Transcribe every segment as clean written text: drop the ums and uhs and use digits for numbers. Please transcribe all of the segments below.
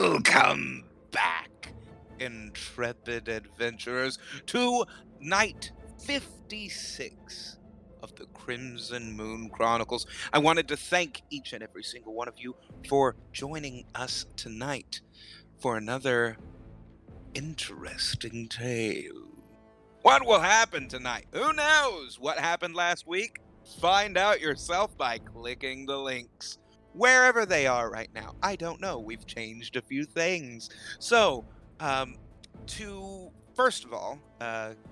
Welcome back, intrepid adventurers, to night 56 of the Crimson Moon Chronicles. I wanted to thank each and every single one of you for joining us tonight for another interesting tale. What will happen tonight? Who knows what happened last week? Find out yourself by clicking the links. Wherever they are right now. I don't know. We've changed a few things. So, to first of all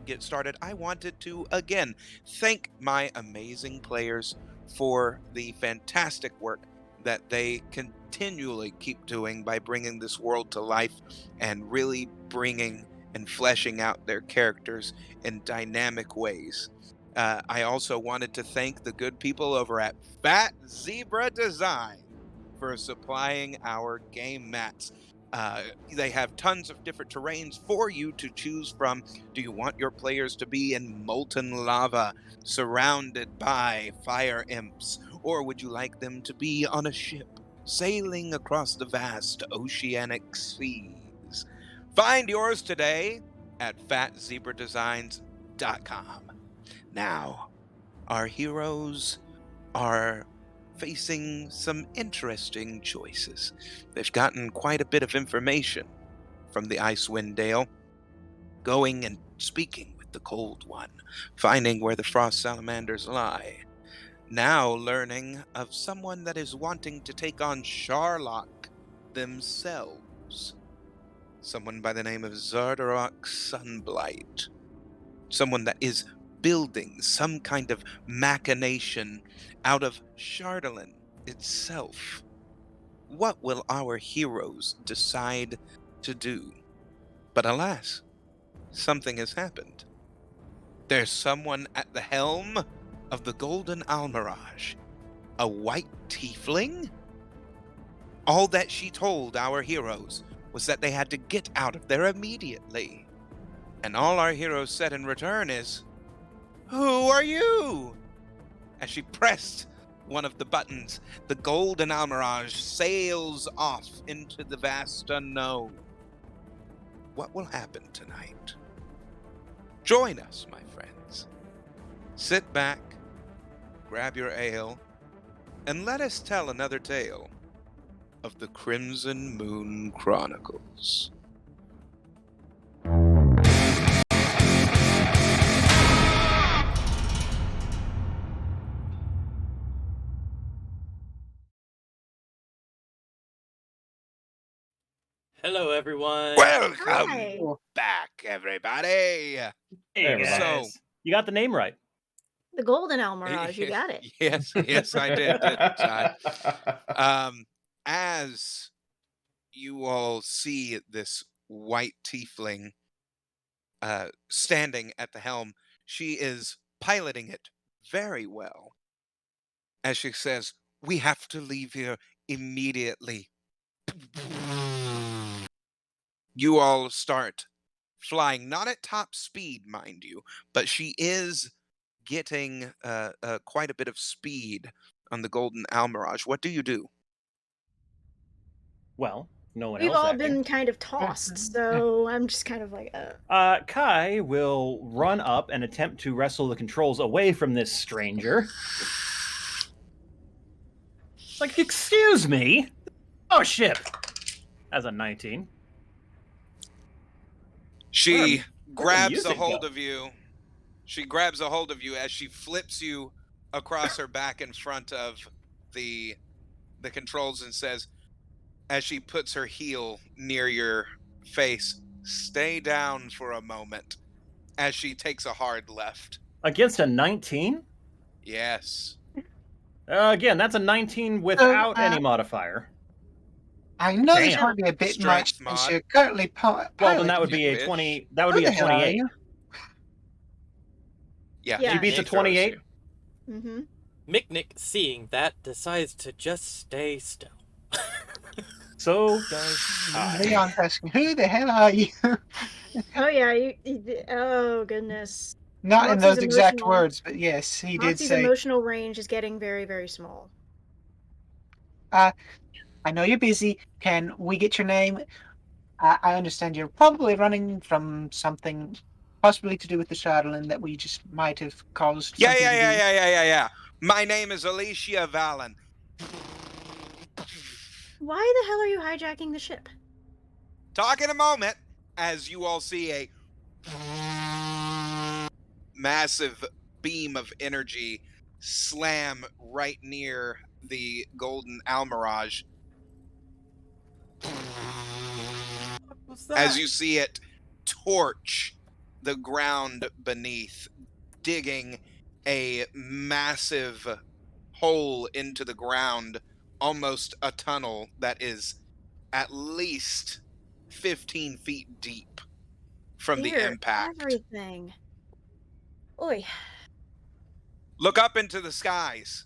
get started, I wanted to again thank my amazing players for the fantastic work that they continually keep doing by bringing this world to life and really bringing and fleshing out their characters in dynamic ways. I also wanted to thank the good people over at Fat Zebra Design for supplying our game mats. They have tons of different terrains for you to choose from. Do you want your players to be in molten lava, surrounded by fire imps? Or would you like them to be on a ship, sailing across the vast oceanic seas? Find yours today at fatzebradesigns.com. Now, our heroes are facing some interesting choices. They've gotten quite a bit of information from the Icewind Dale, going and speaking with the Cold One, finding where the Frost Salamanders lie. Now learning of someone that is wanting to take on Sharlock themselves. Someone by the name of Zardarok Sunblight. Someone that is building some kind of machination out of Chardalin itself. What will our heroes decide to do? But alas, something has happened. There's someone at the helm of the Golden Almirage. A white tiefling? All that she told our heroes was that they had to get out of there immediately. And all our heroes said in return is, "Who are you?" As she pressed one of the buttons, the Golden Almirage sails off into the vast unknown. What will happen tonight? Join us, my friends. Sit back, grab your ale, and let us tell another tale of the Crimson Moon Chronicles. Hello, everyone. Welcome Hi. back, everybody. Hey, Hey, guys. So, You got the name right. The Golden Almirage, you got it. yes, I did, didn't I? As you all see this white tiefling standing at the helm, she is piloting it very well. As she says, "We have to leave here immediately." You all start flying, not at top speed, mind you, but she is getting quite a bit of speed on the Golden Almirage. What do you do? Well, no one We've else all acting. been kind of tossed, so I'm just kind of like, Kai will run up and attempt to wrestle the controls away from this stranger. It's like, excuse me? Oh, ship! As a 19. She grabs a music hold go? of you. She grabs a hold of you as she flips you across her back in front of the controls and says, as she puts her heel near your face, "Stay down for a moment," as she takes a hard left. Against a 19? Yes. Again, that's a 19 without any modifier. I know this Damn. might be a bit Strength much, as mod. you're currently Well, then that would You be a wish. 20. That would Who be the a hell are 28. you? Yeah, Yeah. She beats a throws 28. you. mm-hmm. Micknick, seeing that, decides to just stay still. So does Kai. Leon's asking, who the hell are you? Oh yeah, oh goodness. Not in Moxie's those exact emotional- words, but yes, he did Moxie's say, emotional range is getting very, very small. I know you're busy. Can we get your name? I understand you're probably running from something possibly to do with the shuttle and that we just might have caused Yeah, something yeah, to yeah, be. yeah, yeah, yeah, yeah. My name is Alicia Valen. Why the hell are you hijacking the ship? Talk in a moment as you all see a massive beam of energy slam right near the golden almirage What's as that? you see it torch the ground beneath, digging a massive hole into the ground, almost a tunnel that is at least 15 feet deep from the Dear, impact. everything. Oi. Look up into the skies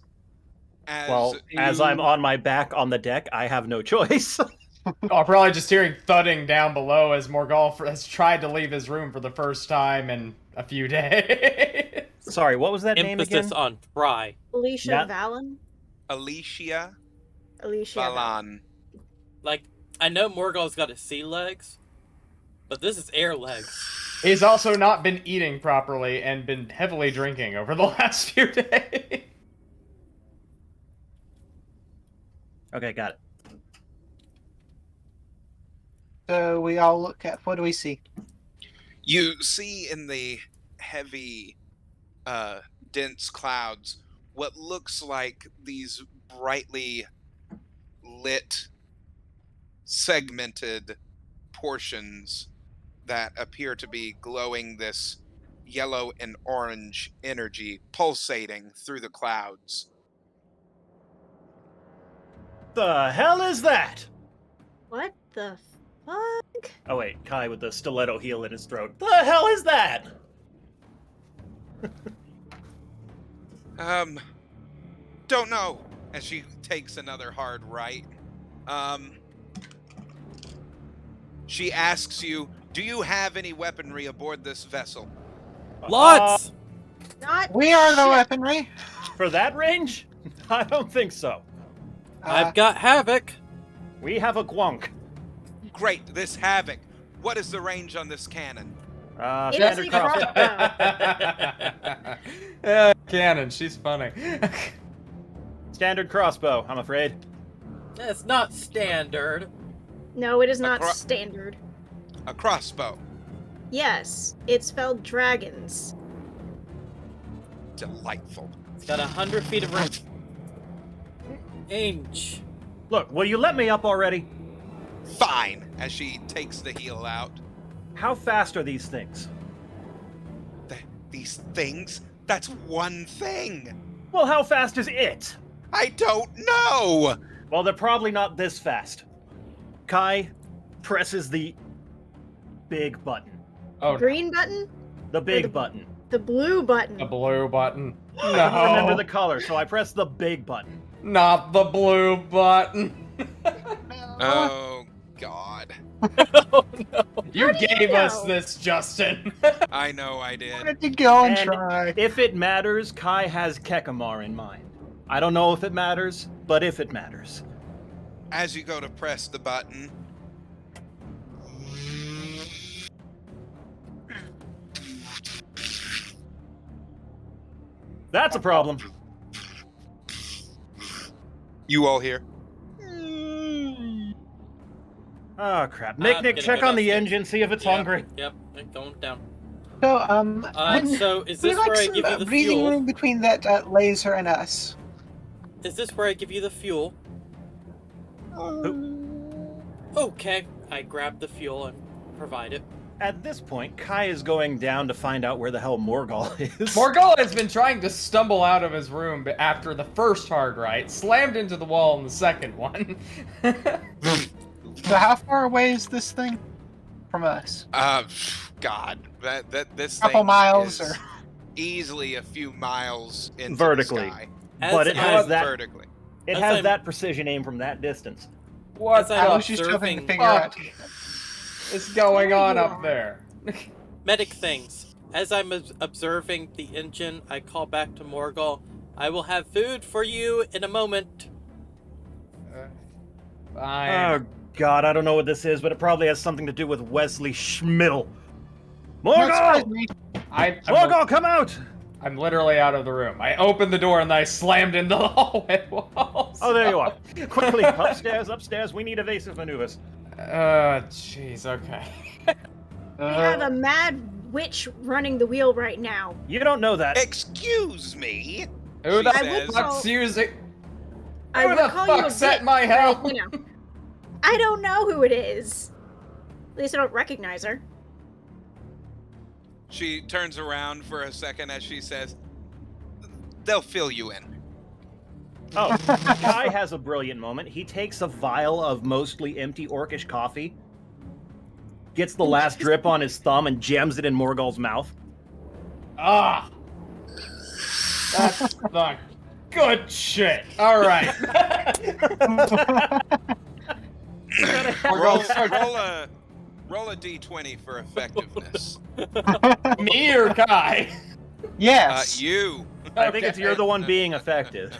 as Well, as I'm on my back on the deck, I have no choice. Oh, probably just hearing thudding down below as Morgul has tried to leave his room for the first time in a few days. Sorry, what was that name again? Emphasis on try. Alicia Not- Valen? Alicia Alicia Valen. Balan. Like, I know Morgul's got his sea legs, but this is air legs. He's also not been eating properly and been heavily drinking over the last few days. Okay, got it. So we all look at, what do we see? You see in the heavy, dense clouds what looks like these brightly lit, segmented portions that appear to be glowing this yellow and orange energy pulsating through the clouds. The hell is that? What the fuck? Oh wait, Kai with the stiletto heel in his throat. The hell is that? Don't know. As she takes another hard right. She asks you, do you have any weaponry aboard this vessel? Lots! Not We are the shit. weaponry. For that range? I don't think so. I've got Havoc. We have a gwunk. Great, this Havoc. What is the range on this cannon? It is Standard a crossbow. crossbow. Yeah, Cannon, she's funny. Standard crossbow, I'm afraid. It's not standard. No, it is not cro- standard. A crossbow. Yes, it's spelled dragons. Delightful. It's got 100 feet of range. Range. Look, will you let me up already? Fine, as she takes the heel out. How fast are these things? These things? That's one thing. Well, how fast is it? I don't know. Well, they're probably not this fast. Kai presses the big button. Oh, Green button? The big button. The blue button. the blue button. I don't remember No, the color, so I press the big button. not the blue button. Oh, God. Oh no. You do you gave us know? this, Justin. I know I did. Wanted to go and And try. if it matters, Kai has Kekamar in mind. I don't know if it matters, but if it matters. As you go to press the button, That's a problem. you all hear. Oh, crap. Nick, Gonna check go on the downstairs. engine, see if it's Yep, hungry. Yep, it's going down. So, So is we this like where I some give you the breathing fuel? room between that laser and us. Is this where I give you the fuel? Okay. I grab the fuel and provide it. At this point, Kai is going down to find out where the hell Morgul is. Morgul has been trying to stumble out of his room after the first hard right, slammed into the wall in the second one. So how far away is this thing from us? God, that this Couple thing miles is or- easily a few miles into Vertically. the sky. But it has that. Vertically. It As has I'm- that precision aim from that distance. What As I'm I was just hoping to observing figure out. fuck is going on up there? medic things. As I'm observing the engine, I call back to Morgul. I will have food for you in a moment. Fine. Oh, God, I don't know what this is, but it probably has something to do with Wesley Schmiddle. Not surprise Morgul! me. Morgul, come out! I'm literally out of the room. I opened the door and then I slammed into the hallway walls. Oh, there you are. Quickly, upstairs. We need evasive maneuvers. Jeez, okay. We have a mad witch running the wheel right now. You don't know that. Excuse me. Who She the says- fuck's using? I Who would the call you a fuck set bitch, my but, hell? you know, I don't know who it is. At least I don't recognize her. She turns around for a second as she says, "They'll fill you in." Oh, Kai has a brilliant moment. He takes a vial of mostly empty orcish coffee, gets the last drip on his thumb, and jams it in Morgul's mouth. Ah! That's the good shit. All right. Roll a d20 for effectiveness. Me or Kai? Yes. You. I think it's you're the one being effective.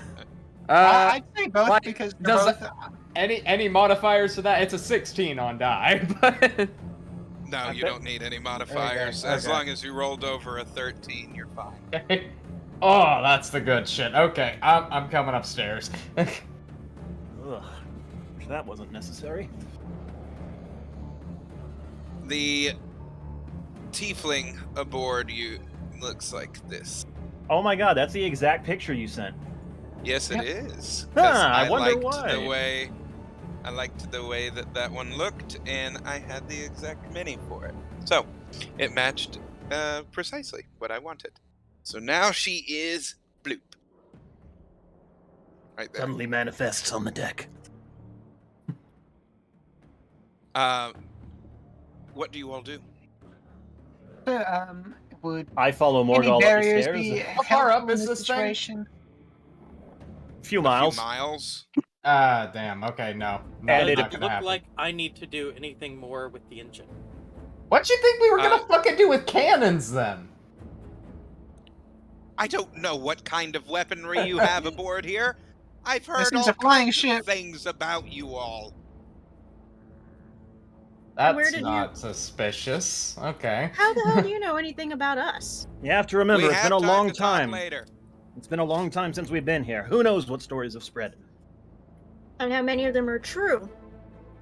I'd say both like, because they're does both. any modifiers to that? It's a 16 on die, but No, you don't need any modifiers. Okay, As okay. long as you rolled over a 13, you're fine. oh, that's the good shit. Okay, I'm coming upstairs. Ugh, that wasn't necessary. The tiefling aboard you looks like this. Oh my God, that's the exact picture you sent. Yes, it Yep. is. Huh, 'Cause I wonder liked why. I liked the way that one looked, and I had the exact mini for it. So, it matched precisely what I wanted. So now she is bloop. Right there. Suddenly manifests on the deck. What do you all do? Would I follow any Morgul up the barriers stairs. be How far helpful up in is this this thing? situation? A few A miles. few miles. Damn. Okay, no. No, And it's it not Does it gonna look happen. like I need to do anything more with the engine? What you think we were gonna Uh, fucking do with cannons then? I don't know what kind of weaponry you have aboard here. I've This heard thing's all a flying kinds ship. of things about you all. Uh, Where That's did not suspicious. Okay. How the hell do you know anything about us? You have to remember, we it's have been a long to talk time. later. It's been a long time since we've been here. Who knows what stories have spread? And how many of them are true?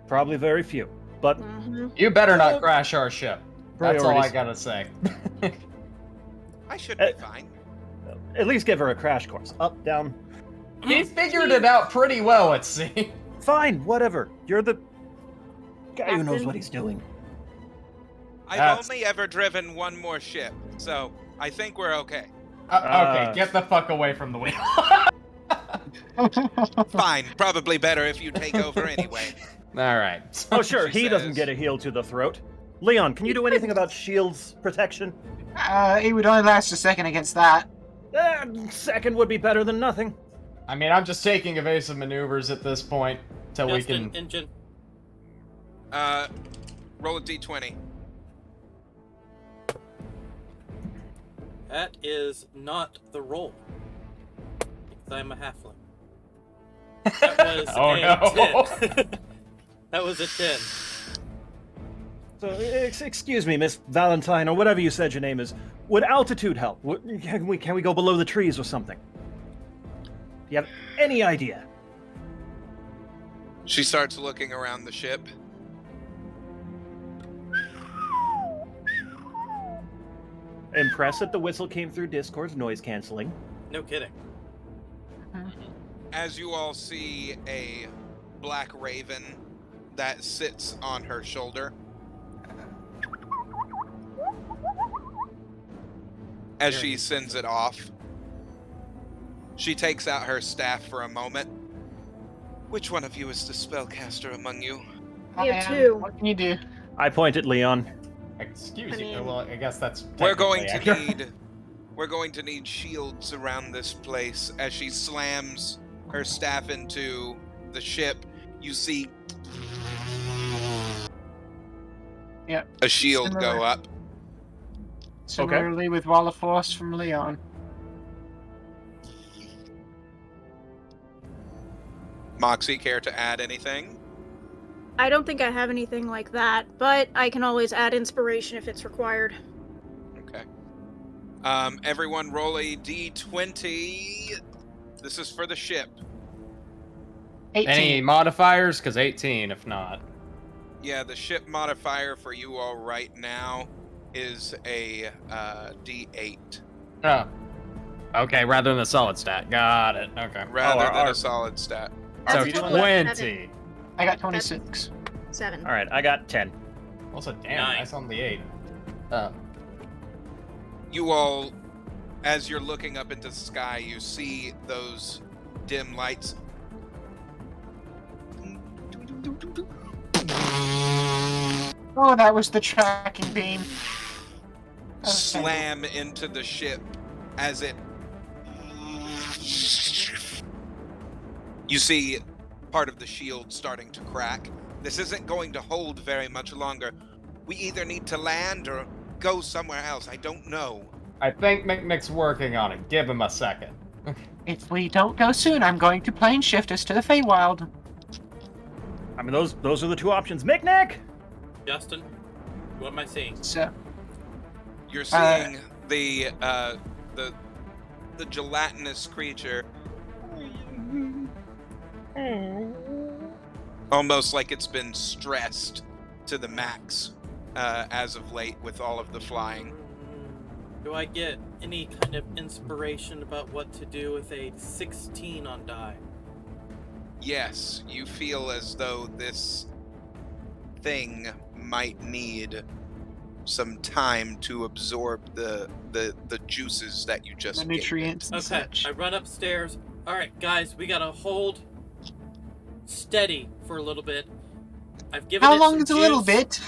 Probably very few. But Mm-hmm. You better not Well, crash our ship. That's all I priorities. gotta say. I should be fine. At least give her a crash course. Up, down. He figured it out pretty well, it seems. Fine, whatever. You're the guy who knows Captain. what he's doing. I've That's- only ever driven one more ship, so I think we're okay. Okay, get the fuck away from the wheel. Fine, probably better if you take over anyway. all right. Oh, sure, She he doesn't says. get a heel to the throat. Leon, can you do anything about shield's protection? It would only last a second against that. Second would be better than nothing. I mean, I'm just taking evasive maneuvers at this point till we Just an can. engine. Roll a d20. That is not the roll. Because I'm a halfling. That was Oh, a no. 10. That was a 10. So, excuse me, Miss Valentine, or whatever you said your name is. Would altitude help? Can we go below the trees or something? Do you have any idea? She starts looking around the ship. Impressed that the whistle came through Discord's noise canceling. No kidding. As you all see a black raven that sits on her shoulder. As she sends it off, she takes out her staff for a moment. Which one of you is the spellcaster among you? You I am. too. What can you do? I point at Leon. Excuse I you. mean- Well, I guess that's. We're going to technically accurate. need we're going to need shields around this place. As she slams her staff into the ship, you see Yep. a shield go Similar. up. Similarly with Wall of Force from Leon. Moxie, care to add anything? I don't think I have anything like that, but I can always add inspiration if it's required. Okay. Everyone roll a d20. This is for the ship. 18. Any modifiers? Because 18, if not. Yeah, the ship modifier for you all right now is a d8 Oh. Okay, rather than a solid stat. Got it. Okay. rather than our- a solid stat. That's So a total of 20. I got 26. 7. All right, I got 10. Also, damn, Nine. nice on the 8. You all, as you're looking up into the sky, you see those dim lights Oh, that was the tracking beam. Okay. slam into the ship as it. You see part of the shield starting to crack. This isn't going to hold very much longer. We either need to land or go somewhere else. I don't know. I think Mick's working on it. Give him a second. If we don't go soon, I'm going to plane shift us to the Feywild. I mean, those are the two options. Mick! Justin, what am I seeing? So, You're seeing the gelatinous creature, almost like it's been stressed to the max as of late with all of the flying. Do I get any kind of inspiration about what to do with a 16 on die? Yes, you feel as though this thing might need some time to absorb the juices that you just the gave it. nutrients and Okay, such. I run upstairs. Alright, guys, we gotta hold steady for a little bit. I've given How it long some is a little juice. bit?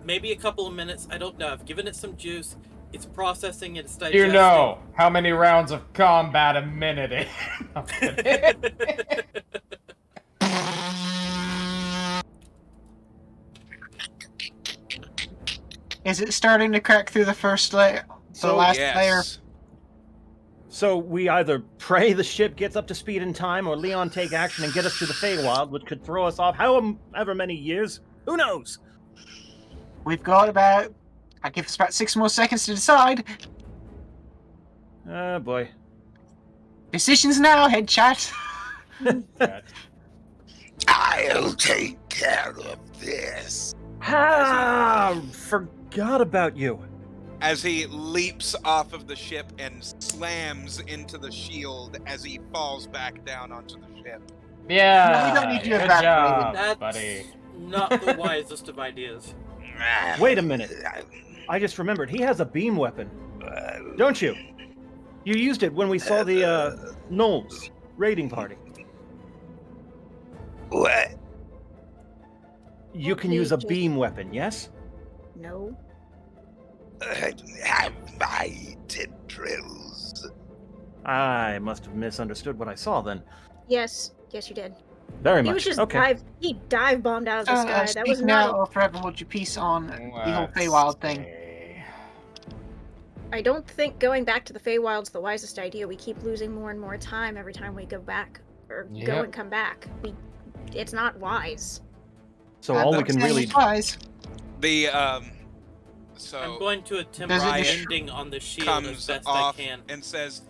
Maybe a couple of minutes. I don't know. I've given it some juice. It's processing. It's Do digesting. you know how many rounds of combat a minute is? I'm kidding. Is it starting to crack through the first layer? The So, last layer? Yes. So we either pray the ship gets up to speed in time, or Leon take action and get us to the Feywild, which could throw us off however many years. Who knows? We've got about... I give us about 6 more seconds to decide. Oh boy. Decisions now, head chat. I'll take care of this. Forgot about you. As he leaps off of the ship and slams into the shield as he falls back down onto the ship. Yeah. No, we don't need you good evacuated. job, That's buddy. not the wisest of ideas. Wait a minute. I just remembered, he has a beam weapon. Don't you? You used it when we saw the, Knowles raiding party. What? You can Okay, use a just- beam weapon, yes? No. Have my tendrils. I must have misunderstood what I saw then. Yes. Yes, you did. Very He much. was just Okay. he dive bombed out of the sky. That Speak was now not. or forever hold your peace on the whole Let's Feywild thing. see. I don't think going back to the Feywild's the wisest idea. We keep losing more and more time every time we go back or go Yep. and come back. It's not wise. So all we can really Wise. The I'm so going to attempt Does it a just- ending on the shield as comes best off I can. and says,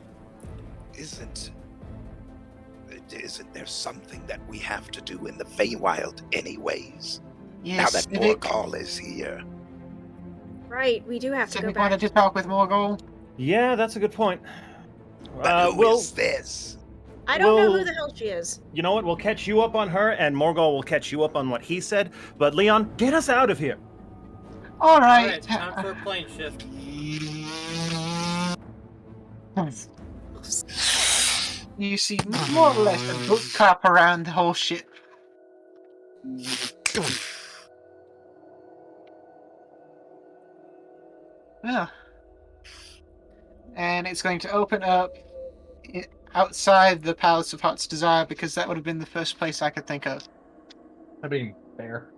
"Isn't there something that we have to do in the Feywild anyways? Yes, now that Cyvik. Morgall is here." Right, we do have to go Cyvik back. wanted to talk with Morgul. Yeah, that's a good point. But who Well, is this? I don't know Well- who the hell she is. you know what? We'll catch you up on her, and Morgall will catch you up on what he said. But Leon, get us out of here. All right. Alright, time for a plane shift. You see more or less a book cap around the whole ship. Yeah. And it's going to open up outside the Palace of Heart's Desire because that would have been the first place I could think of. I mean, fair.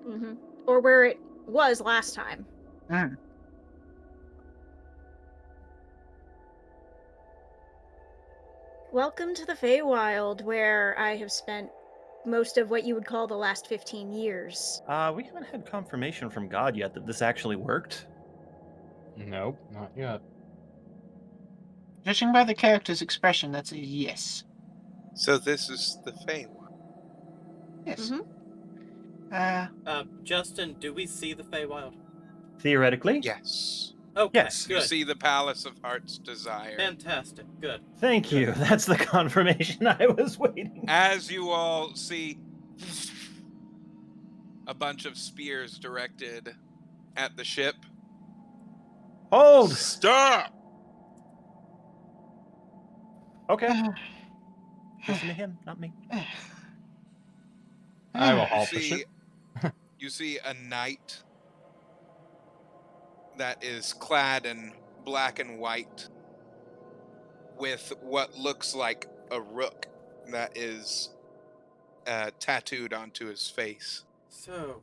Hmm. Or where it was last time. Mm. Welcome to the Feywild, where I have spent most of what you would call the last 15 years. We haven't had confirmation from God yet that this actually worked. Nope, not yet. Judging by the character's expression, that's a yes. So this is the Feywild. Yes. Mhm. Justin, do we see the Feywild? Theoretically? Yes. Okay, Yes. You good. see the Palace of Heart's Desire. Fantastic, good. Thank you. That's the confirmation I was waiting. As you all see a bunch of spears directed at the ship. Hold! Stop! Okay. Listen to him, not me. I will You halt the see, ship. you see a knight that is clad in black and white with what looks like a rook that is tattooed onto his face. So,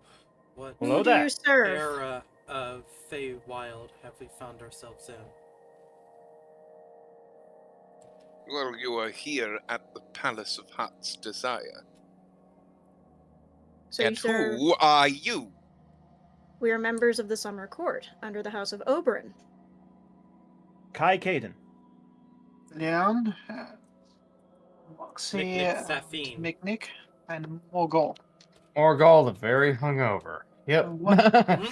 what Hello Who do there. you serve? era of Feywild have we found ourselves in? Well, you are here at the Palace of Heart's Desire. So And you serve. who are you? We are members of the Summer Court under the House of Oberyn. Kai Caden. Leon, Moxie, Mick Safine. Mick, and Morgul. Morgul the very hungover. Yep.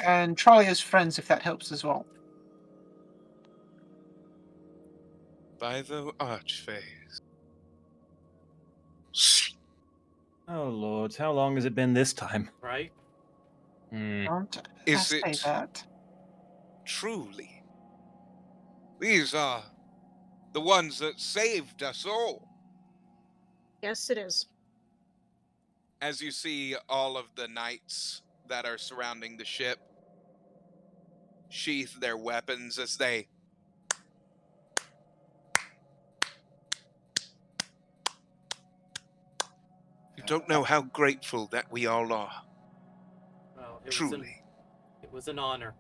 And Trollia's friends, if that helps as well. By the Archfays. Oh, lords, how long has it been this time? Right? Don't Is say it that. truly? These are the ones that saved us all. Yes, it is. As you see all of the knights that are surrounding the ship sheath their weapons as they You don't know how grateful that we all are. Well, Truly. It was an honor.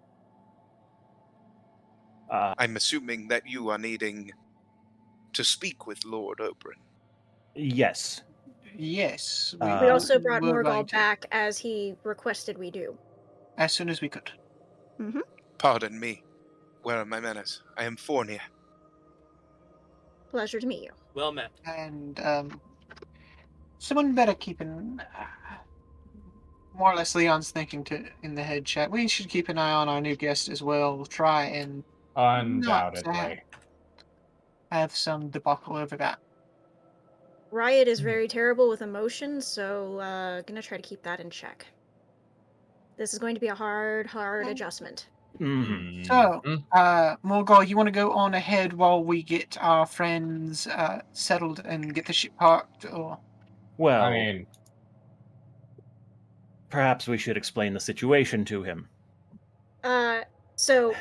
I'm assuming that you are needing to speak with Lord Oberyn. Yes. Yes. We also brought were going Morgul to, back as he requested we do. as soon as we could. Mm-hmm. Pardon me. Where are my manners? I am Fornia. Pleasure to meet you. Well met. And someone better keep an more or less Leon's thinking to in the head chat. We should keep an eye on our new guest as well. Try and Undoubtedly. have some debacle over that. Riot is very terrible with emotions, so gonna try to keep that in check. This is going to be a hard adjustment. Mm-hmm. So, Morgul, you want to go on ahead while we get our friends settled and get the ship parked, or? Well, I mean, perhaps we should explain the situation to him. So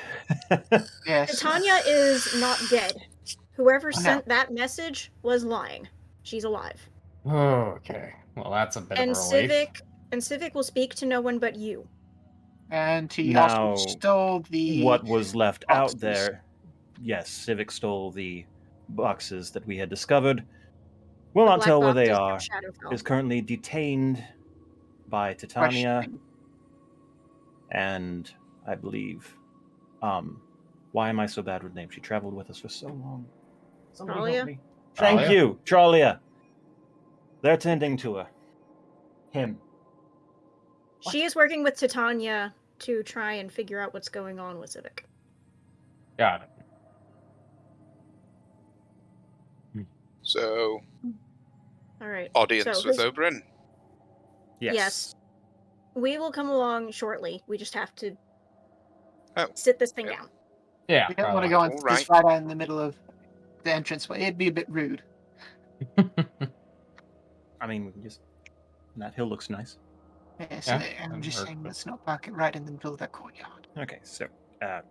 Yes. Titania is not dead. Whoever sent that message was lying. She's alive. okay. Well, that's a bit And of a relief. Cyvik will speak to no one but you. And he Now, also stole the what was left boxes. out there, yes, Cyvik stole the boxes that we had discovered. Will The not black tell where they boxes are. from Shadowfell. Is currently detained by Titania, questioning. and I believe, why am I so bad with names? She traveled with us for so long. Somebody help Thalia? me. Thank you, Trollia. They're tending to her. Him. She is working with Titania to try and figure out what's going on with Cyvik. Got it. So, All right. audience So with who's- Oberyn. Yes. We will come along shortly. We just have to Oh. sit this thing Yep. down. Yeah. We don't want to go on Alright. just right out in the middle of the entranceway. It'd be a bit rude. I mean, we can just. That hill looks nice. Yes, Yeah, I'm that'd just work, saying but- let's not park it right in the middle of that courtyard. Okay, so. Yeah.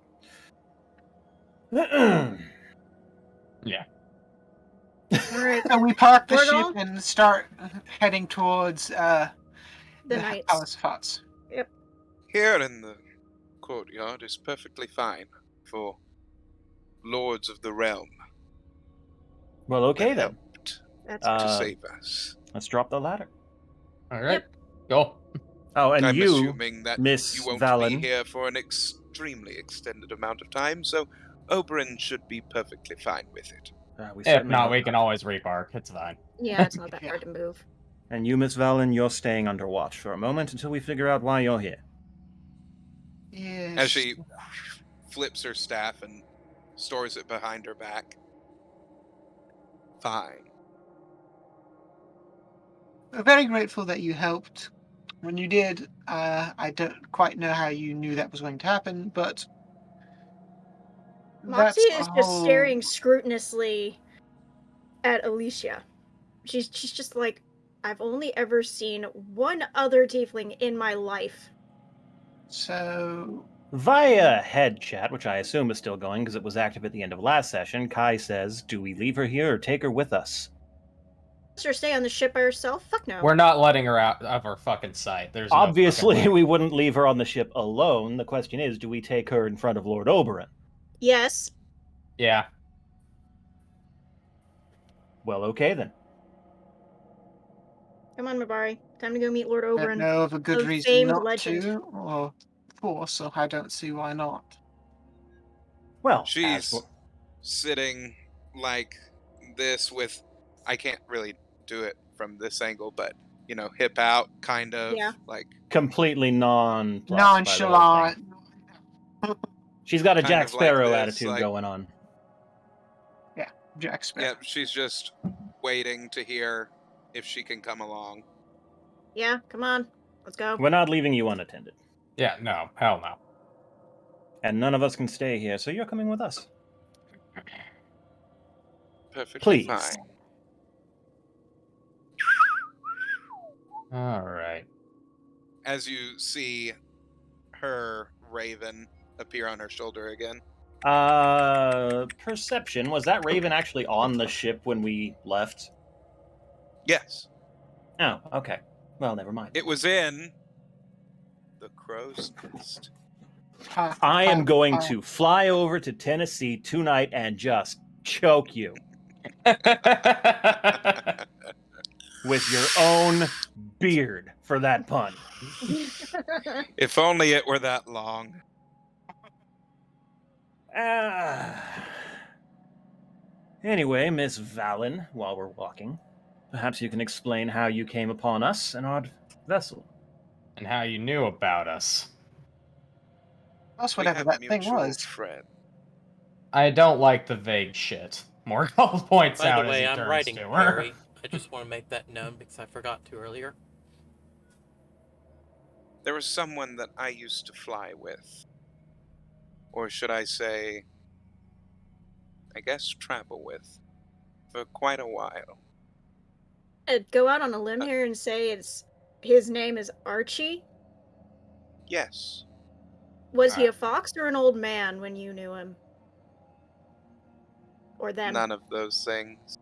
All right. So we park the Morgul? ship and start heading towards The knights. Palace of Huts. Here in the courtyard is perfectly fine for lords of the realm Well, okay that then. helped That's to Uh, save us. Let's drop the ladder. All right. Yep. Go. Oh, and I'm you, assuming that Miss you won't be Valen. here for an extremely extended amount of time, so Oberyn should be perfectly fine with it. We If certainly not, hope we can always rebark. It's fine. Yeah, it's not that Yeah. hard to move. And you, Miss Valen, you're staying under watch for a moment until we figure out why you're here. Yes. As she flips her staff and stores it behind her back. Fine. We're very grateful that you helped. When you did, I don't quite know how you knew that was going to happen, but Moxie that's a is just whole. staring scrupulously at Alicia. She's just like, I've only ever seen one other tiefling in my life. So, Via head chat, which I assume is still going because it was active at the end of last session, Kai says, do we leave her here or take her with us? Let her stay on the ship by herself? Fuck no. We're not letting her out of our fucking sight. There's no fucking Obviously, way. we wouldn't leave her on the ship alone. The question is, do we take her in front of Lord Oberyn? Yes. Yeah. Well, okay then. Come on, Mabari. Time to go meet Lord I don't Oberyn. know of a good A reason famed not legend. to, or force, so I don't see why not. Well, as She's for... sitting like this with, I can't really do it from this angle, but, hip out, kind of, Yeah. like, completely nonplussed by the whole thing. Nonchalant. She's got a kind Jack of like Sparrow this, attitude like, going on. Jack Sparrow. yeah, she's just waiting to hear if she can come along. Yeah, come on. Let's go. We're not leaving you unattended. Yeah, no. Hell no. And none of us can stay here, so you're coming with us. Perfectly Please. fine. All right. As you see her raven appear on her shoulder again. Perception. Was that Raven actually on the ship when we left? Yes, Oh, okay. Well, never mind. it was in the crow's nest. I am going to fly over to Tennessee tonight and just choke you with your own beard for that pun. If only it were that long. Anyway, Miss Valen, while we're walking, perhaps you can explain how you came upon us and our vessel. And how you knew about us. That's We whatever have that thing mutual was. friend. I don't like the vague shit. Morgul points By out the as way, he I'm turns writing to her. Perry. I just want to make that known because I forgot to earlier. There was someone that I used to fly with. Or should I say, I guess travel with. For quite a while. I'd go out on a limb here and say his name is Archie. Yes. Was he a fox or an old man when you knew him? Or them? None of those things.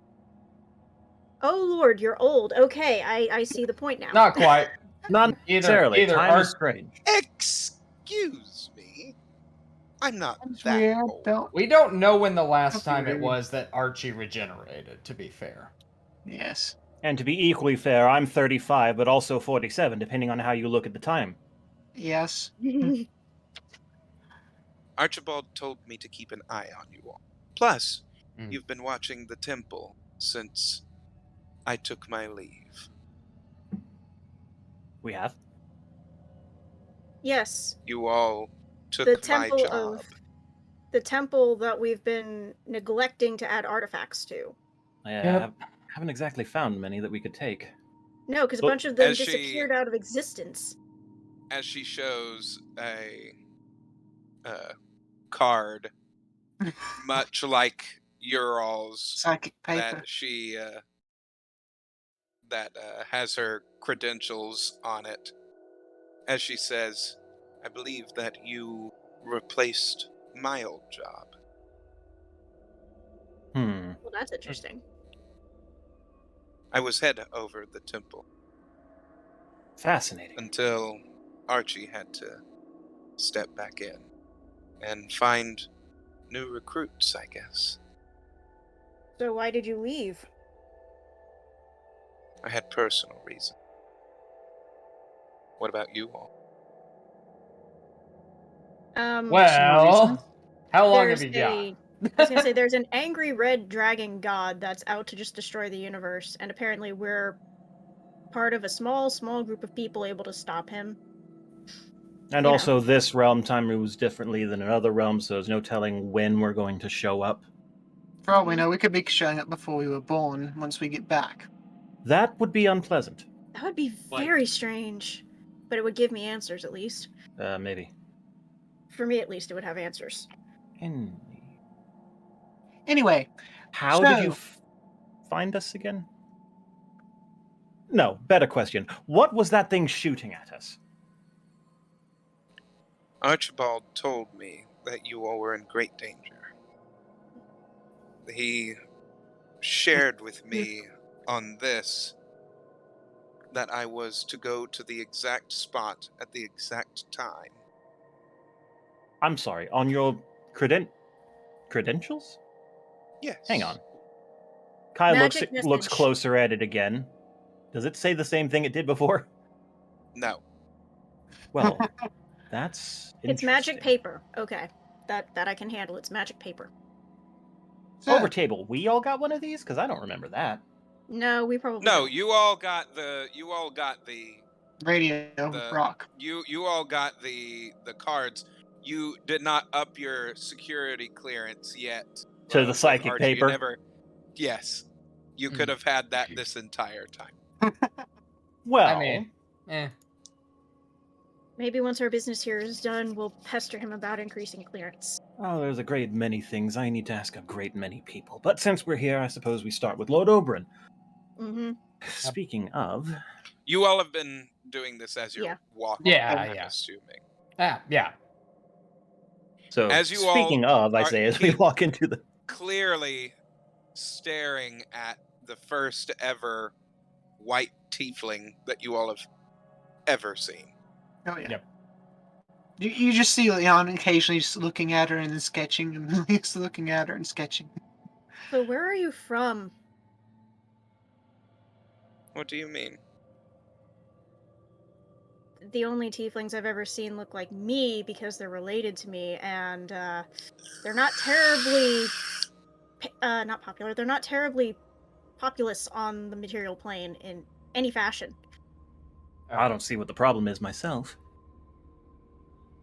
Oh Lord, you're old. Okay, I see the point now. Not quite. Not necessarily. Either Time is strange. Excuse me. I'm not That's that weird. old. We don't know when the last Don't be time it rude. was that Archie regenerated, to be fair. Yes. And to be equally fair, I'm 35, but also 47, depending on how you look at the time. Yes. Archibald told me to keep an eye on you all. Plus, Mm. you've been watching the temple since I took my leave. We have? Yes, You all took the my temple job. of the temple that we've been neglecting to add artifacts to. I haven't exactly found many that we could take. No, because a Well, bunch of them as she- disappeared out of existence. As she shows a card, much like your all's, Psychic paper. that she has her credentials on it. As she says, I believe that you replaced my old job. Well, that's interesting. I was head over the temple Fascinating. until Archie had to step back in and find new recruits, I guess. So why did you leave? I had personal reasons. What about you all? Some more Well, reasons. how long have There's you got? I was gonna say there's an angry red dragon god that's out to just destroy the universe, and apparently we're part of a small group of people able to stop him. And You know. also, this realm time moves differently than another realm, so there's no telling when we're going to show up. For all we know, we could be showing up before we were born once we get back. That would be unpleasant. That would be Like- very strange, but it would give me answers at least. Maybe. For me, at least, it would have answers. Anyway, How did So- you find us again? No, better question. What was that thing shooting at us? Archibald told me that you all were in great danger. He shared with me on this that I was to go to the exact spot at the exact time. I'm sorry, on your credentials? Yes. Hang on. Kai Magic looks message. closer at it again. Does it say the same thing it did before? No. Well, that's It's magic interesting. paper. Okay, that I can handle. It's magic paper. so, Over table, we all got one of these? Because I don't remember that. No, we probably No, don't. you all got the radio the- rock. you all got the cards. You did not up your security clearance yet. To the with psychic Archie. You paper? never. Yes. You could have had that this entire time. Well, I mean, Maybe once our business here is done, we'll pester him about increasing clearance. oh, there's a great many things I need to ask a great many people. But since we're here, I suppose we start with Lord Oberyn. Mm-hmm. Speaking of, You all have been doing this as you're Yeah. walking. Yeah, I'm yeah. assuming. yeah. so As you all speaking of, I are- say as we keep- walk into the Clearly staring at the first ever white tiefling that you all have ever seen. Oh yeah. Yep. You just see Leon occasionally just looking at her and then sketching, and just looking at her and sketching. So where are you from? What do you mean? The only tieflings I've ever seen look like me because they're related to me, and they're not terribly not popular. They're not terribly populous on the material plane in any fashion. I don't see what the problem is myself.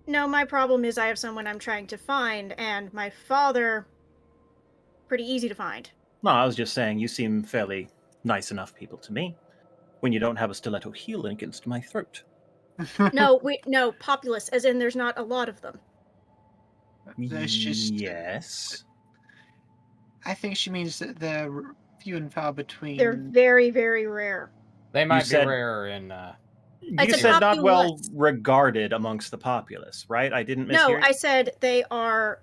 No, my problem is I have someone I'm trying to find, and my father, pretty easy to find. No, I was just saying you seem fairly nice enough people to me. When you don't have a stiletto heel against my throat. No, no, populous, as in there's not a lot of them. There's just. Yes. I think she means that they're few and far between. They're very, very rare. They might be said- rare in. You I said said not well populous. regarded amongst the populace, right? I didn't mishear. No, I said they are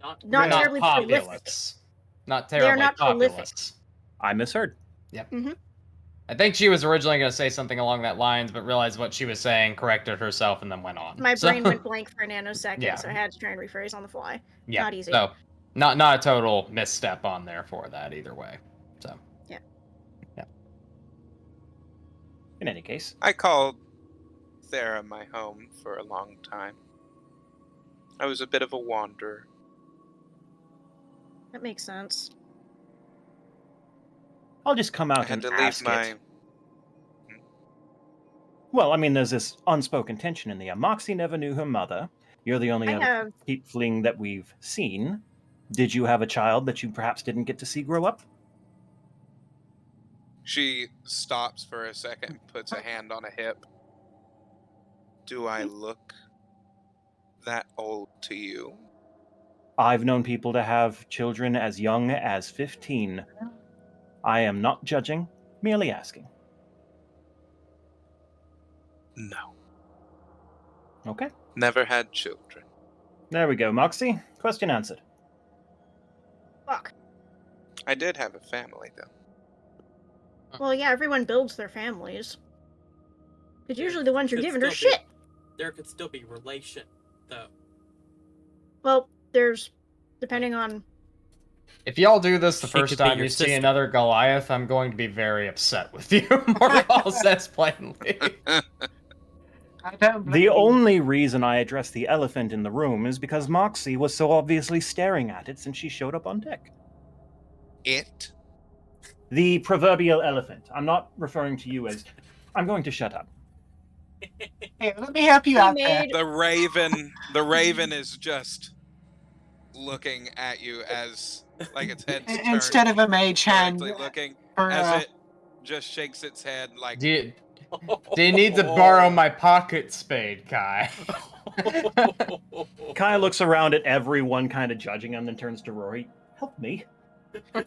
Not not Not terribly prolific. populous. Not They're terribly not prolific. populous. I misheard. I think she was originally going to say something along that lines, but realized what she was saying, corrected herself, and then went on. My So- brain went blank for a nanosecond, Yeah. so I had to try and rephrase on the fly. Yeah. Not easy. So, not a total misstep on there for that either way. So. In any case, I called Thera my home for a long time. I was a bit of a wanderer. That makes sense. I'll just come I out had and to leave ask my. it. Well, I mean, there's this unspoken tension in the air. Moxie never knew her mother. You're the only I other have tiefling that we've seen. Did you have a child that you perhaps didn't get to see grow up? She stops for a second and puts a hand on a hip. Do I look that old to you? I've known people to have children as young as 15. I am not judging, merely asking. No. Okay, Never had children. there we go, Moxie. Question answered. fuck. I did have a family, though. Well, yeah, everyone builds their families. Because usually the ones you're Could given are still be- shit. There could still be relation, though. Well, there's depending on. If y'all do this the She first could be time your you see sister. another Goliath, I'm going to be very upset with you. Morgal says plainly. I don't blame The you. only reason I addressed the elephant in the room is because Moxie was so obviously staring at it since she showed up on deck. It? The proverbial elephant. I'm not referring to you as... I'm going to shut up. Here, let me help you He out there. made The raven is just looking at you as like its head's turned Instead of a mage hand, directly looking for, as it just shakes its head like Do you need to borrow my pocket spade, Kai? Kai looks around at everyone kind of judging him, then turns to Rory. Help me.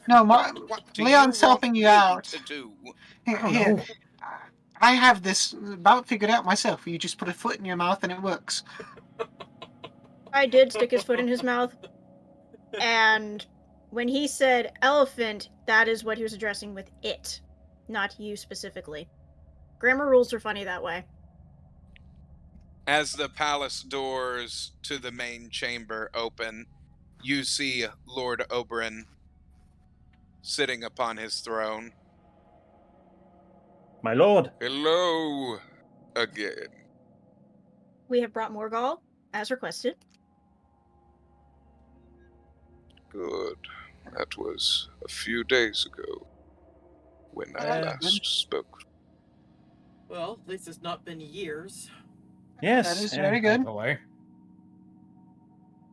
no, what do Leon's you want helping you me out. to do? I Here, don't here. know. I have this about figured out myself. You just put a foot in your mouth and it works. I did stick his foot in his mouth, and when he said elephant, that is what he was addressing with it, not you specifically. Grammar rules are funny that way. As the palace doors to the main chamber open, you see Lord Oberyn sitting upon his throne. My lord. Hello again. We have brought Morgall, as requested. Good. That was a few days ago when I last spoke. Well, at least it's not been years. Yes. That is yeah. very good. Away.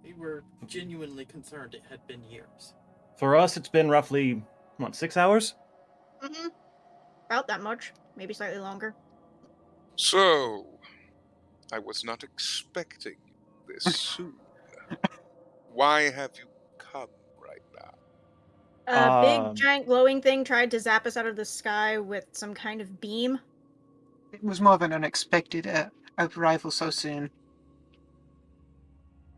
We were genuinely concerned it had been years. For us, it's been roughly, 6 hours? Mm-hmm. About that much. Maybe slightly longer. So, I was not expecting this soon. Why have you come right now? A big, Um, giant, glowing thing tried to zap us out of the sky with some kind of beam. It was more of an unexpected arrival so soon.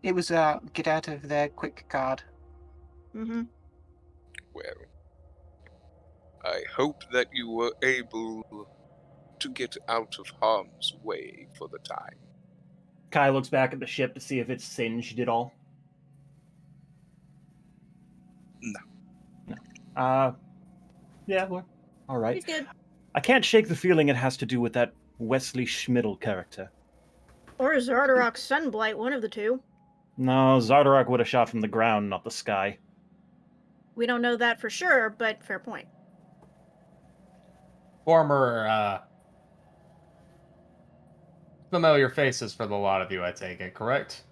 It was a get out of there quick card. Mm-hmm. Well, I hope that you were able to get out of harm's way for the time. Kai looks back at the ship to see if it's singed at all. No. Yeah, well, all right. He's good. I can't shake the feeling it has to do with that Wesley Schmidl character. Or Zardarok's Sunblight, one of the two. No, Zardarok would have shot from the ground, not the sky. We don't know that for sure, but fair point. Former, familiar faces for the lot of you, I take it, correct?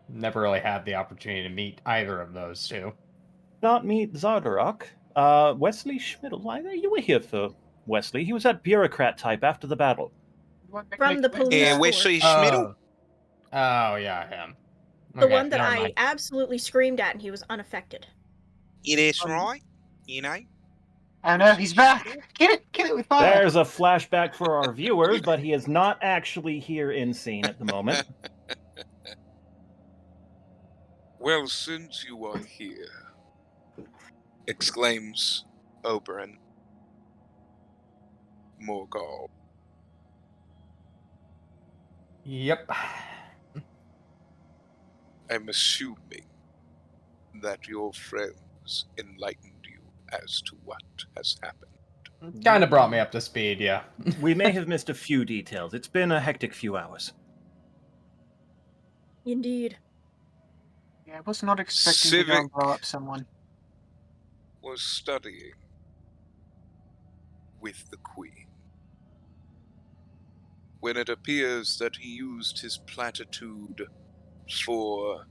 Never really had the opportunity to meet either of those two. Not meet Zardarok. Wesley Schmidl. Why you were here for Wesley? He was that bureaucrat type after the battle. From the police force. Wesley Schmidl? Oh, yeah, him. The Okay, one that never I mind. absolutely screamed at and he was unaffected. It is right, you know. I know, he's back! Get it with fire! There's a flashback for our viewers, but he is not actually here in scene at the moment. Well, since you are here, exclaims Oberyn. Morgall. Yep. I'm assuming that your friends enlightened you as to what has happened. Kind of brought me up to speed, yeah. We may have missed a few details. It's been a hectic few hours. Indeed. Yeah, I was not expecting to go and Cyvik blow up someone. was studying with the Queen when it appears that he used his platitude for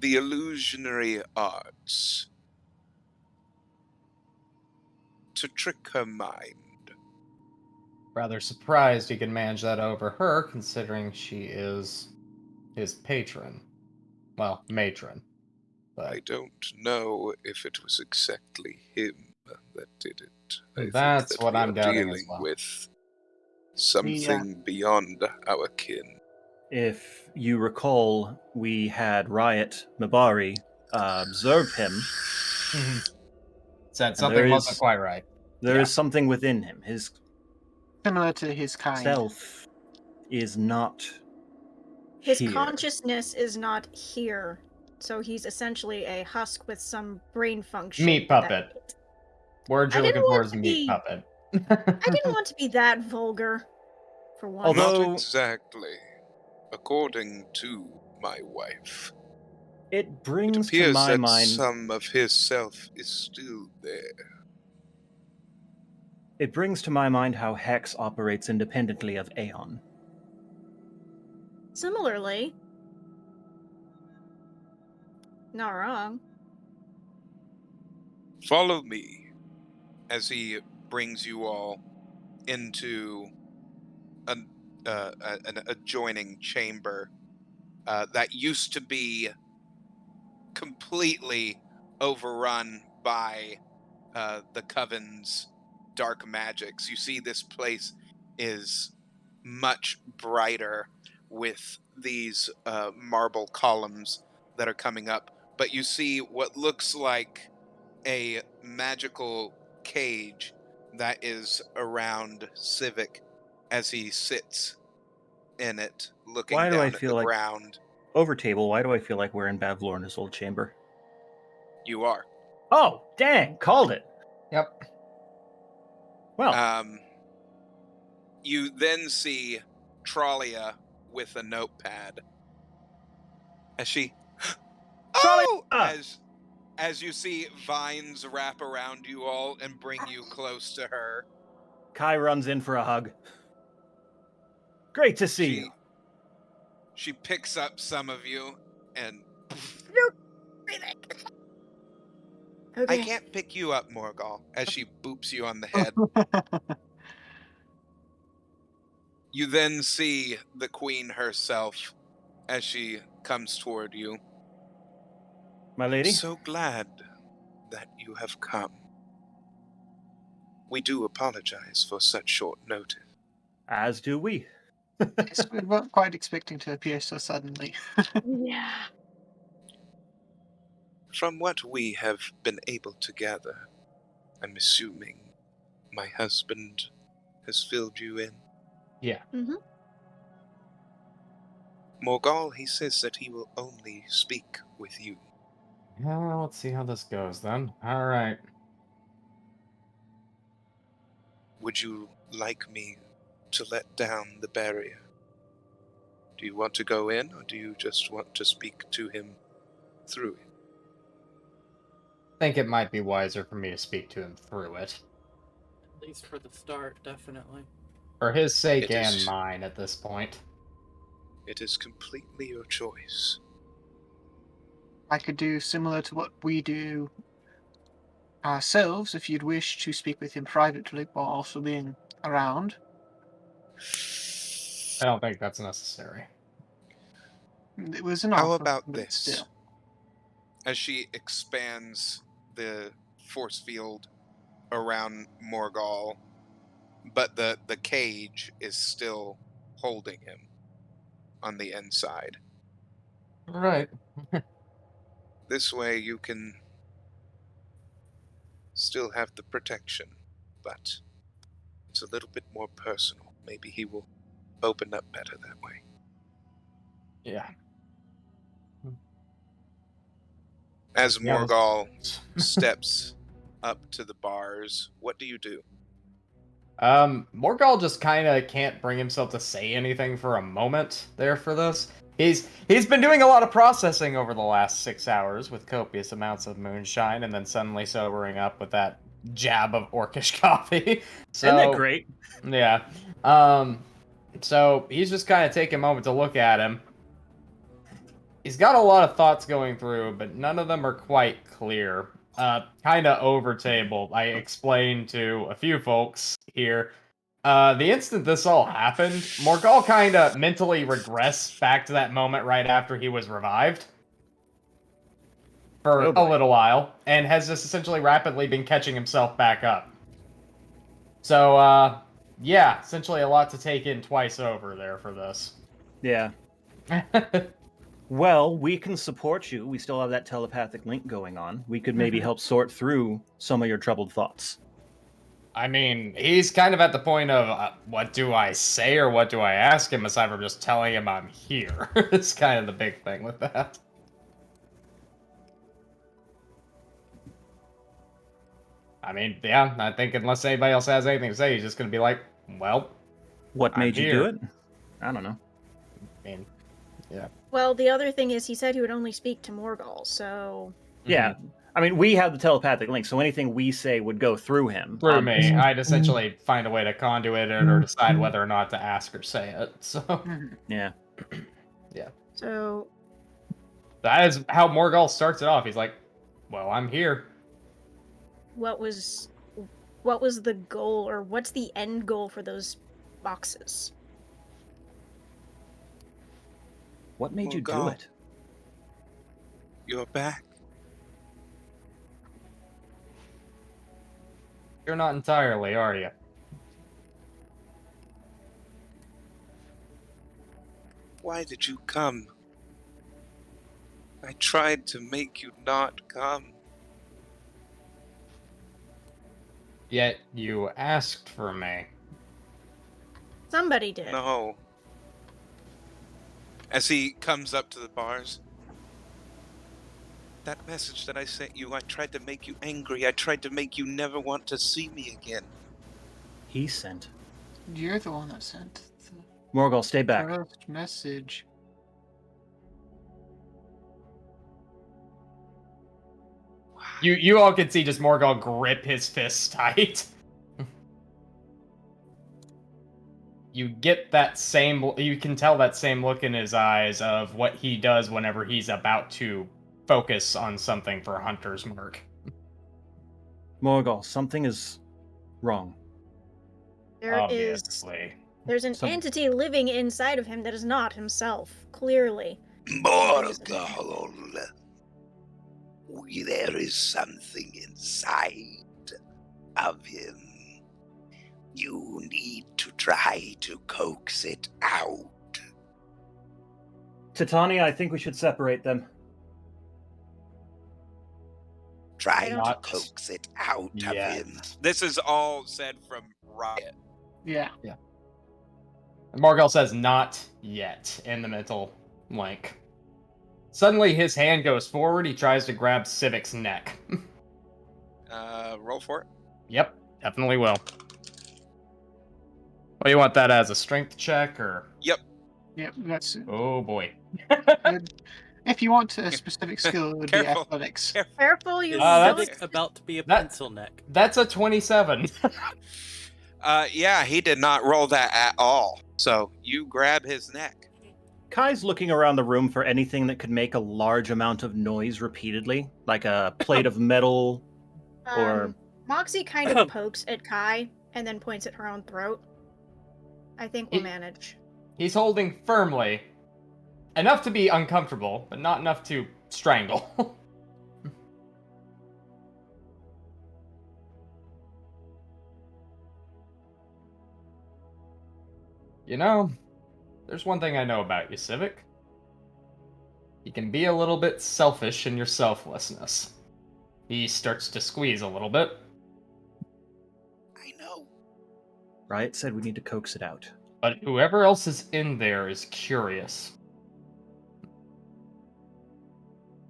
the illusionary arts to trick her mind. Rather surprised he can manage that over her, considering she is his patron. Well, matron. I But don't know if it was exactly him that did it. I that's think that what we I'm are doubting as dealing well. with something beyond our kin. If you recall, we had Riot Mabari observe him. Said there something wasn't is- quite right. There Yeah. is something within him. His Similar to his kind. self is not His here. consciousness is not here. So he's essentially a husk with some brain function. Meat puppet. Word I you're didn't looking for want is to meat be- puppet. I didn't want to be that vulgar. for one. Although- Not exactly. According to my wife, It it brings to appears my that mind. some of his self is still there. It brings to my mind how Hex operates independently of Aeon. Similarly, not wrong. Follow me as he brings you all into an, an adjoining chamber that used to be completely overrun by the Coven's dark magics. You see, this place is much brighter with these marble columns that are coming up, but you see what looks like a magical cage that is around Cyvik as he sits in it, looking Why do I down at the feel like ground. over table? Why do I feel like we're in Bavlorna's old chamber? You are. Oh, dang! Called it. Yep. Well, Um, you then see Trollia with a notepad as she, oh, Trollia! as you see vines wrap around you all and bring you close to her. Kai runs in for a hug. Great to see you. She picks up some of you and I Okay. can't pick you up, Morgal, as she boops you on the head. You then see the queen herself as she comes toward you. My lady? So glad that you have come. We do apologize for such short notice. As do we. Yes, we weren't quite expecting to appear so suddenly. Yeah. From what we have been able to gather, I'm assuming my husband has filled you in. Yeah. Mm-hmm. Morgal, he says that he will only speak with you. Well, let's see how this goes then. All right. Would you like me to let down the barrier? Do you want to go in, or do you just want to speak to him through it? Think it might be wiser for me to speak to him through it. At least for the start, definitely. For his sake It and is- mine at this point. It is completely your choice. I could do similar to what we do ourselves if you'd wish to speak with him privately while also being around. I don't think that's necessary. It was an How offer, about but this? still. As she expands the force field around Morgal, but the cage is still holding him on the inside. All right. This way you can still have the protection, but it's a little bit more personal. Maybe he will open up better that way. Yeah. As Yeah, let's- Morgal steps up to the bars, what do you do? Morgal just kind of can't bring himself to say anything for a moment there for this. He's been doing a lot of processing over the last 6 hours with copious amounts of moonshine, and then suddenly sobering up with that jab of orcish coffee. So, Isn't that great? yeah. So he's just kind of taking a moment to look at him. He's got a lot of thoughts going through, but none of them are quite clear. Kind of over table. I explained to a few folks here. The instant this all happened, Morgal kind of mentally regressed back to that moment right after he was revived for Oh a boy. little while, and has just essentially rapidly been catching himself back up. So, yeah, essentially a lot to take in twice over there for this. Yeah. Well, we can support you. We still have that telepathic link going on. We could maybe help sort through some of your troubled thoughts. I mean, he's kind of at the point of what do I say or what do I ask him aside from just telling him I'm here. It's kind of the big thing with that. I mean, yeah, I think unless anybody else has anything to say, he's just going to be like, well, What I'm made you do here. it? I don't know. I mean, yeah. Well, the other thing is he said he would only speak to Morgul, so Yeah. I mean, we have the telepathic link, so anything we say would go through him. Through me, I'd essentially find a way to conduit it or decide whether or not to ask or say it. So, Mhm. Yeah. yeah. so That is how Morgul starts it off. He's like, well, I'm here. what was the goal, or what's the end goal for those boxes? What made you do Morgul. it? You're back. You're not entirely, are you? Why did you come? I tried to make you not come. Yet you asked for me. Somebody did. No. As he comes up to the bars. That message that I sent you, I tried to make you angry. I tried to make you never want to see me again. He sent. You're the one that sent the Morgul, stay back. first message. You all can see just Morgul grip his fist tight. You get that same, you can tell that same look in his eyes of what he does whenever he's about to focus on something for Hunter's mark. Morgul, something is wrong. Obviously. There's an Some- entity living inside of him that is not himself, clearly. Morgul. There is something inside of him. You need to try to coax it out. Titania, I think we should separate them. Try I to don't- coax it out of Yes. him. This is all said from Riot. Yeah. And Morgul says, not yet, in the mental link. Suddenly his hand goes forward, he tries to grab Cyvik's neck. Roll for it. Yep, definitely will. What do you want that as, a strength check, or? Yep. That's Oh boy. good. If you want a specific skill, it would be Careful. athletics. Careful, you Is that's- don't. Cyvik about to be a that- pencil neck? That's a 27. Yeah, he did not roll that at all. So you grab his neck. Kai's looking around the room for anything that could make a large amount of noise repeatedly, like a plate of metal. Or- Moxie kind of pokes at Kai and then points at her own throat. I think we'll manage. He's holding firmly. Enough to be uncomfortable, but not enough to strangle. You know, there's one thing I know about you, Cyvik. You can be a little bit selfish in your selflessness. He starts to squeeze a little bit. I know. Riot said we need to coax it out. But whoever else is in there is curious.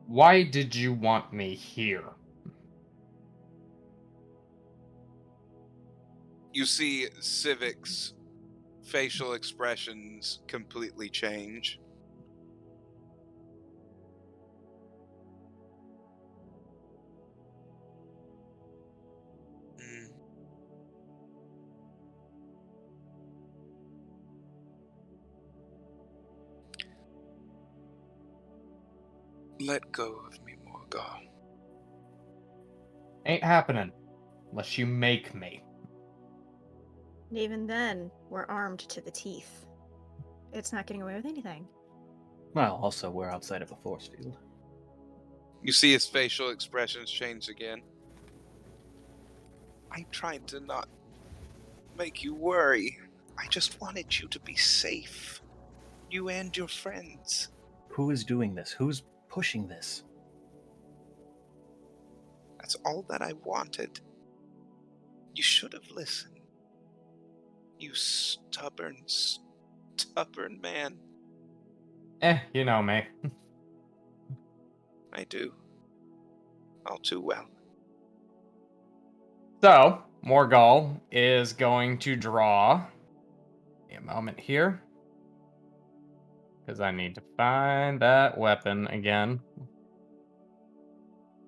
Why did you want me here? You see Cyvik's facial expressions completely change. Hmm. Let go of me, Morgul. Ain't happening. Unless you make me. And even then, we're armed to the teeth. It's not getting away with anything. Well, also, we're outside of a force field. You see his facial expressions change again. I tried to not make you worry. I just wanted you to be safe. You and your friends. Who is doing this? Who's pushing this? That's all that I wanted. You should have listened. You stubborn man. You know me. I do. All too well. So, Morgul is going to draw me a moment here. Because I need to find that weapon again.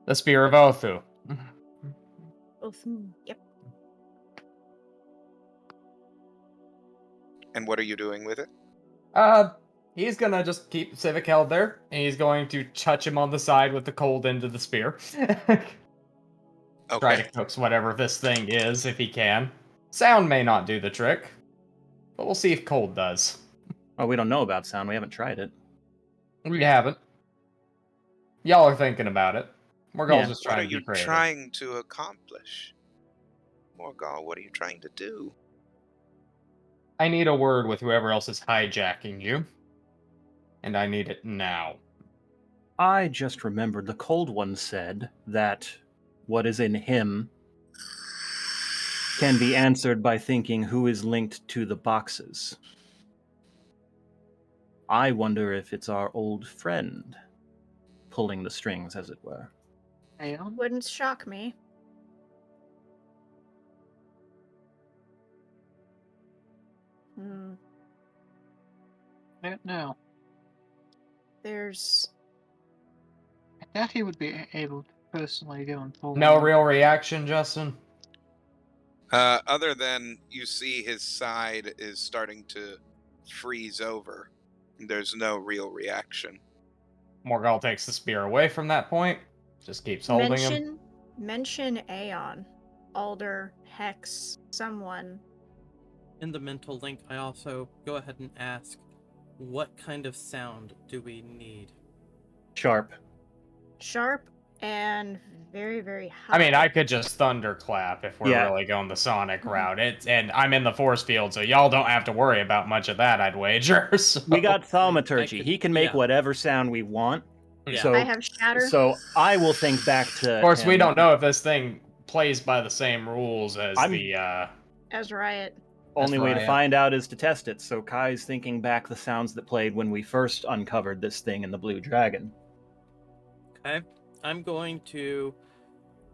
The Spear of Othu. Yep. And what are you doing with it? He's gonna just keep Cyvik held there, and he's going to touch him on the side with the cold end of the spear. Try Okay. to coax whatever this thing is if he can. Sound may not do the trick, but we'll see if cold does. Oh, we don't know about sound. We haven't tried it. We haven't. Y'all are thinking about it. Morgul's Yeah. just What are trying to you be creative. trying to accomplish? Morgal, what are you trying to do? I need a word with whoever else is hijacking you. And I need it now. I just remembered the Cold One said that what is in him can be answered by thinking who is linked to the boxes. I wonder if it's our old friend pulling the strings, as it were. Aeon? Wouldn't shock me. Hmm. I don't know. There's I doubt he would be able to personally go and pull No one. real reaction, Justin? Other than you see his side is starting to freeze over. There's no real reaction. Morgal takes the spear away from that point. Just keeps holding him. mention Aeon, Alder, Hex, someone. In the mental link, I also go ahead and ask, what kind of sound do we need? Sharp. Sharp and very, very high. I mean, I could just thunderclap if we're Yeah. really going the Sonic route. And I'm in the force field, so y'all don't have to worry about much of that, I'd wager. So. We got I thaumaturgy. could- He can make yeah. whatever sound we want. Yeah. So, I have Shatter. so I will think back to. Of course, we him. don't know if this thing plays by the same rules as I'm- the. As Riot. Only That's way right. to find out is to test it. So Kai's thinking back the sounds that played when we first uncovered this thing in the Blue Dragon. Okay. I'm going to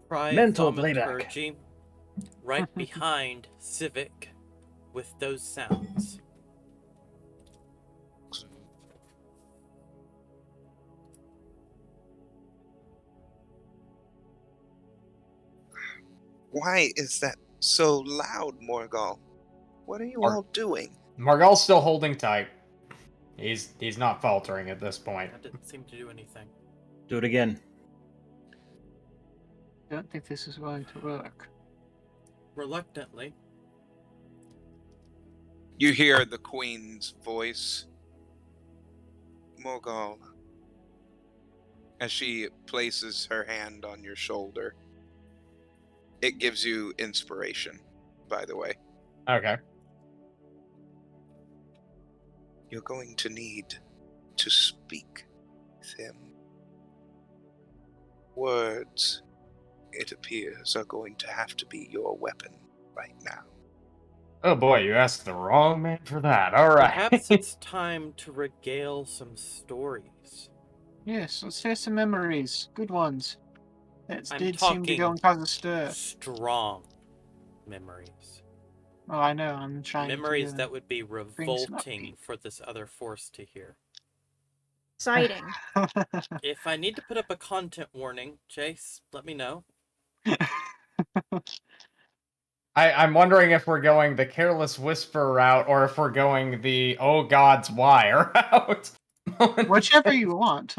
try Mental playback. thaumaturgy right behind Cyvik with those sounds. Why is that so loud, Morgal? What are you all doing? Morgal's still holding tight. He's not faltering at this point. That didn't seem to do anything. Do it again. I don't think this is going to work. Reluctantly, You hear the Queen's voice. Morgal. As she places her hand on your shoulder. It gives you inspiration, by the way. Okay. You're going to need to speak with him. Words, it appears, are going to have to be your weapon right now. Oh boy, you asked the wrong man for that. All right. perhaps it's time to regale some stories. Yes, let's hear some memories. Good ones. That I'm did seem to go and cause a stir. Strong memories. Oh, I know. I'm trying Memories to... that would be some revolting upbeat. for this other force to hear. Exciting. If I need to put up a content warning, Chase, let me know. I'm wondering if we're going the careless whisper route or if we're going the oh gods why route. Whichever you want.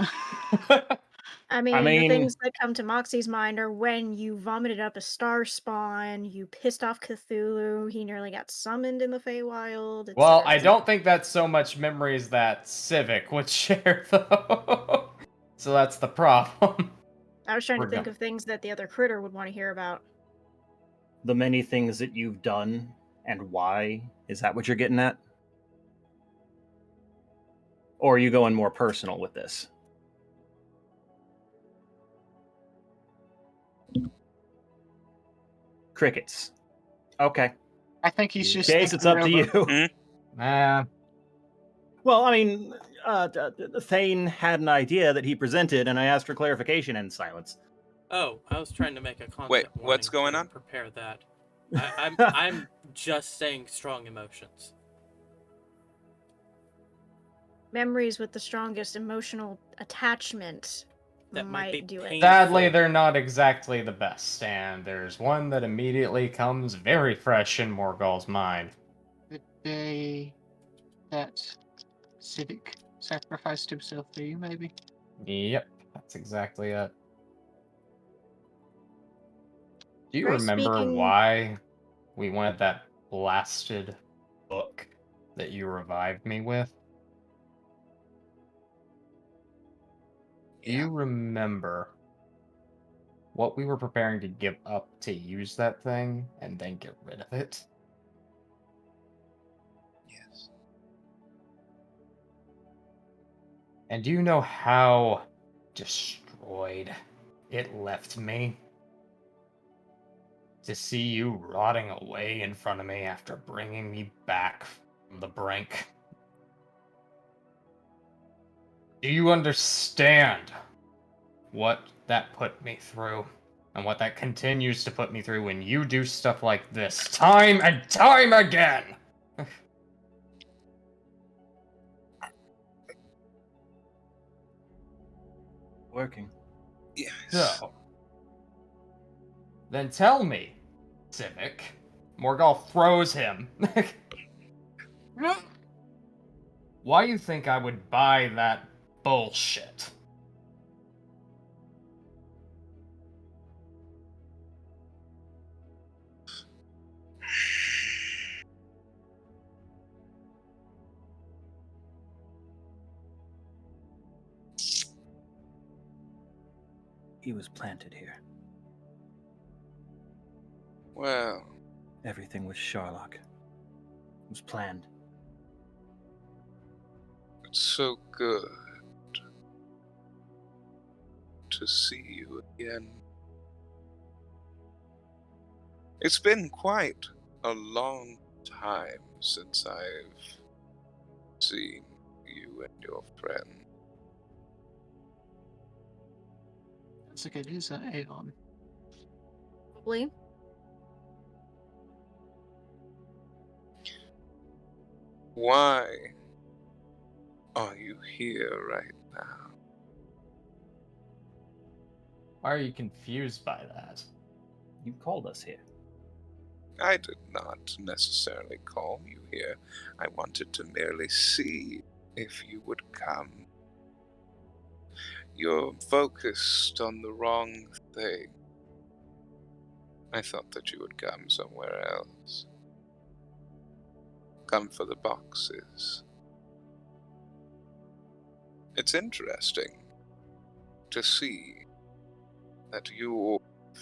I mean, mean- the things that come to Moxie's mind are when you vomited up a star spawn, you pissed off Cthulhu, he nearly got summoned in the Feywild. Well, etc., I don't think that's so much memories that Cyvik would share, though. So that's the problem. I was trying to We're think done. of things that the other critter would want to hear about. The many things that you've done and why. Is that what you're getting at? Or are you going more personal with this? Crickets. Okay. I think he's just. Case, it's thinking up to real- you. Nah. Well, I mean, Thane had an idea that he presented, and I asked for clarification and silence. Oh, I was trying to make a content Wait, warning what's going to on? Prepare that. I'm just saying strong emotions. memories with the strongest emotional attachment That might be do it. painful. Sadly, they're not exactly the best, and there's one that immediately comes very fresh in Morgul's mind. The day that Cyvik sacrificed himself for you, maybe. Yep, that's exactly it. Do you Right, remember speaking- why we wanted that blasted book that you revived me with? Do Yeah. you remember what we were preparing to give up to use that thing and then get rid of it? Yes. And do you know how destroyed it left me? To see you rotting away in front of me after bringing me back from the brink. Do you understand what that put me through? And what that continues to put me through when you do stuff like this, time and time again! Working. Yes. So, then tell me, Cyvik. Morgul throws him. No. Why you think I would buy that bullshit? He was planted here. Well, Everything with Sharlock. It was planned. it's so good to see you again. It's been quite a long time since I've seen you and your friend. That's like it is an Aeon. Probably. Why are you here right now? Why are you confused by that? You called us here. I did not necessarily call you here. I wanted to merely see if you would come. You're focused on the wrong thing. I thought that you would come somewhere else. Come for the boxes. It's interesting to see that you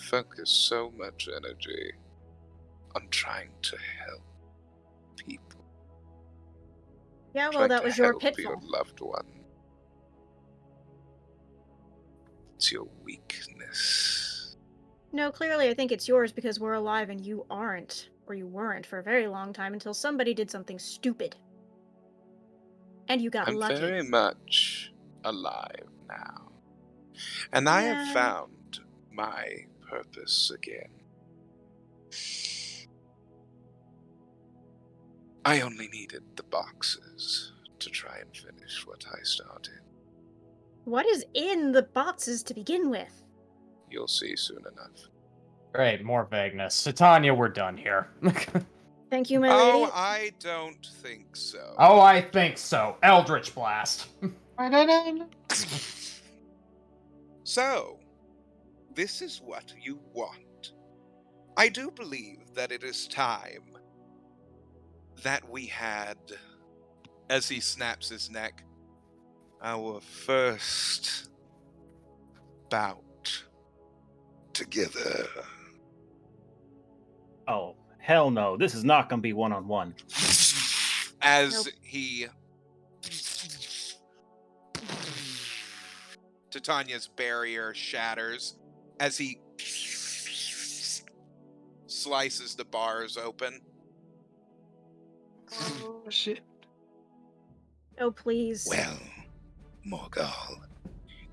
focus so much energy on trying to help people. Yeah, well, Trying that to was your help pitfall. your loved one. It's your weakness. No, clearly I think it's yours because we're alive and you aren't. Or you weren't for a very long time until somebody did something stupid. And you got I'm lucky. very much alive now. And I have Yeah. found my purpose again. I only needed the boxes to try and finish what I started. What is in the boxes to begin with? You'll see soon enough. Great, more vagueness. Titania, we're done here. Thank you, my lady. Oh, I don't think so. Oh, I think so. Eldritch Blast. So, this is what you want. I do believe that it is time that we had, as he snaps his neck, our first bout together. Oh, hell no. This is not gonna be one-on-one. As Nope. he Titania's barrier shatters as he slices the bars open. Oh shit. Oh, please. Well, Morgul,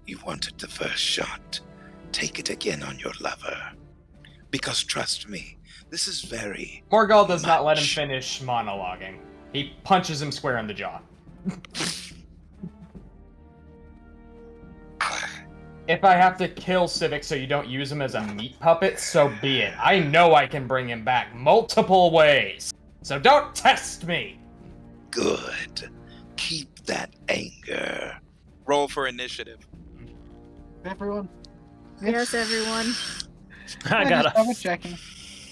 you wanted the first shot. Take it again on your lover. Because trust me, this is very Morgul does not let him much. finish monologuing. He punches him square in the jaw. If I have to kill Cyvik so you don't use him as a meat puppet, so be it. I know I can bring him back multiple ways. So don't test me! Good. Keep that anger. Roll for initiative. Everyone. Yes, everyone. I got just double a, checking.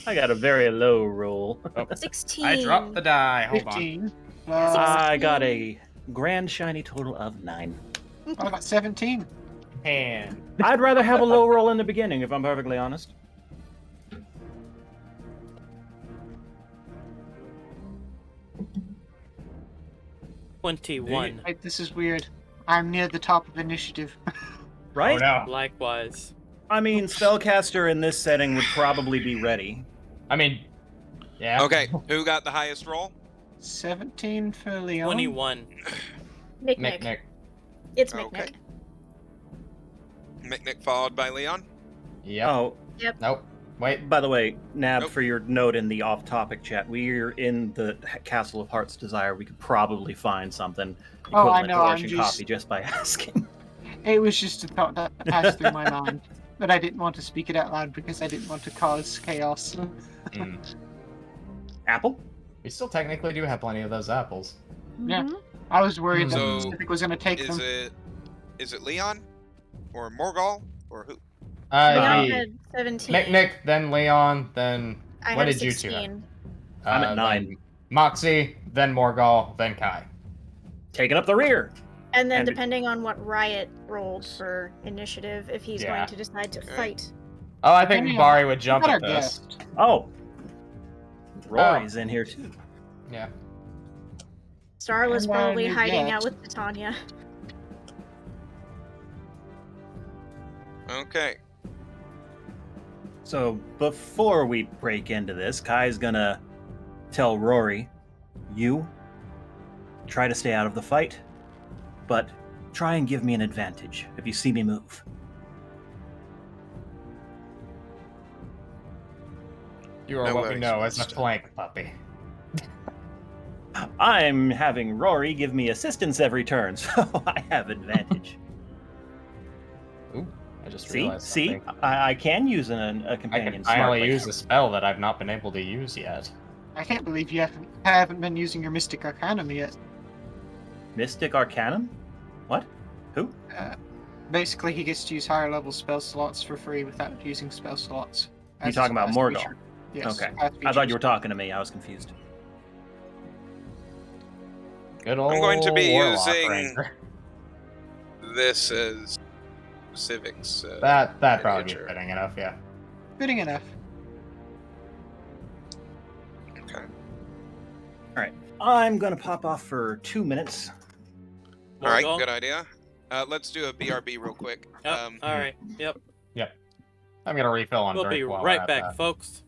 I got a very low roll. 16. I dropped the die. Hold on. 15. I got a grand shiny total of 9. I got 17. And I'd rather have a low roll in the beginning, if I'm perfectly honest. $21. Wait, this is weird. I'm near the top of initiative. Right? oh no. Likewise. I mean, spellcaster in this setting would probably be ready. I mean, yeah. Okay, who got the highest roll? 17 for Leon. 21. Mick Nick, Nick. Nick. It's Mick Okay. Nick. Mick followed by Leon. Yep. Oh, Nope. Wait. by the way, Nab, Nope. for your note in the off-topic chat, we're in the Castle of Heart's Desire. We could probably find something Oh, I equivalent know, to I'm Russian just- coffee just by asking. It was just a thought that passed through my mind. But I didn't want to speak it out loud because I didn't want to cause chaos. Hmm. Apple? We still technically do have plenty of those apples. Yeah. Mhm. I was worried that So, Cyvik was going to take them. Is it Leon? Or Morgal? Or who? Leon The had 17. Nick, Nick, then Leon, then I what had did you two have? 16. I'm at Then 9. Moxie, then Morgal, then Kai. Taking up the rear. And then And- depending on what Riot rolled for initiative, if he's Yeah. going to decide to Okay. fight. Oh, I think Depending Bari on- would jump What at our this. guest. Oh. Rory's in here too. Yeah. Starla's And probably you hiding get- out with Titania. Okay. So before we break into this, Kai's gonna tell Rory, you try to stay out of the fight, but try and give me an advantage if you see me move. You are No what we worries, know as a Master. flank puppy. I'm having Rory give me assistance every turn, so I have advantage. Ooh, I just See? realized See? something. I can use a I companion can finally smartly. use a spell that I've not been able to use yet. I can't believe you haven't been using your Mystic Arcanum yet. Mystic Arcanum? What? Who? Basically, he gets to use higher level spell slots for free without using spell slots. You as talking his about past Morgal? feature. Yes. Okay. past I thought features. you were talking to me. I was confused. Good old I'm going to be Warlock using- Ranger. This is Cyvik's. That probably be miniature. fitting enough, yeah. Fitting enough. Okay. I'm gonna pop off for 2 minutes. All right, Morgal? good idea. Let's do a BRB real quick. Yep. Alright. Yep. I'm gonna refill on We'll drink be while we're right at back, that. folks.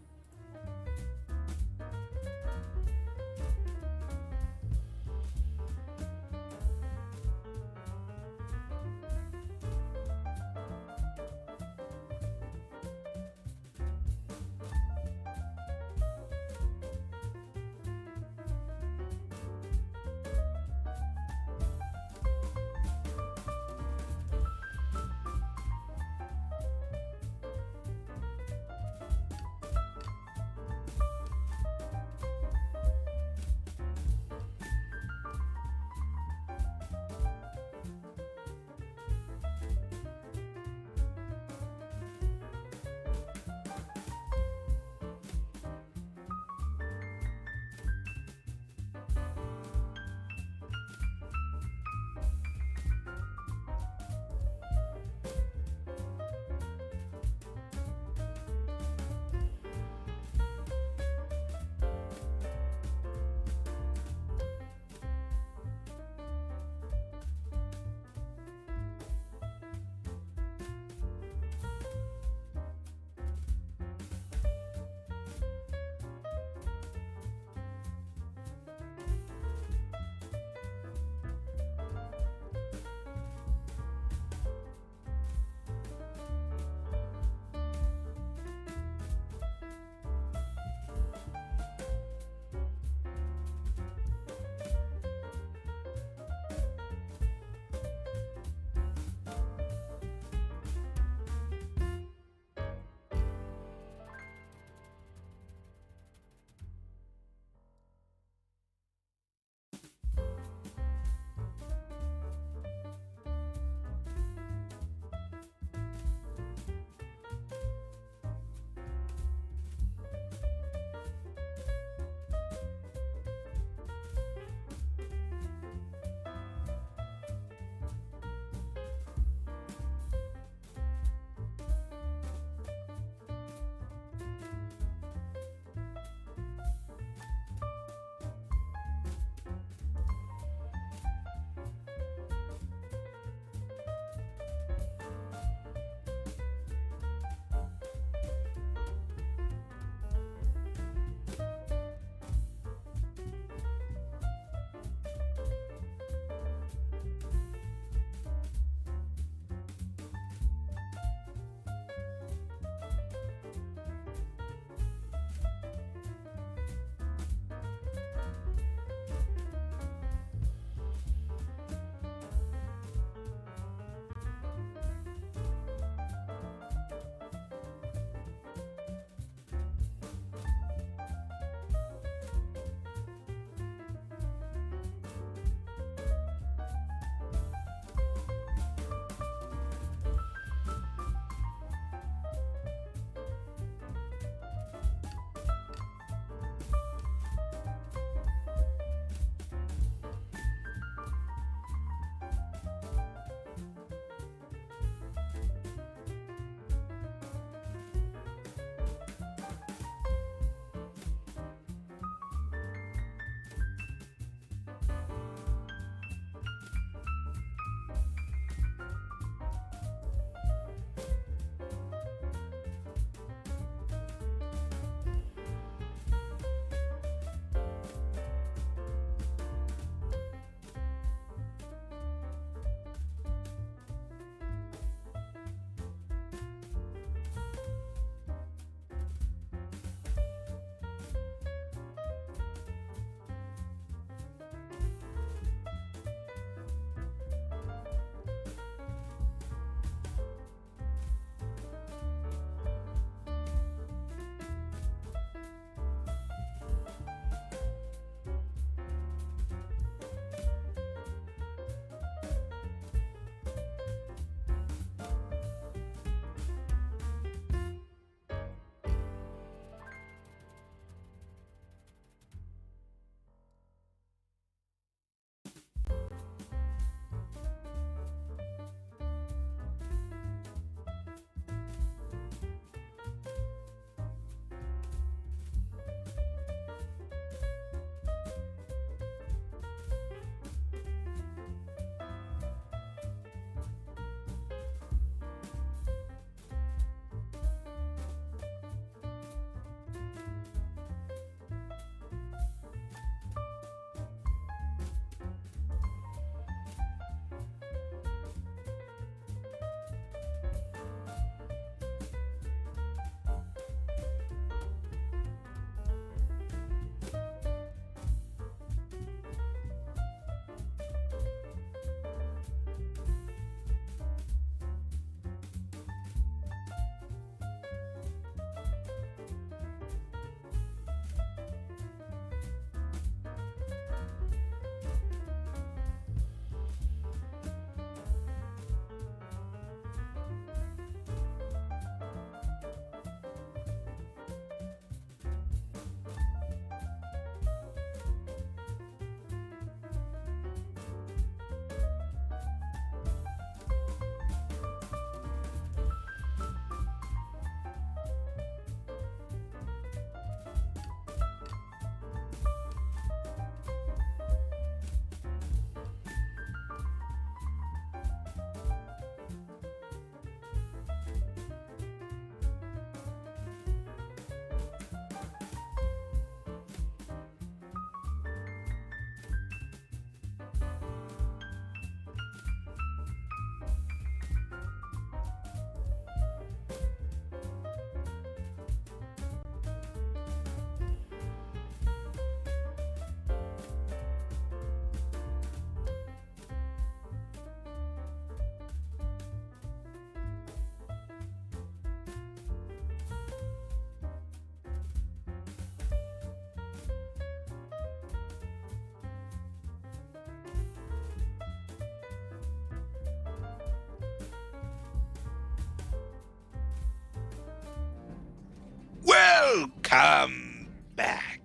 Come back,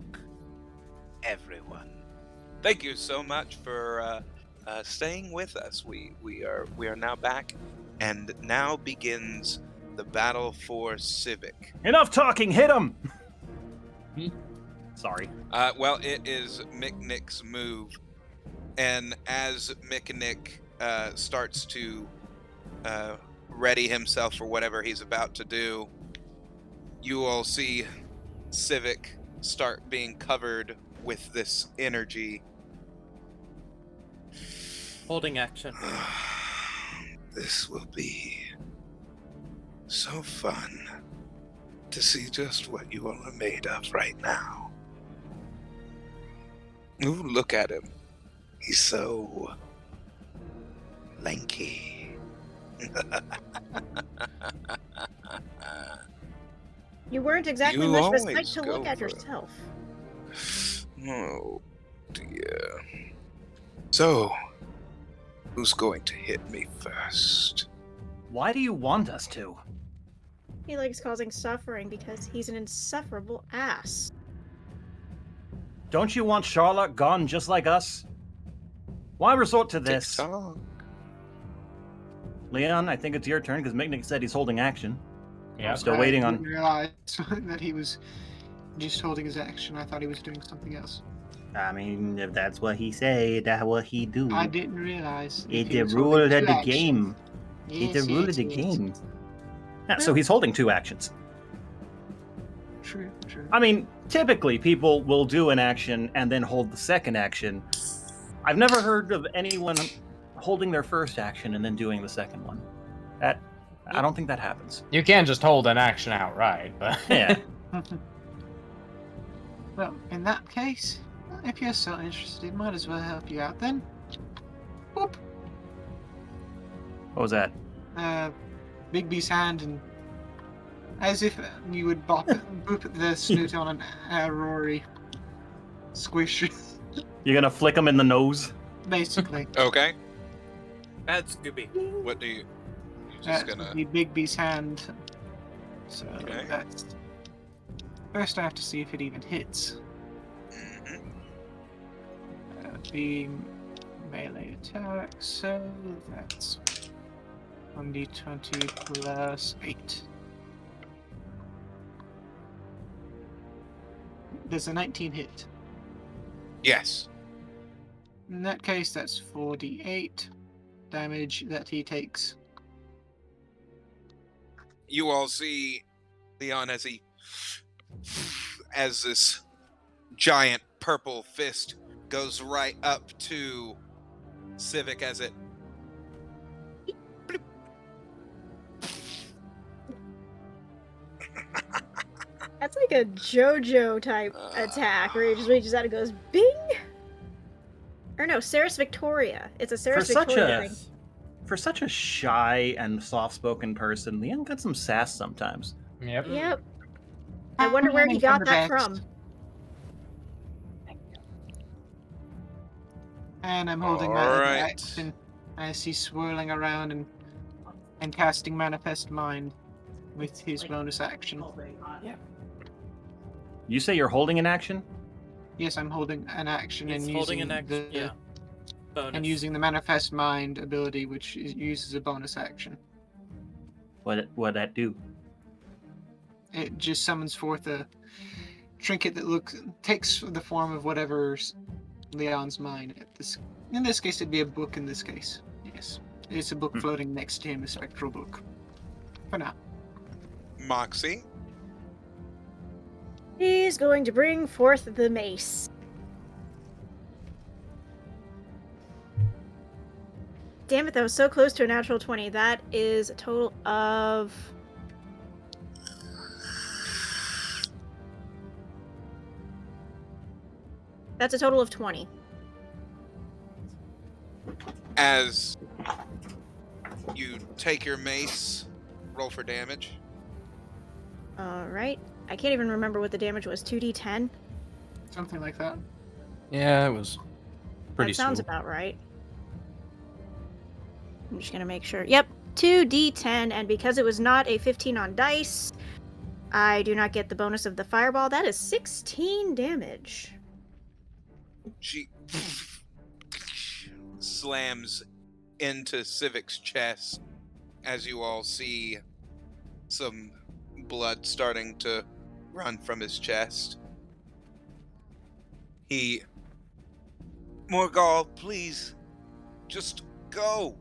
everyone. Thank you so much for staying with us. We are now back, and now begins the battle for Cyvik. Enough talking, hit him! Sorry. Well, it is Micknick's move, and as Micknick starts to ready himself for whatever he's about to do, you will see Cyvik start being covered with this energy. Holding action. This will be so fun to see just what you all are made of right now. Ooh, look at him. He's so lanky. You weren't exactly You much of a sight always to go look at for- yourself. Oh, dear. So, who's going to hit me first? Why do you want us to? He likes causing suffering because he's an insufferable ass. Don't you want Charlotte gone just like us? Why resort to this? Tick-tock. Leon, I think it's your turn because Micknick said he's holding action. Yeah. I'm still waiting I on. didn't realize that he was just holding his action. I thought he was doing something else. I mean, if that's what he said, that's what he do. I didn't realize. if It's he the was rule holding of two the actions. game. Yes, It's the rule of yes, the yes. game. Yeah, so he's holding two actions. True, true. I mean, typically people will do an action and then hold the second action. I've never heard of anyone holding their first action and then doing the second one. I don't think that happens. You can't just hold an action outright, but Yeah. Well, in that case, if you're so interested, might as well help you out then. Boop. What was that? Bigby's hand, and as if you would boop at the snoot on an Rory squish, You're gonna flick him in the nose? basically. Okay. Bad Scooby. What do you? You're just That's gonna. the Bigby's hand. So Okay. that's. First, I have to see if it even hits. Mhm. The melee attack, so that's 1d20 plus 8. Does a 19 hit? Yes. In that case, that's 4d8 damage that he takes. You all see Leon as this giant purple fist goes right up to Cyvik as it That's like a JoJo type attack where he just reaches out and goes bing. Or no, Ceres Victoria. It's a Ceres Victoria thing. For such a shy and soft-spoken person, Leon got some sass sometimes. yep. Yep. I wonder where he got that from. And I'm holding my other action as he's swirling around and casting Manifest Mind with his bonus action. You say you're holding an action? Yes, I'm holding an action He's and holding using an action. the Yeah. Bonus. and using the Manifest Mind ability, which uses a bonus action. What'd that do? It just summons forth a trinket that takes the form of whatever's Leon's mind. In this case, it'd be a book. In this case, yes, it's a book floating next to him, a spectral book. For now, Moxie. He's going to bring forth the mace. Damn it, that was so close to a natural 20. That is a total of... That's a total of 20. As you take your mace, roll for damage. Alright. I can't even remember what the damage was. 2d10? something like that. Yeah, it was pretty That sounds smooth. about right. I'm just gonna make sure. Yep, 2d10, and because it was not a 15 on dice, I do not get the bonus of the fireball. That is 16 damage. She slams into Cyvik's chest as you all see some blood starting to run from his chest. Morgal, please, just go.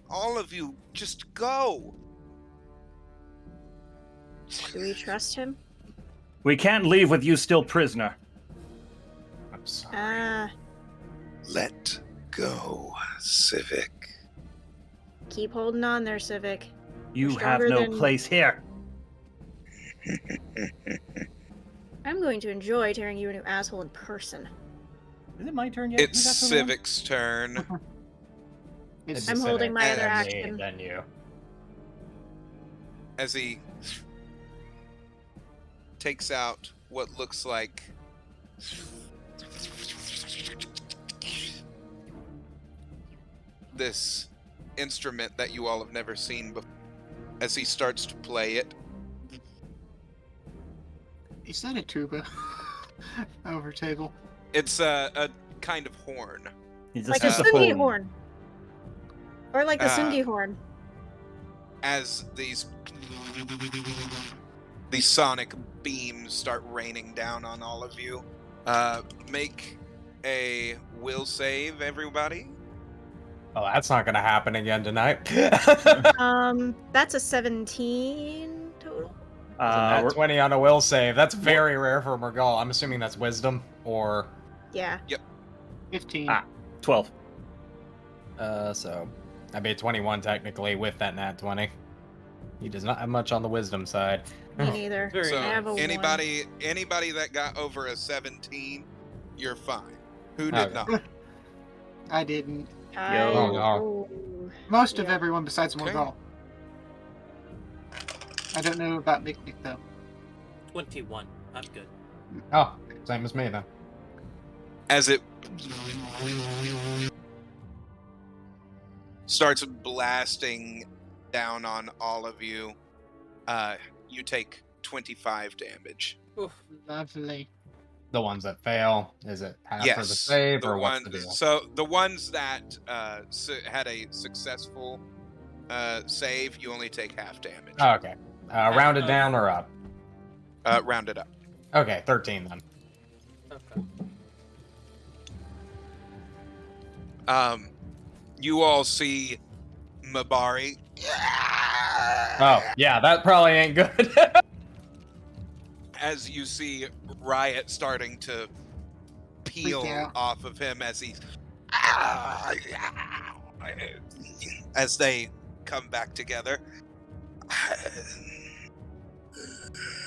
All of you, just go. Do we trust him? We can't leave with you still prisoner. I'm sorry. Let go, Cyvik. Keep holding on there, Cyvik. You You're have stronger no than- place here. I'm going to enjoy tearing you a new asshole in person. Is it my turn yet? It's Who's after the one? Cyvik's turn. It's, I'm holding my other Me, action. Then you. As he takes out what looks like this instrument that you all have never seen before. As he starts to play it, is that a tuba? Over table. it's a kind of horn. He's Like a saxophone. Sungi horn. Or like the Uh, Sungi horn. As these sonic beams start raining down on all of you, make a will save, everybody. Oh, that's not gonna happen again tonight. That's a 17 total. Nat We're- 20 on a will save. That's very rare for Morgal. I'm assuming that's wisdom or. Yeah. 15. 12. So that'd be a 21 technically with that nat 20. He does not have much on the wisdom side. Me neither. Very So I have a anybody that got over a 17, you're fine. Who did Okay. not? I didn't. Yo. Most of Yeah. everyone besides Okay. Morgal. I don't know about Nick though. 21. I'm good. Oh, same as me then. As it starts blasting down on all of you, you take 25 damage. Oof. Lovely. The ones that fail, is it half for the Yes, save the or what's one- the deal? So the ones that had a successful save, you only take half damage. Oh, okay. Rounded down or up? Rounded up. Okay, 13 then. Okay. You all see Mabari. Oh, yeah, that probably ain't good. As you see Riot starting to peel out. off of him as they come back together.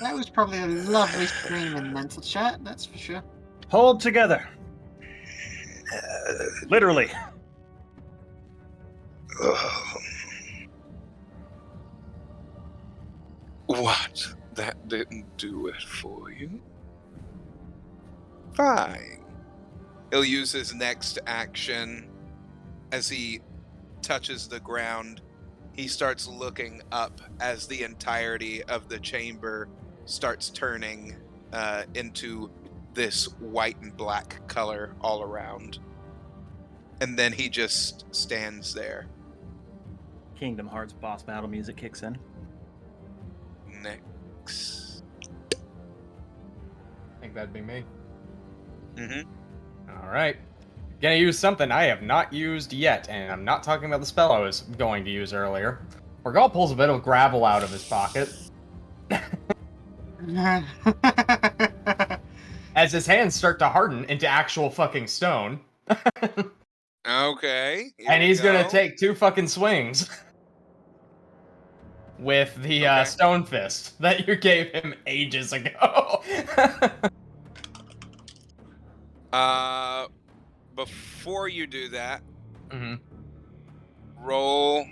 That was probably a lovely stream in mental chat, that's for sure. Hold together. Literally. What? That didn't do it for you? Fine. He'll use his next action as he touches the ground. He starts looking up as the entirety of the chamber starts turning into this white and black color all around. And then he just stands there. Kingdom Hearts boss battle music kicks in. Next. I think that'd be me. Mm-hmm. All right. Gonna use something I have not used yet, and I'm not talking about the spell I was going to use earlier. Morgal pulls a bit of gravel out of his pocket as his hands start to harden into actual fucking stone. Okay. here And we he's gonna go. take 2 fucking swings with the Okay. stone fist that you gave him ages ago. Before you do that, Mhm. roll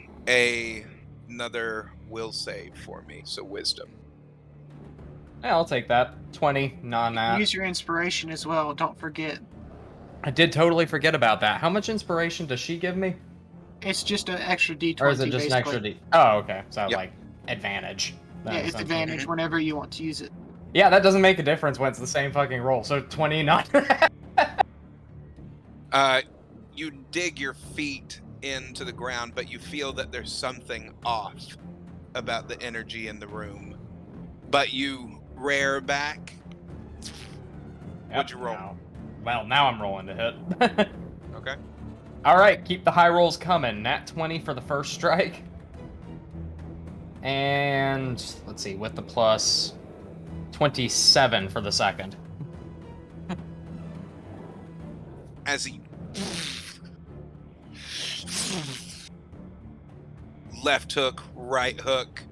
another will save for me. So wisdom. Yeah, I'll take that. 20, non-nat. Use your inspiration as well, don't forget. I did totally forget about that. How much inspiration does she give me? It's just an extra D20. Or is it just an extra basically. D? Oh, okay. So, Yep. like, advantage. Yeah, it's essentially. advantage whenever you want to use it. Yeah, that doesn't make a difference when it's the same fucking roll. So 20 not. You dig your feet into the ground, but you feel that there's something off about the energy in the room. But you rear back. What'd you roll? Now I'm rolling to hit. Okay. All right, keep the high rolls coming. Nat 20 for the first strike. And let's see, with the plus 27 for the second. As he left hook, right hook.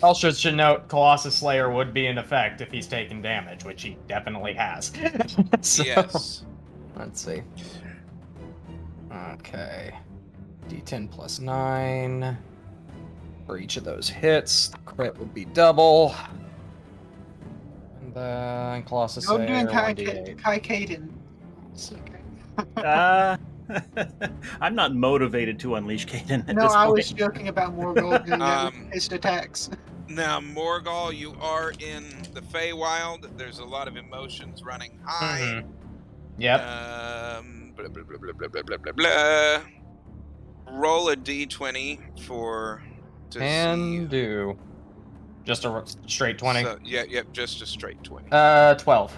Also should note, Colossus Slayer would be in effect if he's taking damage, which he definitely has. So, Yes. let's see. Okay. D10 plus 9. For each of those hits, the crit would be double. And then Colossus Go Slayer, doing Kai 1d8. Caden. It's okay. I'm not motivated to unleash Caden at No, this I point. was joking about more gold doing his attacks. Now, Morgul, you are in the Feywild. There's a lot of emotions running high. Yep. Blah, blah, blah, blah, blah, blah, blah, blah, blah. Roll a d20 to And see. do. Just a straight 20. So, yep, just a straight 20. 12.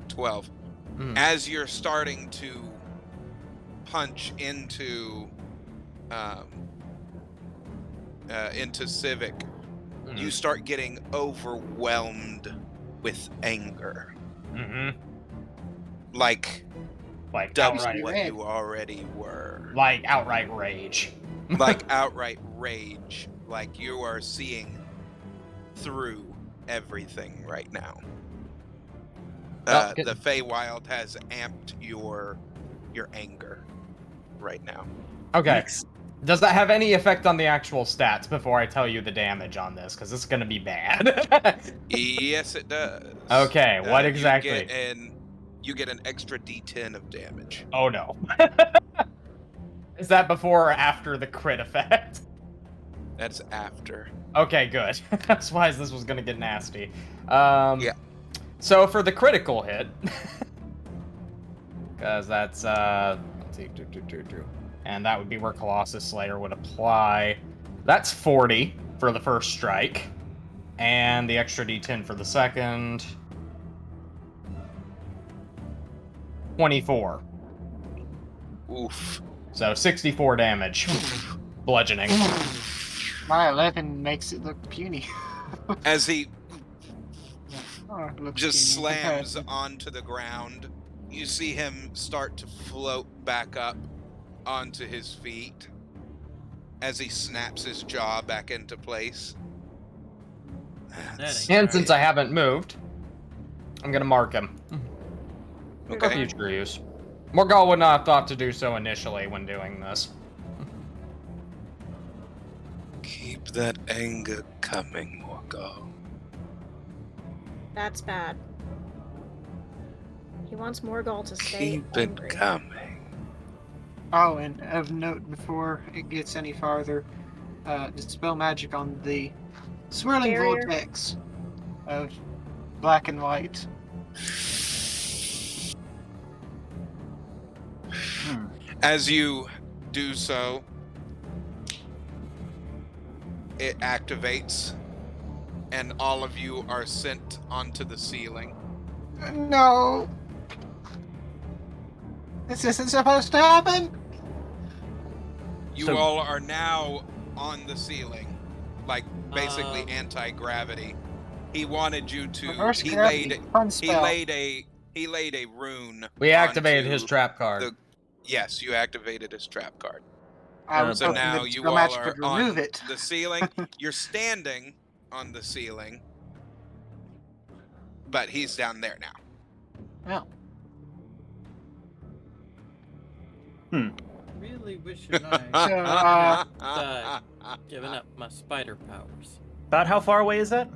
12. As you're starting to punch into Cyvik, you start getting overwhelmed with anger. Like double outright, what you already were. like outright rage. Like outright rage. Like you are seeing through everything right now. The Feywild has amped your anger right now. Okay. Does that have any effect on the actual stats before I tell you the damage on this? Because it's going to be bad. Yes, it does. Okay, what exactly? You get an extra D10 of damage. Oh no. Is that before or after the crit effect? That's after. Okay, good. That's why this was going to get nasty. Yeah. So for the critical hit, because that's let's see, and that would be where Colossus Slayer would apply. That's 40 for the first strike, and the extra D10 for the second. 24. Oof. So 64 damage, bludgeoning. My 11 makes it look puny. As he Oh, it looks just puny in slams comparison. onto the ground, you see him start to float back up onto his feet as he snaps his jaw back into place. And since I haven't moved, I'm gonna mark him. For Okay. future use. Morgul would not have thought to do so initially when doing this. Keep that anger coming, Morgul. That's bad. He wants Morgul to stay Keep angry. it coming. Oh, and of note, before it gets any farther, dispel magic on the swirling Barrier. vortex of black and white. As you do so, it activates, and all of you are sent onto the ceiling. No! This isn't supposed to happen! You So- all are now on the ceiling, like basically Um, anti-gravity. He wanted you to. Reverse He gravity, laid. fun He spell. laid a rune. We activated onto his trap card. the- Yes, you activated his trap card. I was So hoping now that you dispel all magic are would remove on it. the ceiling. You're standing on the ceiling, but he's down there now. Well, Really wish I So, died, giving up my spider powers. About how far away is that?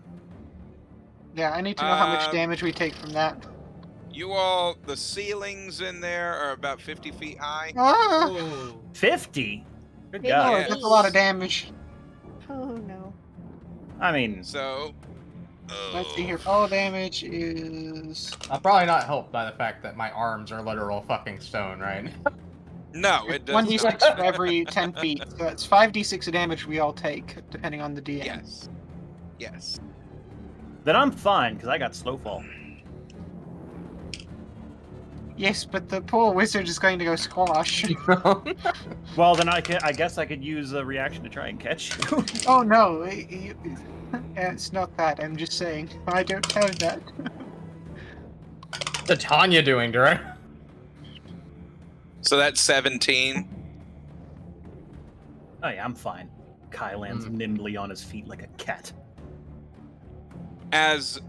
yeah, I need to know how much Um, damage we take from that. You all, the ceilings in there are about 50 feet high. Ah! Oh, 50? Good Big God. Oh, Yeah. that's a lot of damage. I mean, So, Let's see oh, here. Fall damage is I'm probably not helped by the fact that my arms are literal fucking stone, right? no, it does 1d6 not. for every 10 feet. So that's 5d6 of damage we all take, depending on the DM. Yes, yes. then I'm fine because I got slow fall. Yes, but the poor wizard is going to go squash. Well, then I guess I could use a reaction to try and catch you. Oh no, it's not that. I'm just saying. I don't have that. What's Tanya doing, Direct? So that's 17. Oh yeah, I'm fine. Kai lands nimbly on his feet like a cat. As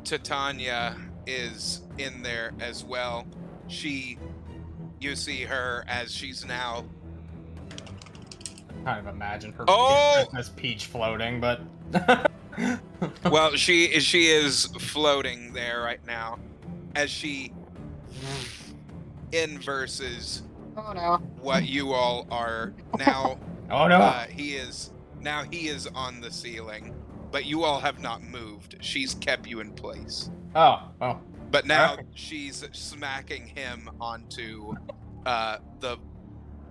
Titania is in there as well, you see her as she's now. Kind of imagine her Oh! Christmas peach floating, but Well, she is floating there right now, as she inverses Oh no. what you all are now. oh no! He is on the ceiling, but you all have not moved. She's kept you in place. Oh, well. But now Okay. she's smacking him onto the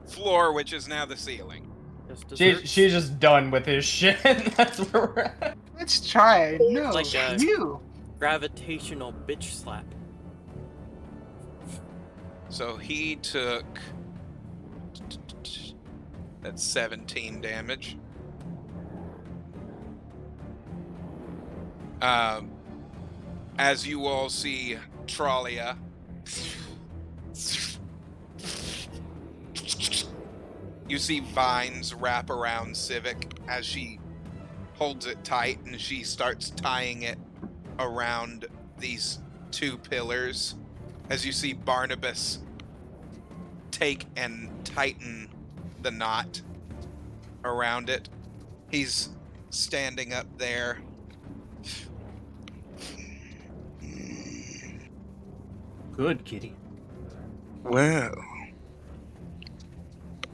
floor, which is now the ceiling. Just She's desserts. just done with his shit. That's where we're at. Let's try. No, Like a- you. Gravitational bitch slap. So he took that's 17 damage. As you all see Trollia you see vines wrap around Cyvik as she holds it tight and she starts tying it around these two pillars. As you see Barnabas take and tighten the knot around it. He's standing up there. Good kitty. Well,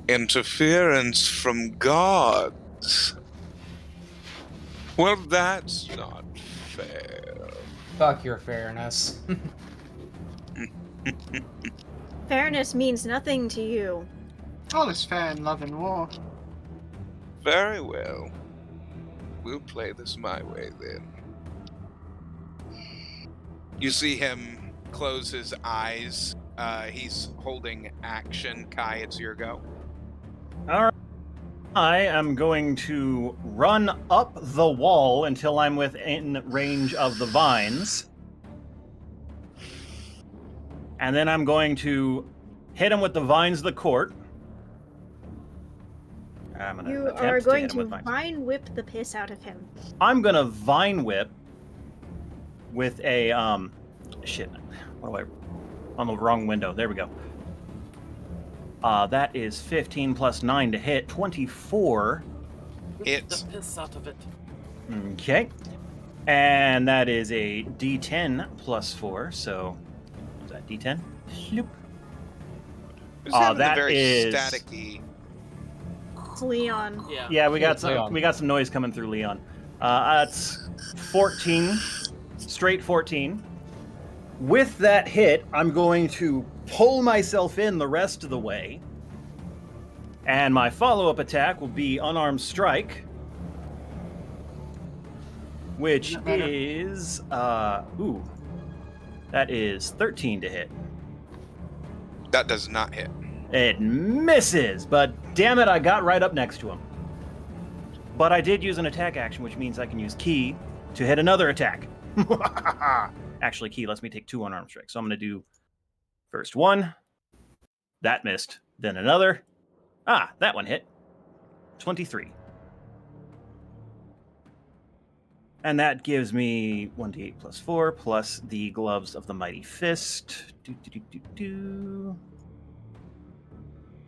interference from gods. Well, that's not fair. Fuck your fairness. Fairness means nothing to you. All is fair in love and war. Very well. We'll play this my way then. You see him close his eyes. He's holding action. Kai, it's your go. All right. I am going to run up the wall until I'm within range of the vines. And then I'm going to hit him with the vines of the court. I'm gonna You attempt are going hit him to with vines. vine whip the piss out of him. I'm gonna vine whip with a shit. What do I on the wrong window? There we go. That is 15 plus 9 to hit, 24. Whip Hits. the piss out of it. Okay. And that is a D10 plus 4, so is that D10? Sloop. Who's having that the very is- staticky? It's Leon. Yeah. Yeah, we got Leon. some noise coming through Leon. That's 14, straight 14. With that hit, I'm going to pull myself in the rest of the way. And my follow-up attack will be unarmed strike, which Doesn't matter. is that is 13 to hit. That does not hit. It misses, but damn it, I got right up next to him. But I did use an attack action, which means I can use Key to hit another attack. Actually, Key lets me take 2 unarmed strikes. So I'm going to do first one. That missed. Then another. That one hit. 23. And that gives me 1d8 plus 4 plus the gloves of the mighty fist.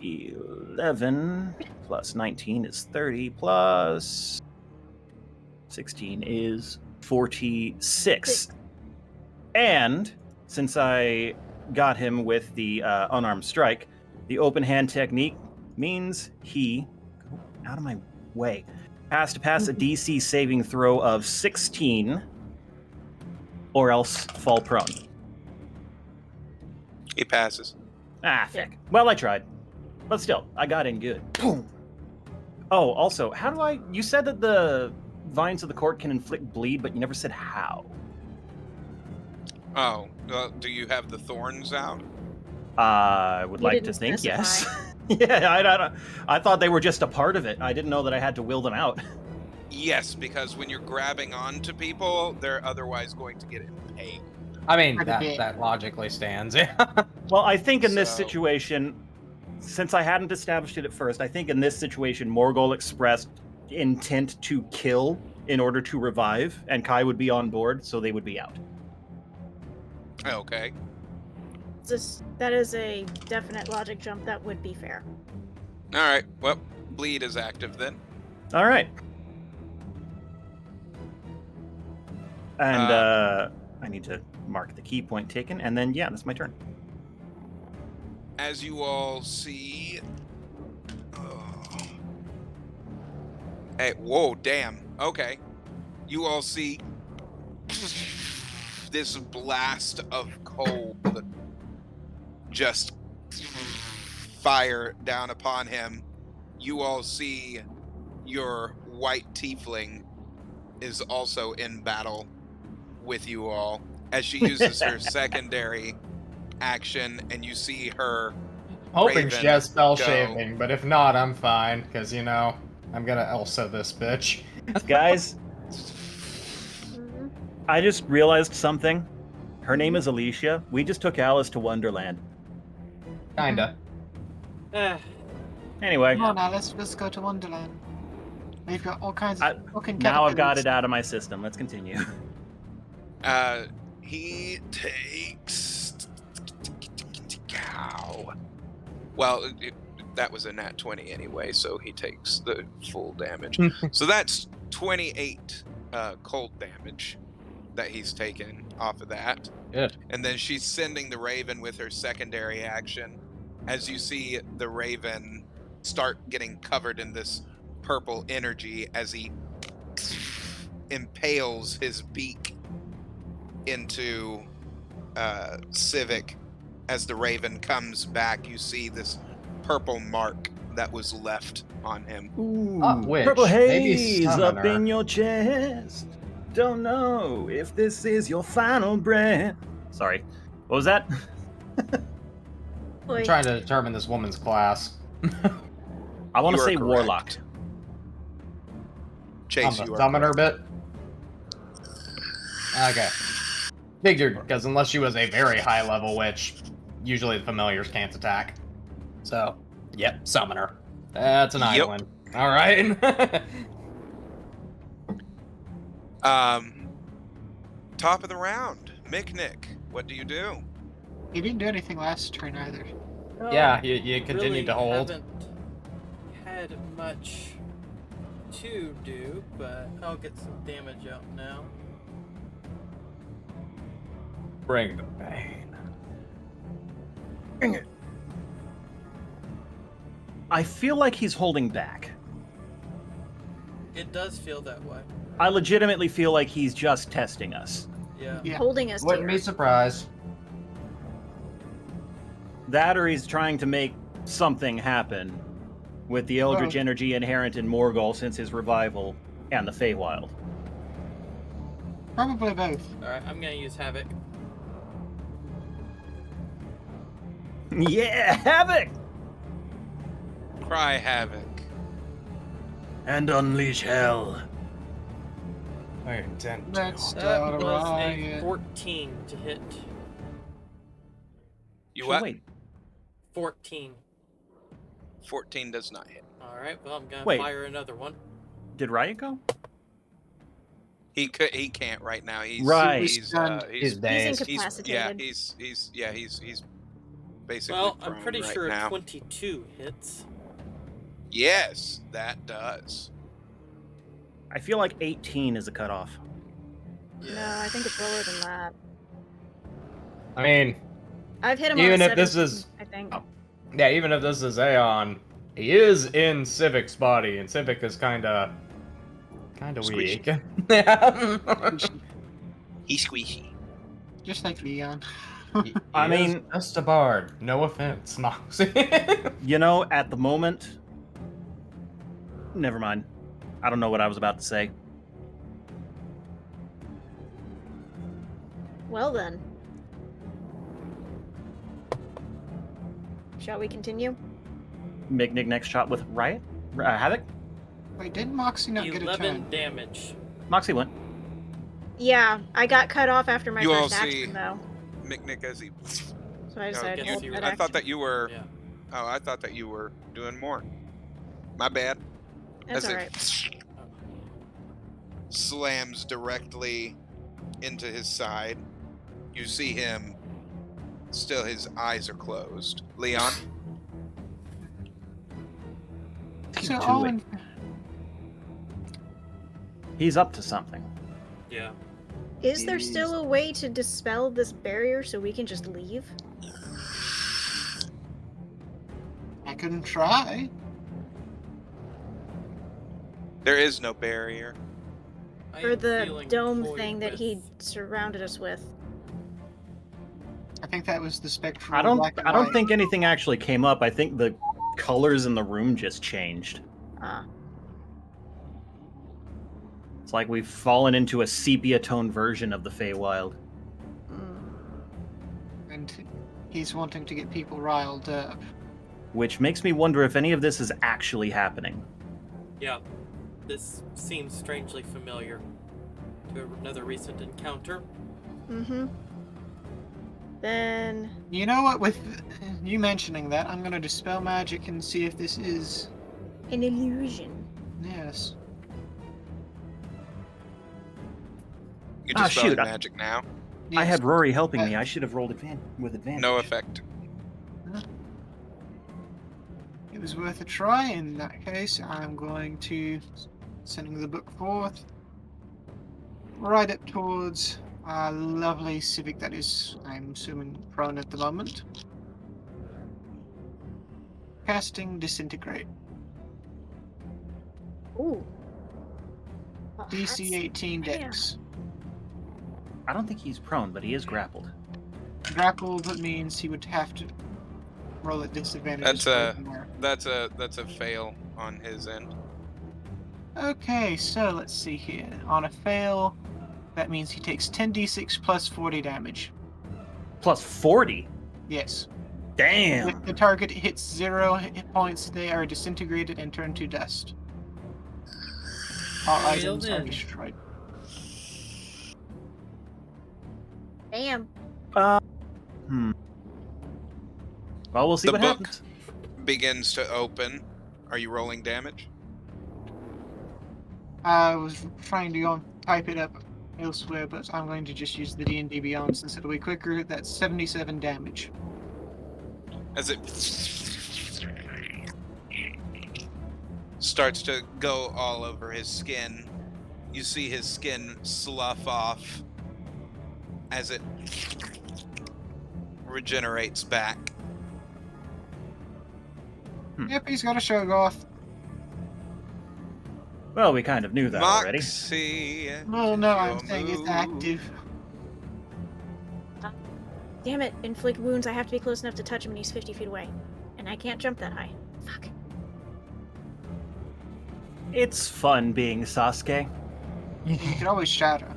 11 plus 19 is 30 plus 16 is 46. And since I got him with the unarmed strike, the open hand technique means he, go out of my way, has to pass a DC saving throw of 16 or else fall prone. He passes. Ah, thick. Well, I tried. But still, I got in good. Boom. Oh, also, how do I... You said that the vines of the court can inflict bleed, but you never said how. Oh, well, do you have the thorns out? I would You like to didn't think specify. yes. Yeah, I thought they were just a part of it. I didn't know that I had to will them out. Yes, because when you're grabbing onto people, they're otherwise going to get impaled. I mean, Quite a bit. that logically stands. Yeah. Well, I think in this So- situation, since I hadn't established it at first, I think in this situation, Morgul expressed intent to kill in order to revive, and Kai would be on board, so they would be out. Okay. That is a definite logic jump that would be fair. All right. Well, bleed is active then. All right. And I need to mark the key point taken, and then, yeah, that's my turn. As you all see... Oh. Hey, whoa, damn. Okay. You all see this blast of cold just fire down upon him. You all see your white tiefling is also in battle with you all as she uses her secondary action, and you see her Hoping she Raven, has spell go. shaving, but if not, I'm fine, because, you know, I'm gonna Elsa this bitch. Guys, Mhm. I just realized something. Her name is Alicia. We just took Alice to Wonderland. Kinda. Eh, Anyway, Come on, Alice, let's go to Wonderland. We've got all kinds I- of fucking now I've got caterpillars. it out of my system. Let's continue. He takes... Well, that was a nat 20 anyway, so he takes the full damage. So that's 28 cold damage that he's taken off of that. Good. And then she's sending the Raven with her secondary action. As you see the Raven start getting covered in this purple energy as he impales his beak into Cyvik. As the Raven comes back, you see this purple mark that was left on him. Ooh, Which, purple maybe haze up summoner. in your chest. Don't know if this is your final breath. Sorry, what was that? Boy, I'm trying to determine this woman's class. I want to You are say correct. warlock. Chase, On you the are summoner correct. bit? Okay. Figured, because unless she was a very high level witch, usually the familiars can't attack. So, yep, summoner. That's an Yep. island. Alright. Top of the round, Mick, what do you do? He didn't do anything last turn either. Yeah, you continue really to hold. Haven't had much to do, but I'll get some damage out now. Bring the pain. I feel like he's holding back. It does feel that way. I legitimately feel like he's just testing us. Yeah. Yeah. holding us Wouldn't be here. surprised. That or he's trying to make something happen with the Eldritch Oh. energy inherent in Morgul since his revival and the Feywild. Probably both. Alright, I'm gonna use Havoc. Yeah, havoc! Cry havoc. And unleash hell. I intend Let's to. start That a was a riot. 14 to hit. You what? Wait, 14. 14 does not hit. Alright, well, I'm gonna Wait. fire another one. did Riot go? He can't right now. He's Right. He's He's He's dazed. incapacitated. he's basically Well, I'm prone pretty right sure now. 22 hits. Yes, that does. I feel like 18 is a cutoff. No, I think it's lower than that. I mean, I've hit him Even on a if this 17, is- I think. Oh. yeah, even if this is Aeon, he is in Cyvik's body, and Cyvik is kind of Kind of Squishy. weak. Yeah. He's squishy. Just like Leon. I mean- just a bard. No offense, Moxie. You know, at the moment, never mind. I don't know what I was about to say. Well then. Shall we continue? Mick next shot with Riot? Havoc? Wait, did Moxie not get a 11 turn? damage. Moxie went. Yeah, I got cut off after my You all first see- action, though. McNick as he. So I No, decided to guess hold you- that I action. thought that you were. Yeah. Oh, I thought that you were doing more. My bad. That's As it alright. slams directly into his side. You see him. Still, his eyes are closed. Leon. So, To Owen, He's up to something. Yeah. Is there still a way to dispel this barrier so we can just leave? I couldn't try. There is no barrier. I Or am the feeling dome toyed thing that he with- surrounded us with? I think that was the spectral I don't black and I don't white. think anything actually came up. I think the colors in the room just changed. Ah. It's like we've fallen into a sepia tone version of the Feywild. Mm. And he's wanting to get people riled up. Which makes me wonder if any of this is actually happening. Yeah. This seems strangely familiar to another recent encounter. Mm-hmm. Then... You know what? With you mentioning that, I'm gonna dispel magic and see if this is. an illusion. Yes. You Ah, just spelling shoot, magic now. I Yes. had Rory helping me. Uh, I should have rolled with advantage. No effect. It was worth a try. In that case, I'm going to sending the book forth, right up towards our lovely Cyvik that is, I'm assuming, prone at the moment. Casting Disintegrate. Ooh. Well, DC that's- 18 Dex. I don't think he's prone, but he is grappled. Grappled means he would have to roll at disadvantage. That's as a- far as more. That's a fail on his end. Okay, so let's see here. On a fail, that means he takes 10d6 plus 40 damage. Plus 40. Yes. Damn. If the target hits 0 hit points, they are disintegrated and turned to dust. All Well items are then. destroyed. Damn. Hmm. Well, we'll see The what book. happens. Begins to open. Are you rolling damage? I was trying to type it up elsewhere, but I'm going to just use the D&D Beyond since it'll be quicker. That's 77 damage. As it starts to go all over his skin, you see his skin slough off as it regenerates back. Yep, he's got a Shoggoth. Well, we kind of knew that already. Moxie. Well, no, I'm your saying it's move. active. Damn it. Inflict wounds. I have to be close enough to touch him and he's 50 feet away. And I can't jump that high. Fuck. It's fun being Sasuke. You can always shatter.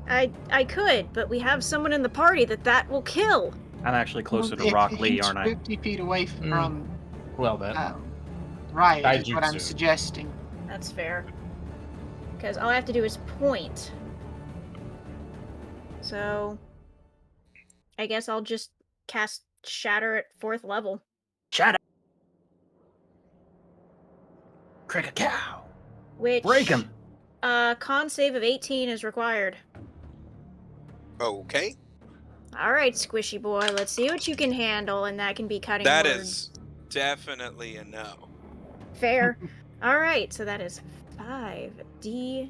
I could, but we have someone in the party that will kill. I'm actually closer Well, to Rock if Lee, he's aren't I? 50 feet away from Well then. Riot is what I'm Taijutsu. suggesting. That's fair. Because all I have to do is point. So... I guess I'll just cast Shatter at 4th level. Shut up. Crick a cow. Which... Break him. Con save of 18 is required. Okay. Alright, squishy boy, let's see what you can handle, and that can be cutting That words. is definitely a no. Fair. Alright, so that is 5d8,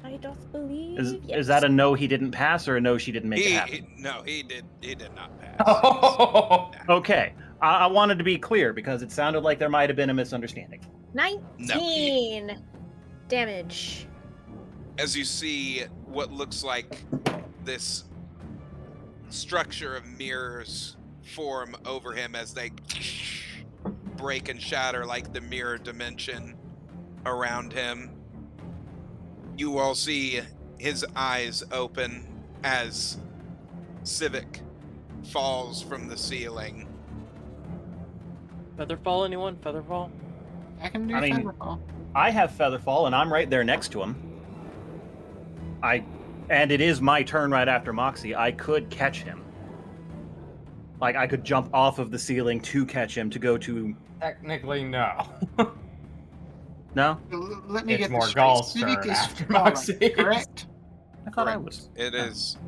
I doth believe. Is that a no he didn't pass or a no she didn't make it happen? He did not pass. Oh. Okay. I wanted to be clear because it sounded like there might have been a misunderstanding. 19! Damage. As you see what looks like this structure of mirrors form over him as they break and shatter like the mirror dimension around him. You all see his eyes open as Cyvik falls from the ceiling. Featherfall, anyone? Featherfall? I can do I mean- Featherfall. I have Featherfall, and I'm right there next to him. And it is my turn right after Moxie. I could catch him. Like, I could jump off of the ceiling to catch him to go to... Technically, no. No? Let me It's get more this straight. Gall's Cyvik turn is after falling, Moxie. correct? I thought I Correct. was... It is.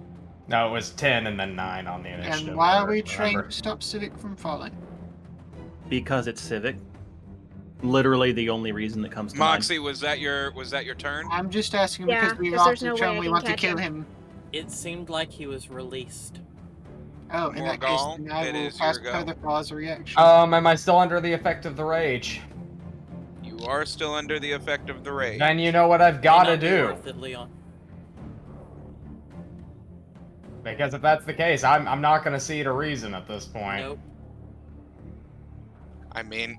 No, it was 10 and then 9 on the initiative. And why are order, we trying remember? to stop Cyvik from falling? Because it's Cyvik. Literally the only reason that comes to Moxie, was that your turn? I'm just asking Yeah, because we 'cause there's often no way shown I we can want to catch kill him. him. It seemed like he was released. Oh, in that case, Morgal, then I it will is cast your go. Featherfall as a reaction. Am I still under the effect of the rage? You are still under the effect of the rage. Then you know what I've got to May not be do. worth it, Leon. Because if that's the case, I'm not going to see it a reason at this point. Nope. I mean,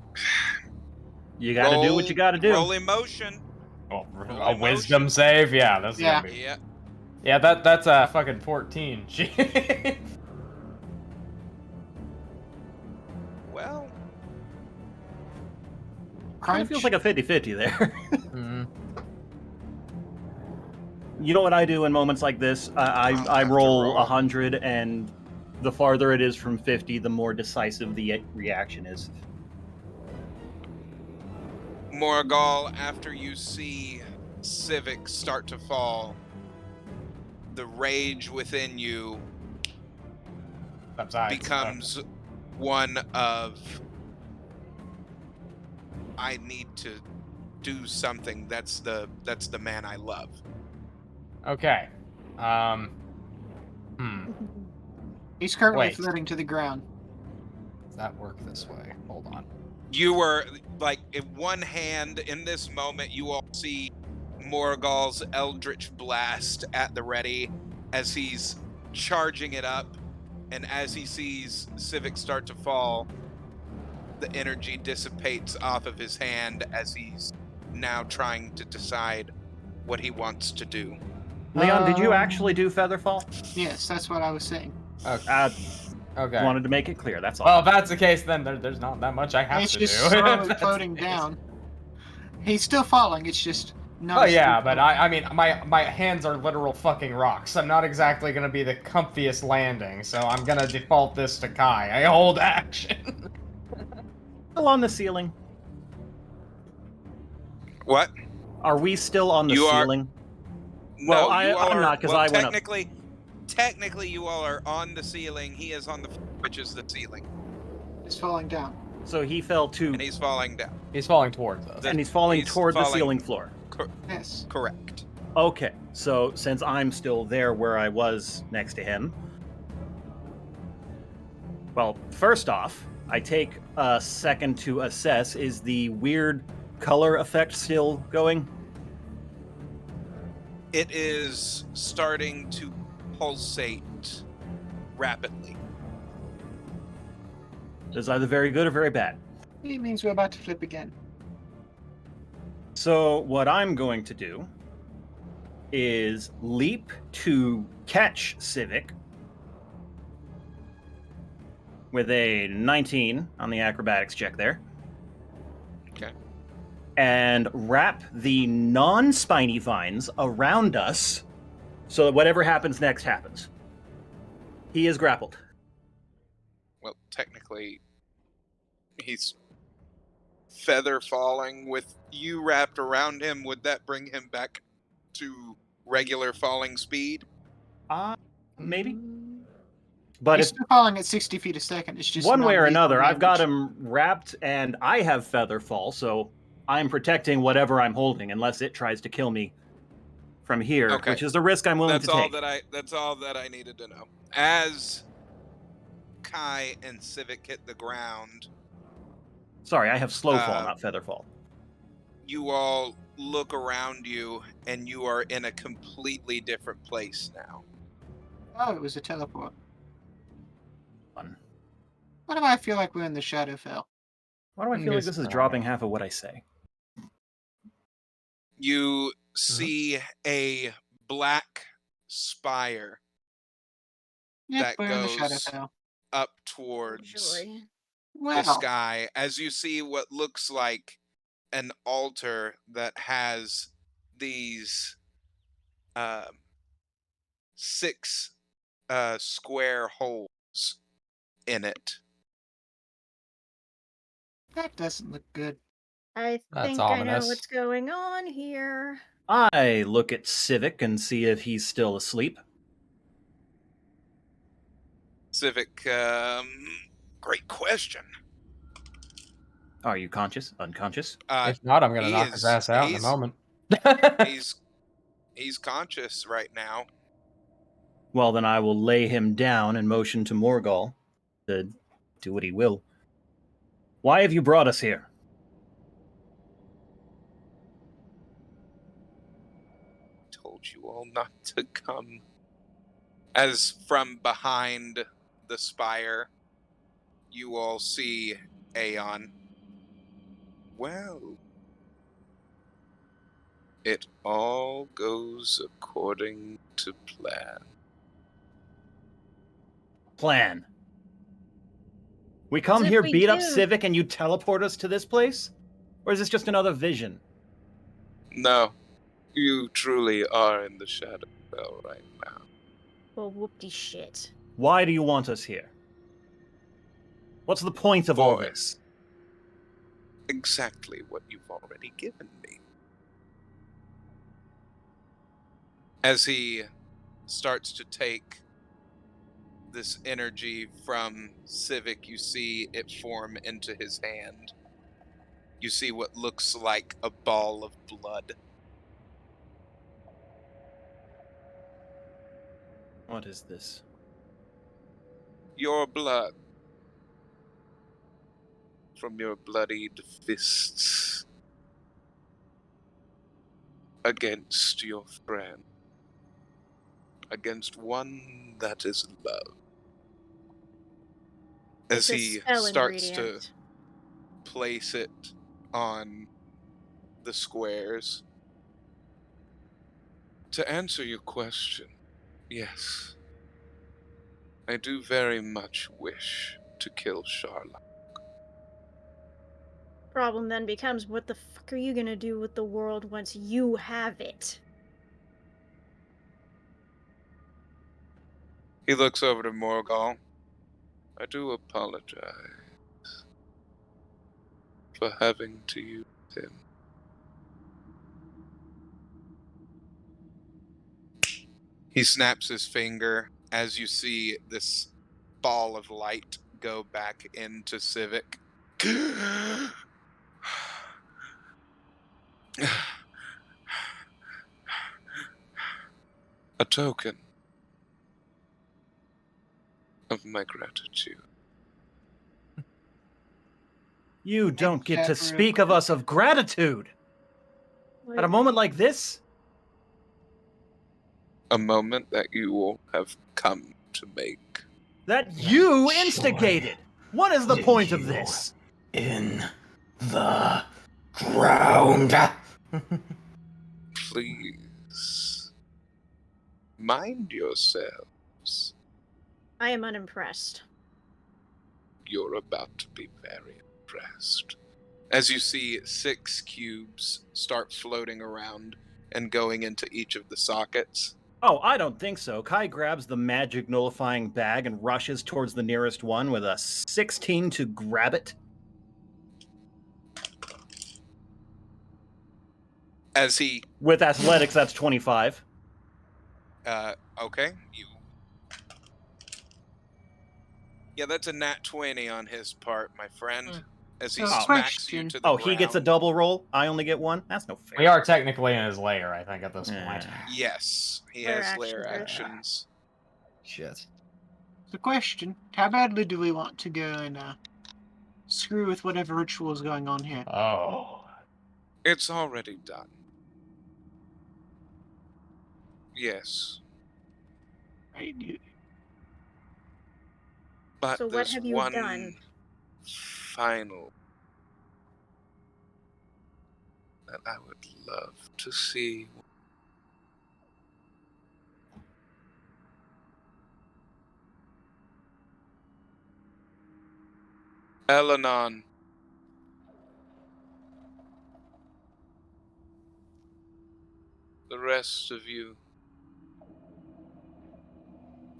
You gotta do what you gotta do. Roll emotion. Well, Roll a emotion. wisdom save? Yeah, that's Yeah. gonna be... Yeah. Yeah, that's a fucking 14. Gee. Well, Kind of Crunch. feels like a 50-50 there. Mhm. You know what I do in moments like this? I I'll have to roll roll. 100, and the farther it is from 50, the more decisive the reaction is. Morgal, after you see Cyvik start to fall, the rage within you Subsides. becomes one of, I need to do something. That's the man I love. Okay. Hmm. He's currently Wait. floating to the ground. Does that work this way? Hold on. You were like in one hand in this moment. You all see Morgal's Eldritch Blast at the ready as he's charging it up, and as he sees Cyvik start to fall, the energy dissipates off of his hand as he's now trying to decide what he wants to do. Leon, did you actually do Featherfall? Yes, that's what I was saying. Okay. Okay. Wanted to make it clear, that's all. Well, if that's the case, then there's not that much I have It's to just do. slowly That's floating the case. down. He's still falling. It's just not. Oh as yeah, steep. but I mean, my hands are literal fucking rocks. I'm not exactly gonna be the comfiest landing, so I'm gonna default this to Kai. I hold action. Still on the ceiling. What? Are we still on the You are- ceiling? No, Well, you all I'm are, not, 'cause well, I went up. Technically, you all are on the ceiling. He is on the which is the ceiling, It's falling down. So he fell to, and he's falling down. He's falling towards us. and he's falling he's toward the falling- ceiling floor. Yes. Correct. Okay, so since I'm still there where I was next to him, well, first off, I take a second to assess, is the weird color effect still going? It is starting to pulsate rapidly. It's either very good or very bad. It means we're about to flip again. So what I'm going to do is leap to catch Cyvik with a 19 on the acrobatics check there. Okay. And wrap the non-spiny vines around us so that whatever happens next happens. He is grappled. Well, technically, he's feather falling with you wrapped around him. Would that bring him back to regular falling speed? Maybe. But He's if still falling at 60 feet a second. It's just one not way or lethal another, I've got damage. him wrapped and I have feather fall, so I'm protecting whatever I'm holding unless it tries to kill me from here, Okay. which is the risk I'm willing That's to all take. that's all that I needed to know. As Kai and Cyvik hit the ground, Sorry, I have slow fall, Uh, not feather fall. you all look around you, and you are in a completely different place now. Oh, it was a teleport. Fun. Why do I feel like we're in the Shadowfell? Why do I feel like this is dropping half of what I say? You see a black spire Yep, that we're in the goes Shadowfell. up towards Joy. the Well, sky as you see what looks like an altar that has these 6 square holes in it. that doesn't look good. I That's think I know ominous. what's going on here. I look at Cyvik and see if he's still asleep. Cyvik, great question. Are you conscious? Unconscious? If not, I'm gonna He knock his is ass out in a moment. he's conscious right now. Well, then I will lay him down and motion to Morgul to do what he will. Why have you brought us here? Told you all not to come. As from behind the spire, you all see Aeon. Well, it all goes according to plan. Plan. We As come if here, we beat up do. Cyvik, and you teleport us to this place? Or is this just another vision? No, you truly are in the Shadowfell right now. Well, whoopty shit. Why do you want us here? What's the point of all Boy. this? Exactly what you've already given me. As he starts to take this energy from Cyvik, you see it form into his hand. You see what looks like a ball of blood. What is this? Your blood. From your bloodied fists against your friend. Against one that is love. As It's a he spell starts to ingredient. place it on the squares. To answer your question, yes. I do very much wish to kill Charlotte. Problem then becomes, what the fuck are you gonna do with the world once you have it? He looks over to Morgul. I do apologize for having to use him. He snaps his finger as you see this ball of light go back into Cyvik. A token of my gratitude. You don't get to Chat real speak of us of gratitude! At a Like, moment like this? A moment that you will have come to make. That you Joy instigated! What is the in point of you. this? In the ground. Please mind yourselves. I am unimpressed. You're about to be very impressed. As you see 6 cubes start floating around and going into each of the sockets. Oh, I don't think so. Kai grabs the magic nullifying bag and rushes towards the nearest one with a 16 to grab it. As he, With athletics, that's 25. okay, you. Yeah, that's a nat 20 on his part, my friend. As he So, smacks you question. to the Oh, ground. he gets a double roll? I only get one? That's no fair. We are technically in his lair, I think, at this point. Yes, he Lair has lair actions are- actions. Shit. The question: how badly do we want to go and screw with whatever ritual is going on here? Oh. It's already done. Yes, Right? but So what there's have you one done? final that I would love to see. Elanon, the rest of you,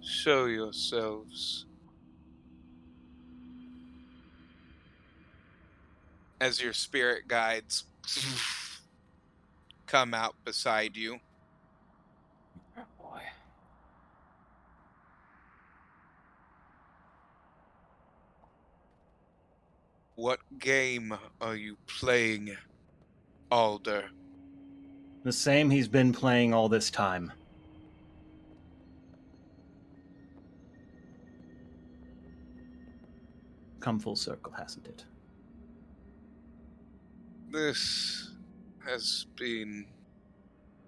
show yourselves. As your spirit guides come out beside you, Oh boy. what game are you playing, Alder? The same he's been playing all this time. Come full circle, hasn't it? This has been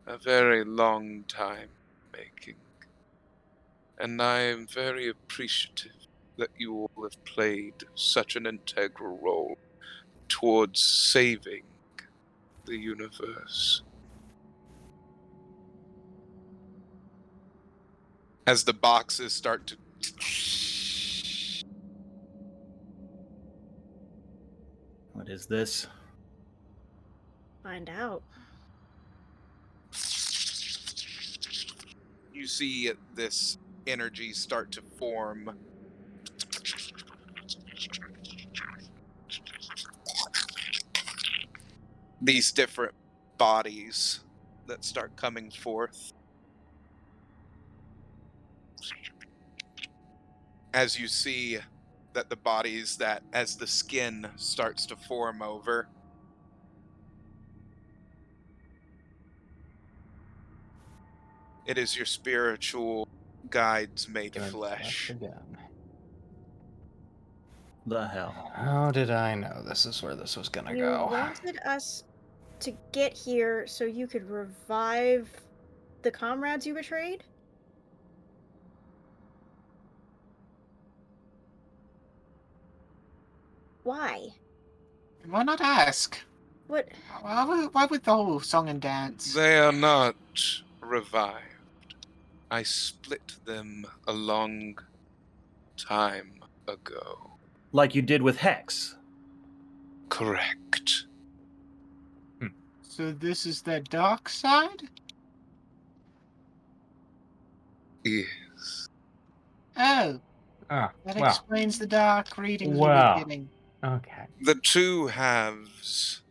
a very long time making, and I am very appreciative that you all have played such an integral role towards saving the universe. As the boxes start to What is this? Find out. you see this energy start to form. These different bodies that start coming forth. As you see that the bodies that, as the skin starts to form over, it is your spiritual guides made Good flesh flesh. again. The hell? How did I know this is where this was gonna You go? wanted us to get here so you could revive the comrades you betrayed? Why? Why not ask? What? Why would the whole song and dance? They are not revived. I split them a long time ago. Like you did with Hex. Correct. So this is the dark side? Yes. Oh, Ah, that well, explains the dark readings we've been well. getting. Okay. The two halves,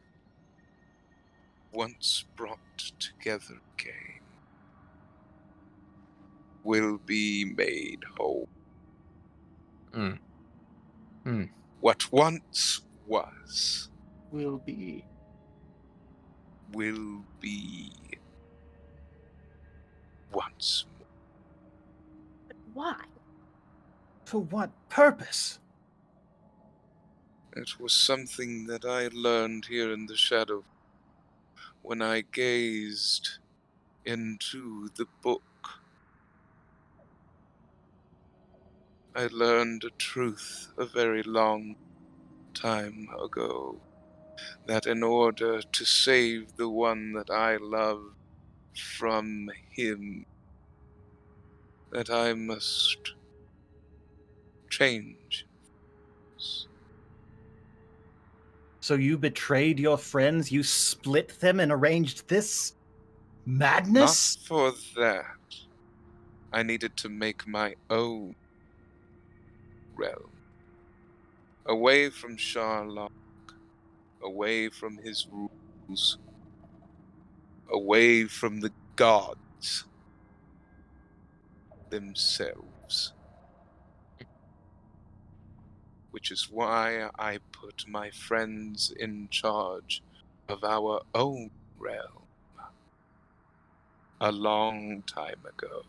once brought together again, will be made whole. Mm. Mm. What once was Will be. will be once more. Why? For what purpose? It was something that I learned here in the shadow when I gazed into the book. I learned a truth a very long time ago, that in order to save the one that I love from him, that I must change. So you betrayed your friends, you split them and arranged this Not madness? for that. I needed to make my own realm. Away from Sherlock, away from his rules, away from the gods themselves. Which is why I put my friends in charge of our own realm a long time ago.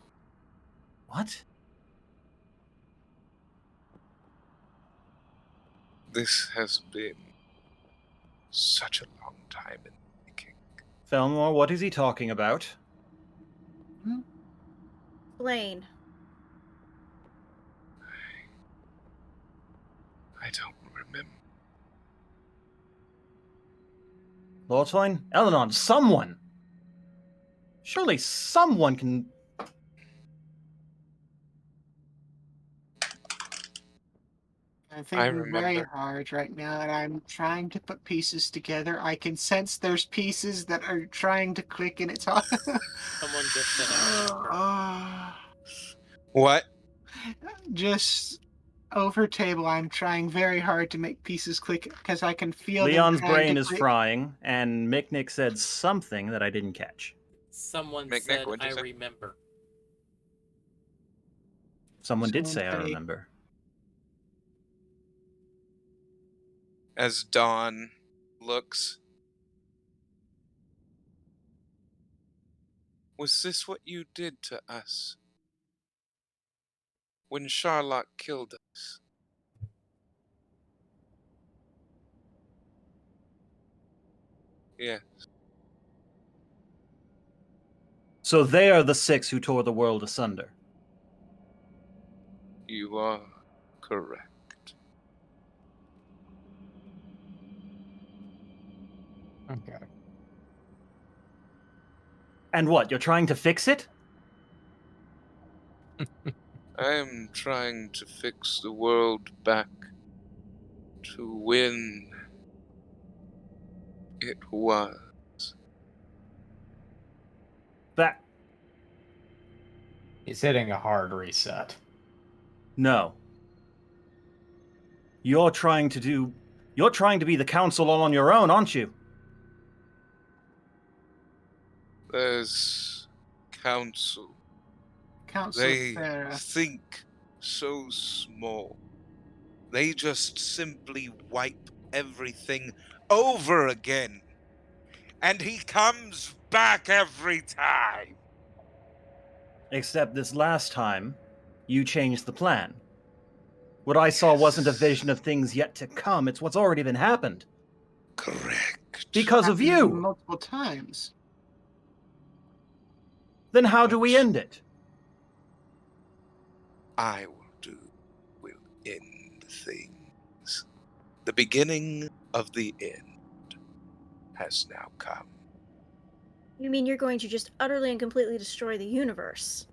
What? This has been such a long time in the making. Felmore, what is he talking about? Hmm? Blaine. I don't remember. Lortoin? Elenon, someone! Surely someone can... I'm I thinking very remember. hard right now, and I'm trying to put pieces together. I can sense there's pieces that are trying to click, and it's hard. Someone just said I remember. What? Just over table, I'm trying very hard to make pieces click because I can feel them Leon's trying to brain is click. frying, and Miknik said something that I didn't catch. Someone Nick, said what'd you I say? remember. Someone did Someone say I say- remember. As Dawn looks. Was this what you did to us? When Charlotte killed us? Yeah. So they are the 6 who tore the world asunder. You are correct. Okay. And what, you're trying to fix it? I am trying to fix the world back to when it was. That... He's hitting a hard reset. No. You're trying to be the council all on your own, aren't you? There's council. Council They Farah. think so small. They just simply wipe everything over again. And he comes back every time. Except this last time, you changed the plan. What I saw wasn't a vision of things yet to come, it's what's already been happened. Correct. Because of Happened you! multiple times. Then how do we What end it? I will end things. The beginning of the end has now come. You mean you're going to just utterly and completely destroy the universe?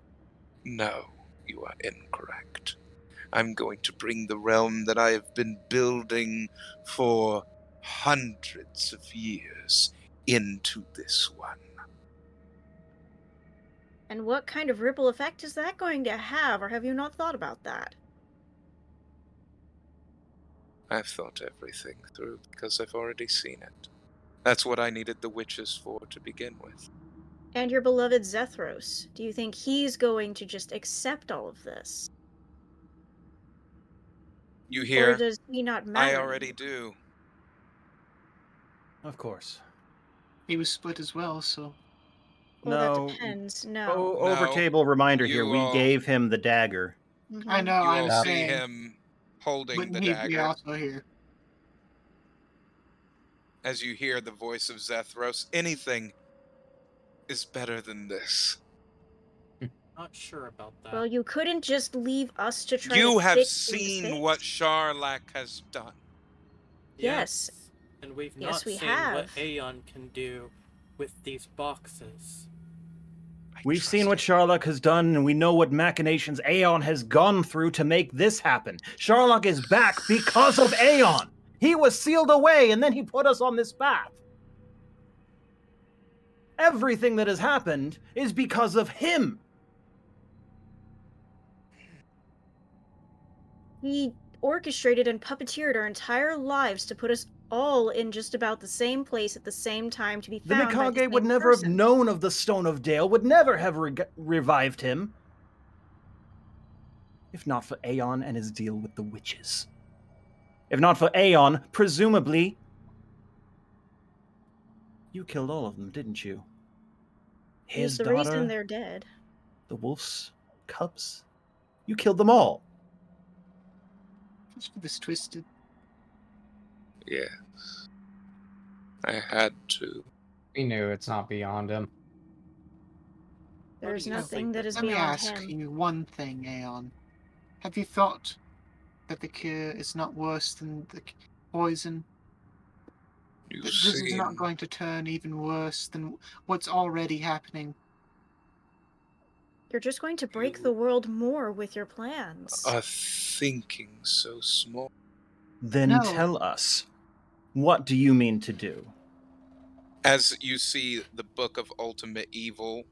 No, you are incorrect. I'm going to bring the realm that I have been building for hundreds of years into this one. And what kind of ripple effect is that going to have, or have you not thought about that? I've thought everything through because I've already seen it. That's what I needed the witches for to begin with. And your beloved Zethros, do you think he's going to just accept all of this? You Or hear? does he not I matter already anymore? do. Of course. He was split as well, so Well, that No. depends. No. Over No, table reminder here, you we all, gave him the dagger. I Mhm. know. you I'm all see saying, him holding wouldn't the he be dagger also here? as you hear the voice of Zethros. Anything is better than this. Not sure about that. Well, you couldn't just leave us to try to You have fix things seen what fixed. Charlak has done. Yes. And we've Yes, not we seen what have. Aeon can do with these boxes. I We've seen trust what him. Sharlock has done, and we know what machinations Aeon has gone through to make this happen. Sharlock is back because of Aeon! He was sealed away, and then he put us on this path. Everything that has happened is because of him. He orchestrated and puppeteered our entire lives to put us all in just about the same place at the same time to be The found by the Mikage would same never have person. known of the Stone of Dale, would never have revived him. If not for Aeon and his deal with the witches. If not for Aeon, presumably... You killed all of them, didn't you? He's His the reason daughter, they're dead. the wolf's cubs. You killed them all. Just for this twisted. Yes. I had to. We knew it's not beyond him. There's do you nothing think that that- is Let me beyond ask him. you one thing, Aeon. Have you thought that the cure is not worse than the poison? You That this is not seem going to turn even worse than what's already happening? You're just going to break You- the world more with your plans. are thinking so small. Then No. tell us, what do you mean to do? As you see the Book of Ultimate Evil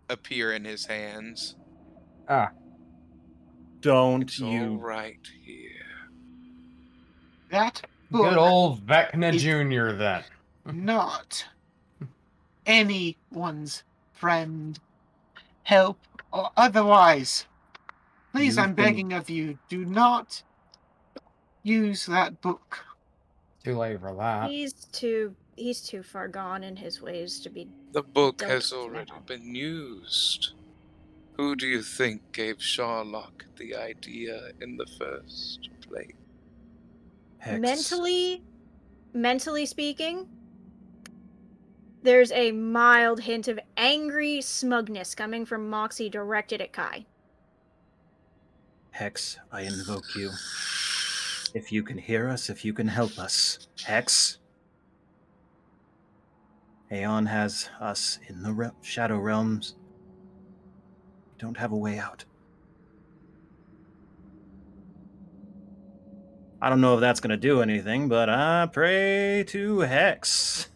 appear in his hands. Ah, Don't It's all you... right here. That good book old Vecna is Jr. then. not anyone's friend, help, or otherwise. Please, You've I'm been- begging of you, do not use that book. Too late for that. He's too far gone in his ways to be The book dealt has with already now. been used. Who do you think gave Sharlock the idea in the first place? Hex. Mentally speaking, there's a mild hint of angry smugness coming from Moxie directed at Kai. Hex, I invoke you. If you can hear us, if you can help us. Hex? Aeon has us in the Shadow Realms. We don't have a way out. I don't know if that's going to do anything, but I pray to Hex.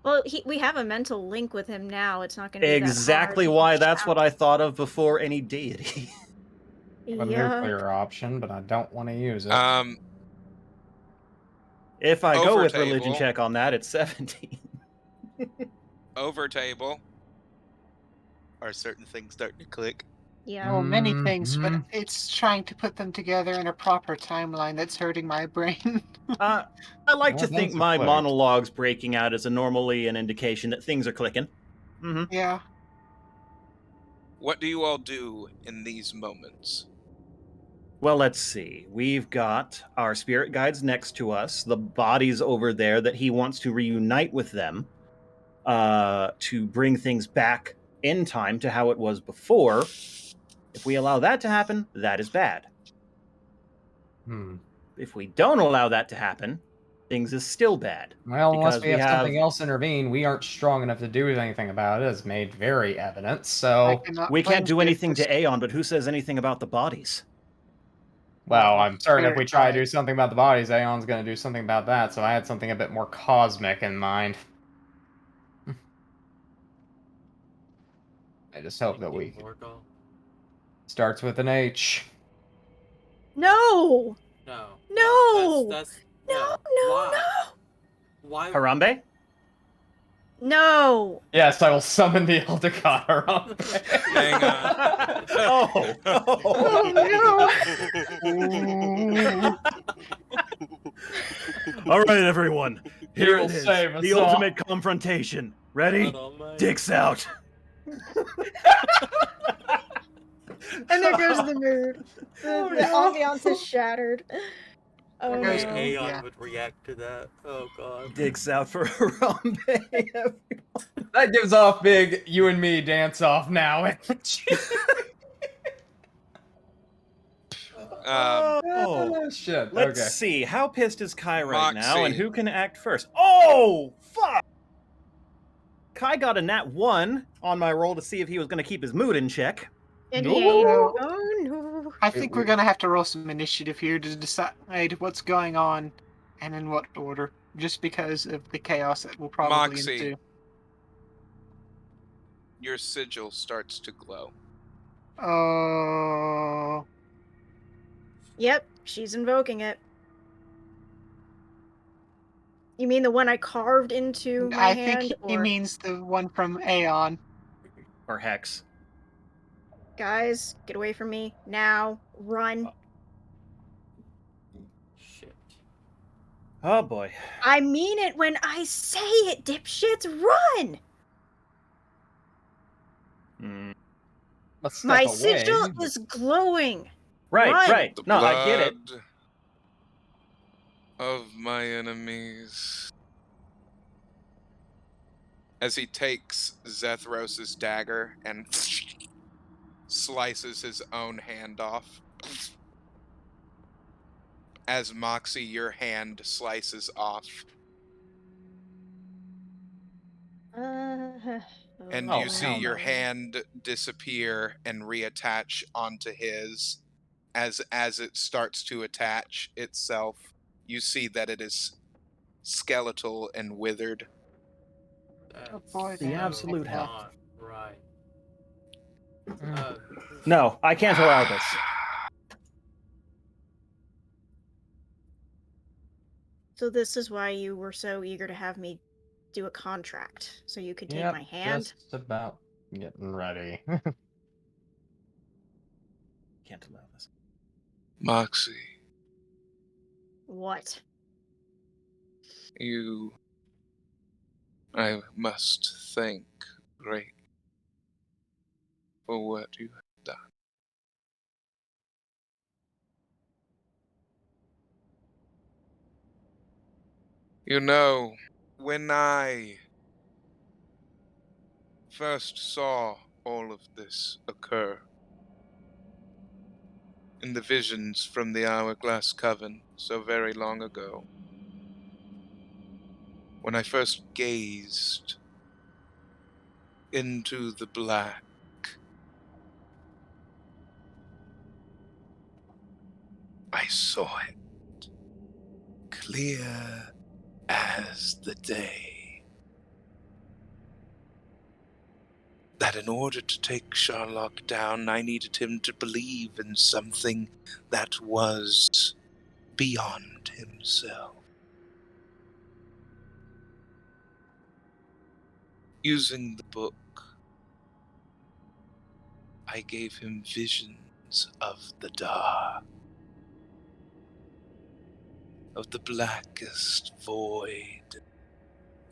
Well, we have a mental link with him now. It's not going to be Exactly that hard. why that's what I thought of before any deity. A Yeah. nuclear option, but I don't want to use it. If I go Over with religion table. check on that, it's 17. Over table. Are certain things starting to click? Yeah. Oh, many things, but Mhm. it's trying to put them together in a proper timeline that's hurting my brain. I like Well, to think those are my clicked. monologues breaking out is normally an indication that things are clicking. Mm-hmm. Yeah. What do you all do in these moments? Well, let's see. We've got our spirit guides next to us, the bodies over there that he wants to reunite with them to bring things back in time to how it was before. If we allow that to happen, that is bad. If we don't allow that to happen, things is still bad. Well, unless because we have something else intervene, we aren't strong enough to do anything about it, as made very evident. I So, cannot We can't claim do anything this. to Aeon, but who says anything about the bodies? well, I'm certain if spirit we try to do guide. something about the bodies, Aeon's going to do something about that. So I had something a bit more cosmic in mind. I just hope that we Morgul? starts with an H. No! No. No! That's No, Why? no, Why? Harambe? no! Yes, I will summon the Elder God around. Hang on. Oh, Oh, All right, everyone. He Here will it is. save us The all. ultimate confrontation. Ready? God almighty. Dicks out. And there goes the mood. The ambiance is shattered. Oh The There's- way no. Aeon yeah. would react to that. Oh god. Dicks out for Harambe. That gives off big you and me dance off now energy. Um, Oh shit. Let's Okay. see. How pissed is Kai right now, and Moxie. who can act first? Oh, fuck! Kai got a nat 1 on my roll to see if he was going to keep his mood in check. And No. he ain't. Oh no. I think we're gonna have to roll some initiative here to decide what's going on and in what order, just because of the chaos that will probably Moxie. ensue. your sigil starts to glow. Oh, Yep, she's invoking it. You mean the one I carved into my I hand? think he Or means the one from Aeon. Or Hex. guys, get away from me now! Run! Shit. Oh, boy. I mean it when I say it, dipshits! Run! Mm. Let's step My away. sigil is glowing. Right, Run. right. The No, blood I get it. of my enemies as he takesZethros's dagger and slices his own hand off. As Moxie, your hand slices off, Uh, and Oh, you see hell your no. hand disappear and reattach onto his. As it starts to attach itself, you see that it is skeletal and withered. Oh That's boy, The then. absolute hell. not right. Mm. Uh, No, I can't allow this. So this is why you were so eager to have me do a contract, so you could take Yep, my hand? just about getting ready. Can't allow this. Moxie, What? I must thank great for what you have done. You know, when I first saw all of this occur in the visions from the Hourglass Coven so very long ago, when I first gazed into the black, I saw it clear as the day. That in order to take Sherlock down, I needed him to believe in something that was beyond himself. Using the book, I gave him visions of the dark, of the blackest void.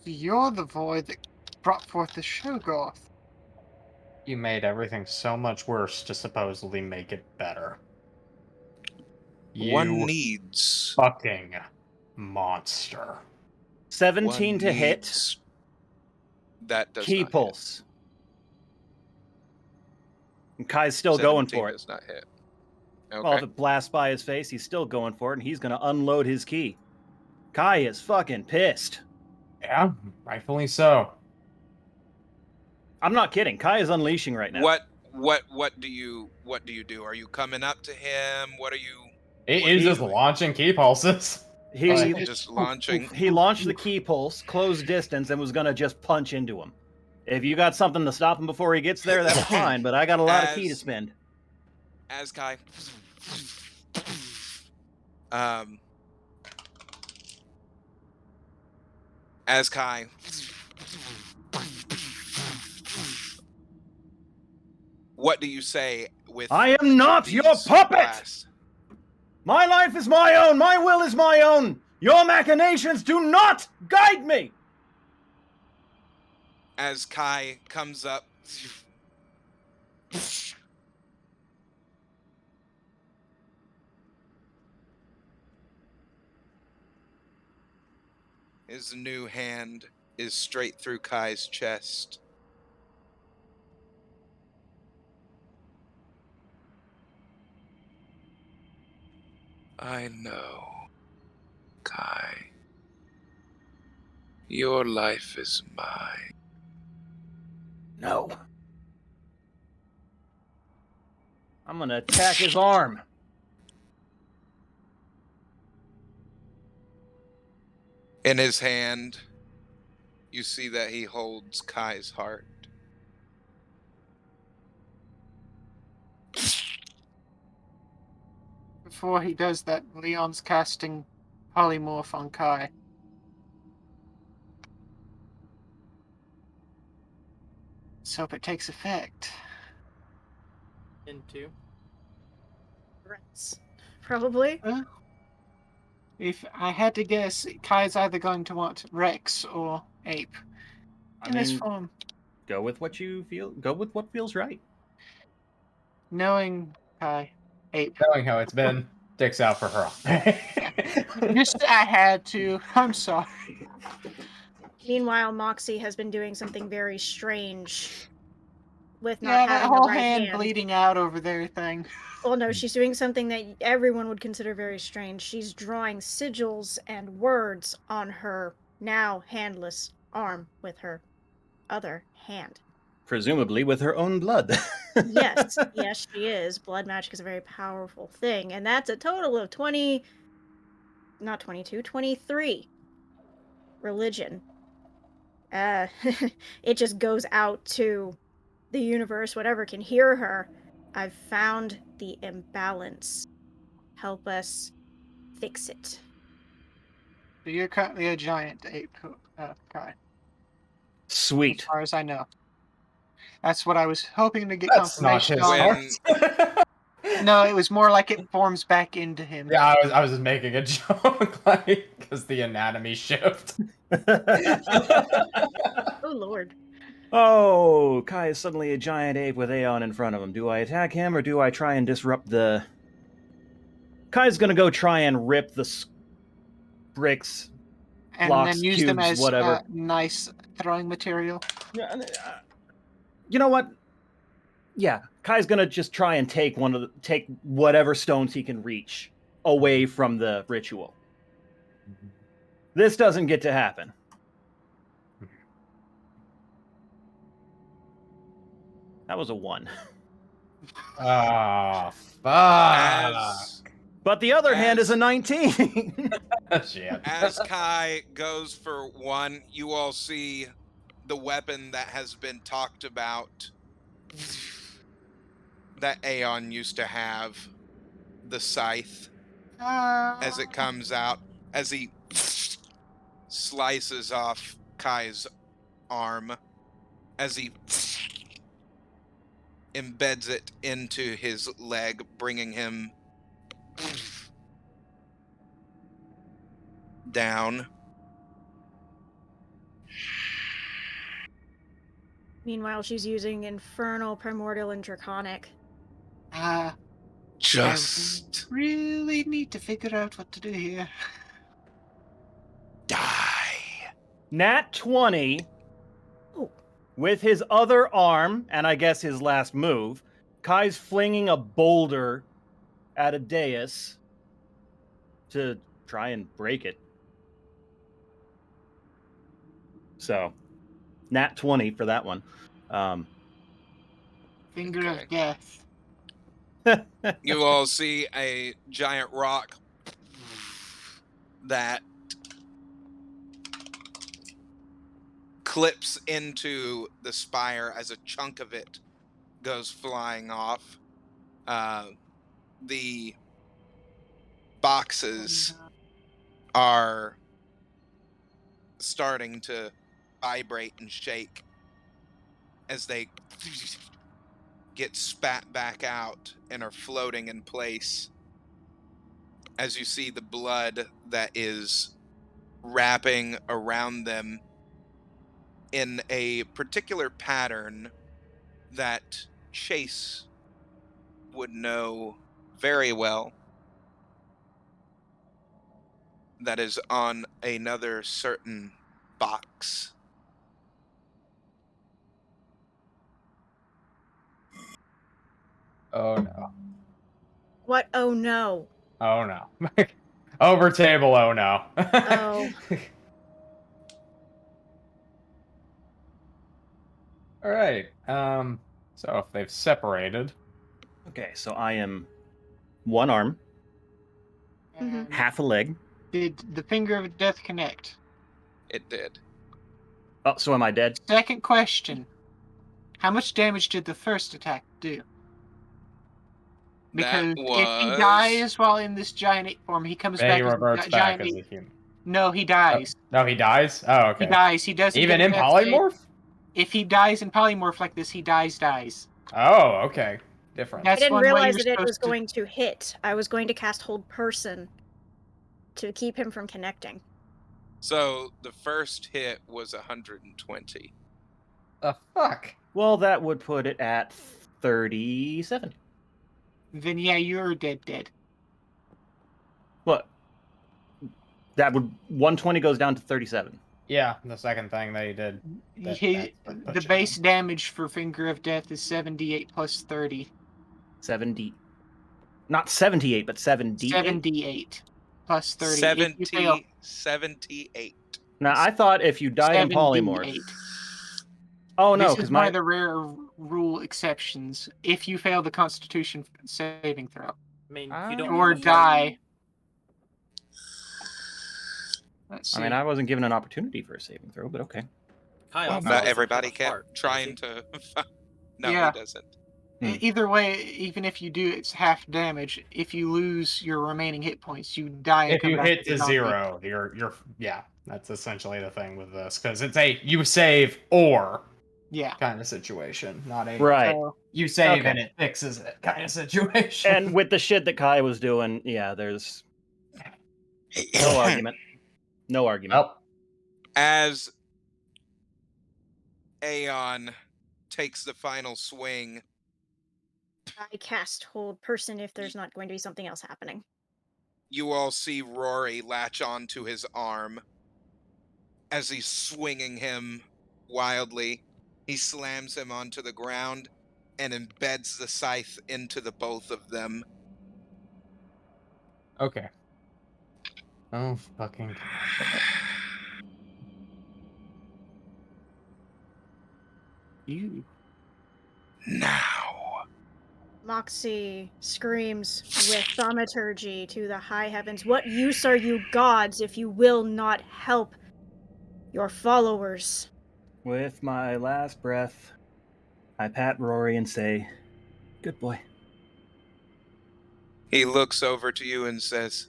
You're the void that brought forth the Shoggoth. You made everything so much worse to supposedly make it better. One You needs, fucking monster. 17 one to hit. needs, that does Key not hit. pulse. And Kai's still going 17 for it. does not hit. Well, if Okay. it blasts by his face, he's still going for it, and he's going to unload his key. Kai is fucking pissed. Yeah, rightfully so. I'm not kidding. Kai is unleashing right now. What do you do? Are you coming up to him? What are you He's just doing? launching key pulses. He Just launching. he launched the key pulse, closed distance, and was going to just punch into him. If you got something to stop him before he gets there, that's fine, but I got a lot of key to As- spend. As Kai as Kai what do you say with I am not your these puppet! blasts? My life is my own. My will is my own. Your machinations do not guide me. As Kai comes up, his new hand is straight through Kai's chest. I know, Kai. Your life is mine. No. I'm going to attack his arm. In his hand, you see that he holds Kai's heart. Before he does that, Leon's casting Polymorph on Kai. Let's hope it takes effect. into. Rats. Probably. If I had to guess, Kai's either going to want Rex or Ape. I In this mean, form. go with what you feel. Go with what feels right. Knowing Kai, Ape. Knowing how it's been, dicks out for her. Just I had to. I'm sorry. Meanwhile, Moxie has been doing something very strange with not Yeah, that having a whole right hand hand. bleeding out over there thing. Well, no, she's doing something that everyone would consider very strange. She's drawing sigils and words on her now handless arm with her other hand. Presumably with her own blood. Yes, yes, she is. Blood magic is a very powerful thing, and that's a total of 20, not 22, 23 religion. It just goes out to the universe, whatever can hear her. I've found the imbalance. Help us fix it. So you're currently a giant ape, Kai, as Sweet. far as I know. That's what I was hoping to get That's not confirmation his on. heart. No, it was more like it forms back into him. Yeah, I was just making a joke, like, because the anatomy shift. Oh lord. Oh, Kai is suddenly a giant ape with Aeon in front of him. Do I attack him or do I try and disrupt the... Kai's gonna go try and rip the bricks, And blocks, then use them cubes, as whatever. nice throwing material. You know what? Yeah, Kai's gonna just try and take take whatever stones he can reach away from the ritual. This doesn't get to happen. That was a 1. Oh, fuck. As But the other hand is a As- 19. Shit. as Kai goes for one, you all see the weapon that has been talked about that Aeon used to have, the scythe, as it comes out, as he slices off Kai's arm, as he embeds it into his leg, bringing him down. Meanwhile, she's using Infernal, Primordial, and Draconic. Just Really need to figure out what to do here. die. Nat 20 Oh. with his other arm, and I guess his last move. Kai's flinging a boulder at a dais to try and break it. So, Nat 20 for that one. Finger Okay. of death. You all see a giant rock that clips into the spire as a chunk of it goes flying off. The boxes are starting to vibrate and shake as they get spat back out and are floating in place. As you see the blood that is wrapping around them in a particular pattern that Chase would know very well, that is on another certain box. Oh, no. What? Oh no. Oh, no. Over table, oh, no. Oh. All right. So if they've separated, Okay, so I am one arm, Mhm. half a leg. Did the finger of death connect? It did. Oh, so am I dead? Second question. How much damage did the first attack do? Because That if he was dies while in this giant ape form, he comes then back he as reverts a back giant as a ape. human. No, he dies. No, he dies? Oh, okay. He dies. He doesn't Even get in a death save. polymorph? If he dies in polymorph like this, he dies. Oh, okay. Different. I That's didn't one way realize you're that it supposed was to. going to hit. I was going to cast Hold Person to keep him from connecting. So the first hit was 120. The fuck? Well, that would put it at 37. Then yeah, you're dead. What? That would 120 goes down to 37. Yeah, the second thing that he did. That's what The put you base down. damage for Finger of Death is 7d8 plus 30. 70. Not 78, but 7d8. 7d8 plus 30. If you fail, 78. Now, I thought if you died in polymorph. 7d8. Oh, no, This because is one my. of the rare rule exceptions. If you fail the Constitution saving throw I mean, you don't or have to fight. die. Let's see. I mean, I wasn't given an opportunity for a saving throw, but okay. Kyle Well, also not doesn't everybody have a kept heart, does trying he? to. No, Yeah. he doesn't. Either way, even if you do, it's half damage. If you lose your remaining hit points, you die and If come you back hit as a to zombie. 0, you're yeah. That's essentially the thing with this, because it's a you save or Yeah. kind of situation, not a Right. So, you save Okay. and it fixes it kind of situation. And with the shit that Kai was doing, yeah, there's no argument. No argument. Well, As Aeon takes the final swing, I cast Hold Person if there's not going to be something else happening. you all see Rory latch onto his arm as he's swinging him wildly. He slams him onto the ground and embeds the scythe into the both of them. okay. Oh fucking god. you. Now, Moxie screams with thaumaturgy to the high heavens, "What use are you gods if you will not help your followers?" With my last breath, I pat Rory and say, "Good boy." he looks over to you and says,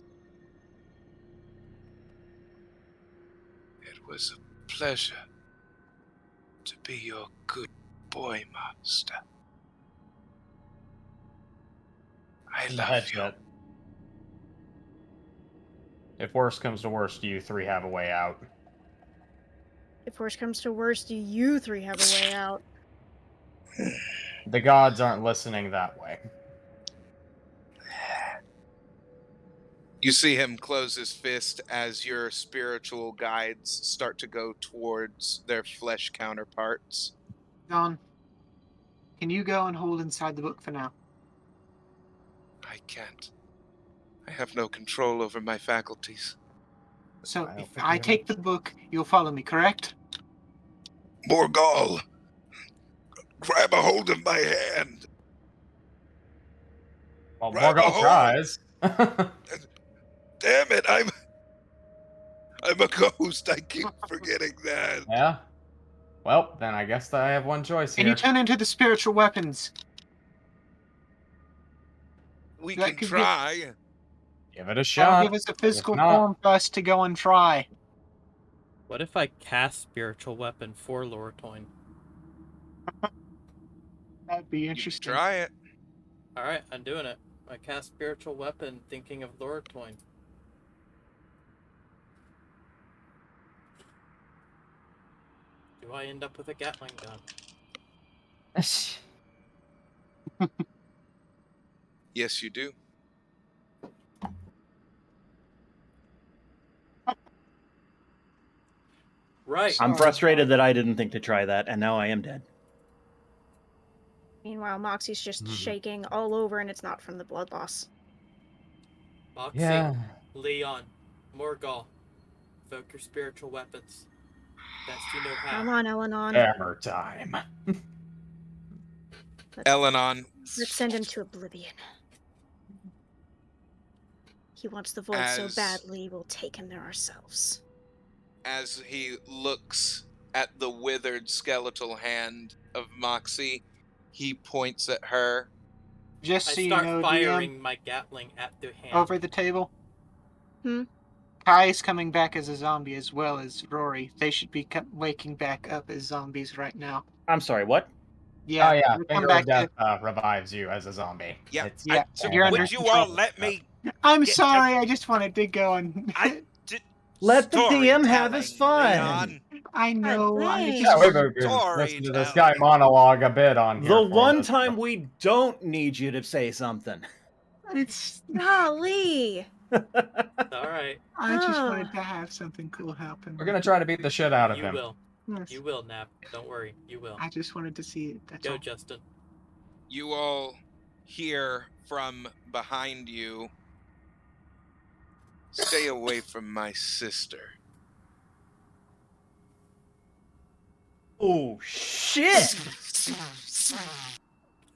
"It was a pleasure to be your good boy, master. I love you." Headshot. If worst comes to worst, you three have a way out. If worse comes to worse, do you three have a way out? The gods aren't listening that way. You see him close his fist as your spiritual guides start to go towards their flesh counterparts. Don, can you go and hold inside the book for now? I can't. I have no control over my faculties. So I don't if think I you take the book, you'll follow me, correct? Morgul, grab a hold of my hand. Well, Grab a Morgul hold. tries. Damn it, I'm a ghost. I keep forgetting that. Yeah. Well, then I guess that I have one choice And here. you turn into the spiritual weapons. We That can could try. Give it a That'll shot. give us a physical not- form for us to go and try. What if I cast Spiritual Weapon for Loratoin? That'd be You can interesting. try it. Alright, I'm doing it. I cast Spiritual Weapon thinking of Loratoin. Do I end up with a Gatling gun? Yes, you do. Right. I'm frustrated that I didn't think to try that, and now I am dead. Meanwhile, Moxie's just Mhm. shaking all over, and it's not from the blood loss. Moxie, Yeah. Leon, Morgul, evoke your spiritual weapons. Best you know how. Come on, Elenon. Hammer time. Elenon, Let's send him to oblivion. He wants the void so As- badly, we'll take him there ourselves. as he looks at the withered skeletal hand of Moxie, he points at her. Just I so you start know, firing my Gatling at the hand. DM, over the table. Hmm? Kai is coming back as a zombie as well as Rory. They should be waking back up as zombies right now. I'm sorry, what? Yeah. Oh yeah, we'll come Finger back of Death revives you as a zombie. Yeah, It's- Yeah, so you're under would you control. all let me? I'm Get- sorry, I just wanted to go and. I did. Let the DM have his storytelling, fun. Leon. I know. I thanks. just Yeah, we've wanted- been listening to this Storytelling. guy monologue a bit on here. The for one this. time we don't need you to say something. It's Golly! All right. I just Ah. wanted to have something cool happen. We're gonna try to beat the shit out of You him. will. Yes. You will, Nap. Don't worry. You will. I just wanted to see it. That's Go, all. Justin. You all hear from behind you, "Stay away from my sister." Oh shit!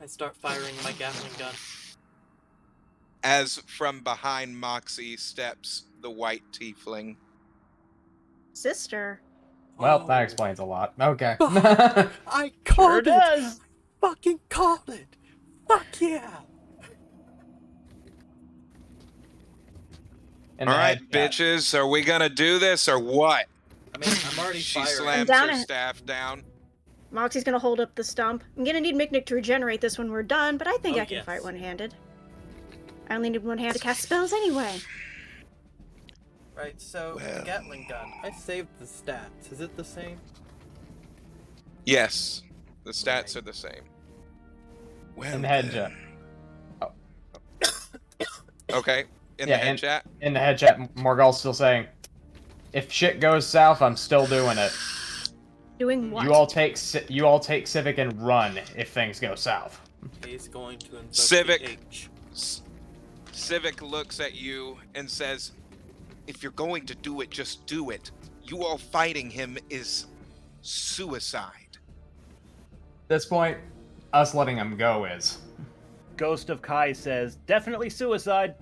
I start firing my Gatling gun. As from behind Moxie steps the white tiefling. Sister. Well, that Oh. explains a lot. Okay. I Sure called it. does. Fucking called it. Fuck yeah. In All the right, head chat. bitches, are we gonna do this or what? I mean, I'm already She firing. slams down her it. staff down. Moxie's gonna hold up the stump. I'm gonna need Mick to regenerate this when we're done, but I think Oh, I can yes. fight one-handed. I only need one hand to cast spells anyway. Right, so the Well. Gatling gun. I saved the stats. Is it the same? Yes, the stats Right. are the same. Well, In the head then. chat. Okay, in Yeah, the head and- chat. In the head chat, Morgul's still saying, "If shit goes south, I'm still doing it. Doing what? You all take Cyvik and run if things go south." He's going to invoke Cyvik. the H. Cyvik looks at you and says, "If you're going to do it, just do it. You all fighting him is suicide." At this point, us letting him go is. Ghost of Kai says, definitely suicide.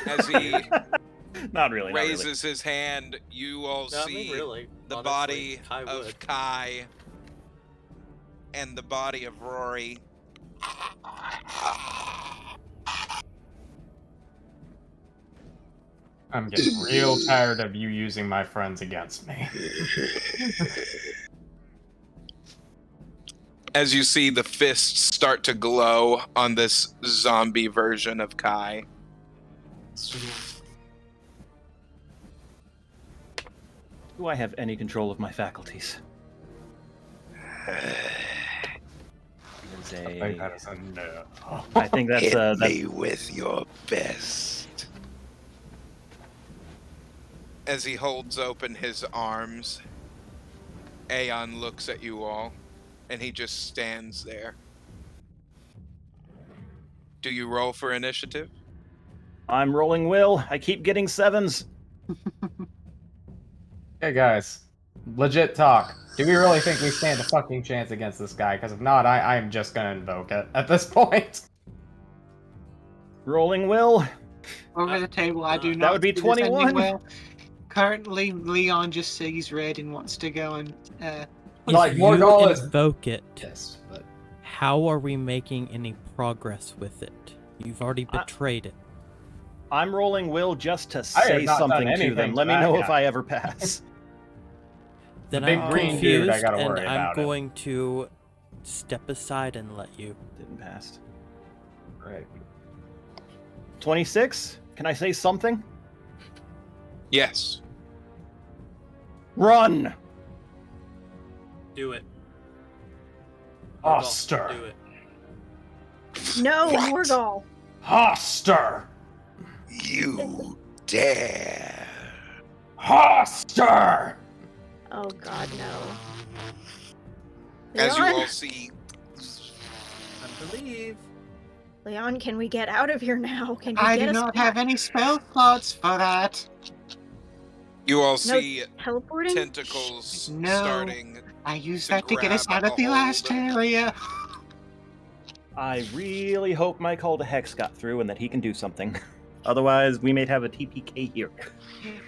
As he Not really. Not really. raises his hand, you all No, I see mean, really. the honestly, body Kai of would. Kai and the body of Rory. I'm getting real tired of you using my friends against me. As you see the fists start to glow on this zombie version of Kai. Do I have any control of my faculties? Is That is a no. I think that's Hit that's me with your best. As he holds open his arms, Aeon looks at you all, and he just stands there. Do you roll for initiative? I'm rolling will. I keep getting sevens. Hey guys, legit talk. Do we really think we stand a fucking chance against this guy? Because if not, I'm just gonna invoke it at this point. Rolling will. Over the table, I do That not would be see this ending 21. well. Currently, Leon just sees red and wants to go and Like, If Morgul you is- invoke it, Yes, but how are we making any progress with it? You've already betrayed it. I'm rolling will just to I have say not done something to anything them. to Let me that know if guy. I ever pass. Then big I'm green dude, I confused, gotta and worry I'm about it. going to step aside and let you. Didn't pass. right. 26? Can I say something? Yes. Run! Do it. Hoster. Do it. No, What? Morgul. Hoster. You dare. Hoster. Oh God, no. As you Leon? all see, I believe. Leon, can we get out of here now? Can you I get do us not back? have any spell slots for that. you all No see teleporting? tentacles No. starting. I used To that to get us grab out of the a last hold. area. I really hope my call to Hex got through and that he can do something. Otherwise, we may have a TPK here.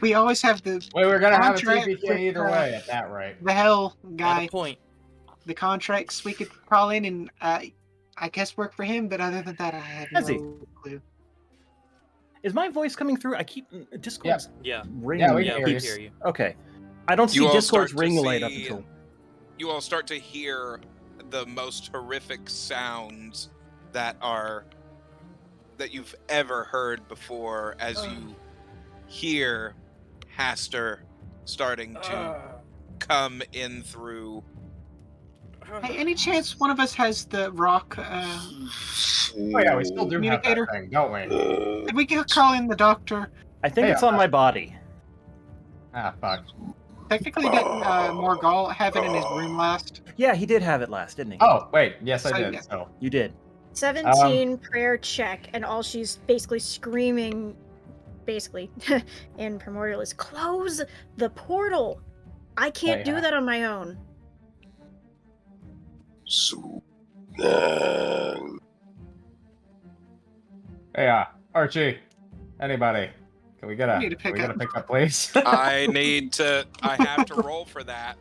We always have the Wait, we're gonna have a Contract TPK with, either way at that rate. the hell Got guy. a point. The contracts we could crawl in and I guess work for him. But other than that, I have Has he? no clue. Is my voice coming through? I keep Discord's Yeah. ringing. Yeah, we Yeah, can we hear can you. hear you. Okay. I don't see You all Discord's start to ring light up see- until. You all start to hear the most horrific sounds that you've ever heard before as you hear Haster starting to come in through Hey, any chance one of us has the rock Oh yeah, we still do have that communicator? thing, don't we? Did we call in the doctor? I think Hey, it's on my body. Ah, fuck. Technically, didn't Morgul have it in his room last? Yeah, he did have it last, didn't he? Oh, wait, yes I So, did, yeah. so. You did. 17 prayer check, and all she's basically screaming, basically, in Primordial is close the portal. I can't do yeah. that on my own. So, Hey, Archie, anybody, can we get We a, need to can we pick get a up. pickup, please? I have to roll for that.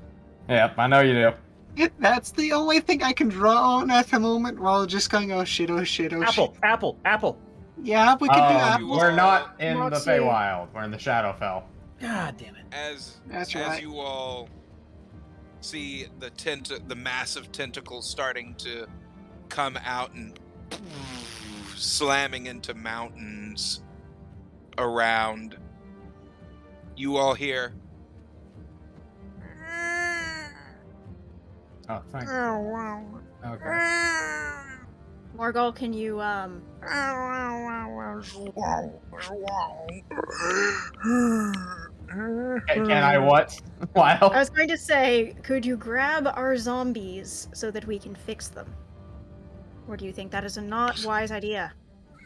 Yep, I know you do. That's the only thing I can draw on at the moment while just going, oh shit, oh shit, oh shit. Apple. Yeah, we could do that. We're not in Moxie. the Feywild, we're in the Shadowfell. God damn it. That's As right. you all see the massive tentacles starting to come out and slamming into mountains around, you all hear. Oh, thank you. Okay. Morgul, can you, Can I what? Wow. I was going to say, could you grab our zombies so that we can fix them? Or do you think that is a not wise idea?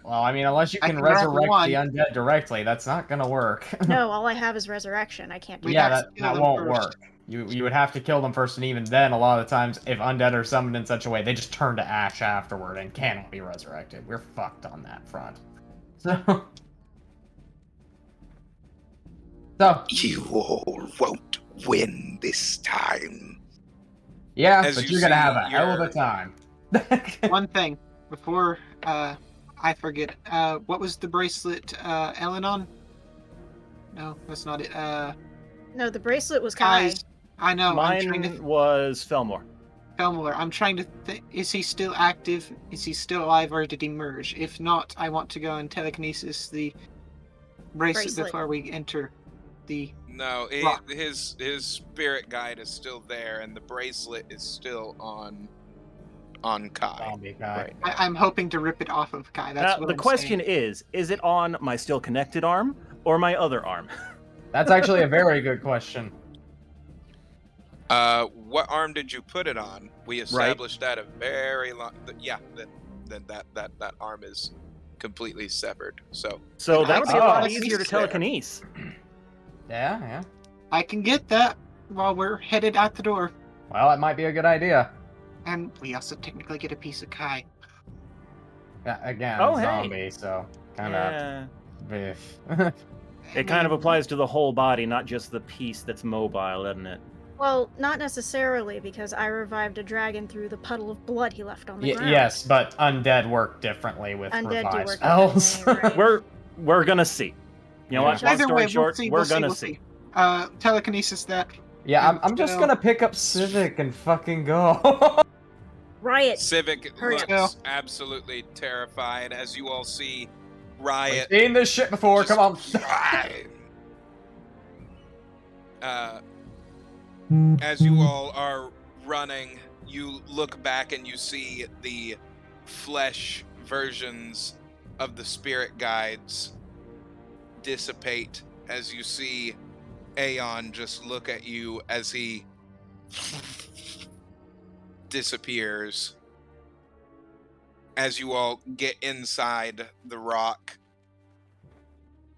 Well, I mean, unless you I can can grab resurrect one. the undead directly, that's not gonna work. No, all I have is resurrection. I can't do We'd Yeah, have that. to kill that them won't first. work. You would have to kill them first, and even then, a lot of the times, if undead are summoned in such a way, they just turn to ash afterward and cannot be resurrected. We're fucked on that front. So You all won't win this time. yeah, As but you you're gonna have see a hell of a your- time. One thing before I forget. What was the bracelet Elenon? No, that's not it. No, the bracelet was Kai. Kai's. I know. I'm trying Mine to. was Felmore. Felmore. I'm trying to. Is he still active? Is he still alive, or did he merge? If not, I want to go and telekinesis the bracelet. Before we enter the. No, Rock. his spirit guide is still there, and the bracelet is still on Kai. Zombie guy. Right. I'm hoping to rip it off of Kai. That's what The I'm question saying. is it on my still connected arm or my other arm? That's actually a very good question. What arm did you put it on? We established that a very long. Yeah, that arm is completely severed. So So that would be a lot Oh, easier to there. telekinesis. Yeah. I can get that while we're headed out the door, Well, that might be a good idea. and we also technically get a piece of Kai. Yeah, again, Oh, hey. zombie, so kind of. Yeah. Biff. It kind of applies to the whole body, not just the piece that's mobile, doesn't it? Well, not necessarily, because I revived a dragon through the puddle of blood he left on the ground. Yes, but undead work differently with Undead do revive work spells. differently, right. We're gonna see. You know what? Long Either story way, short, we'll we're see. gonna We'll see. Telekinesis that. Yeah, And I'm just so- gonna pick up Cyvik and fucking go. Riot. Cyvik Hurry looks up. absolutely terrified as you all see I've Riot. seen this shit before. just Come on. try. As you all are running, you look back and you see the flesh versions of the spirit guides dissipate as you see Aeon just look at you as he disappears. As you all get inside the rock.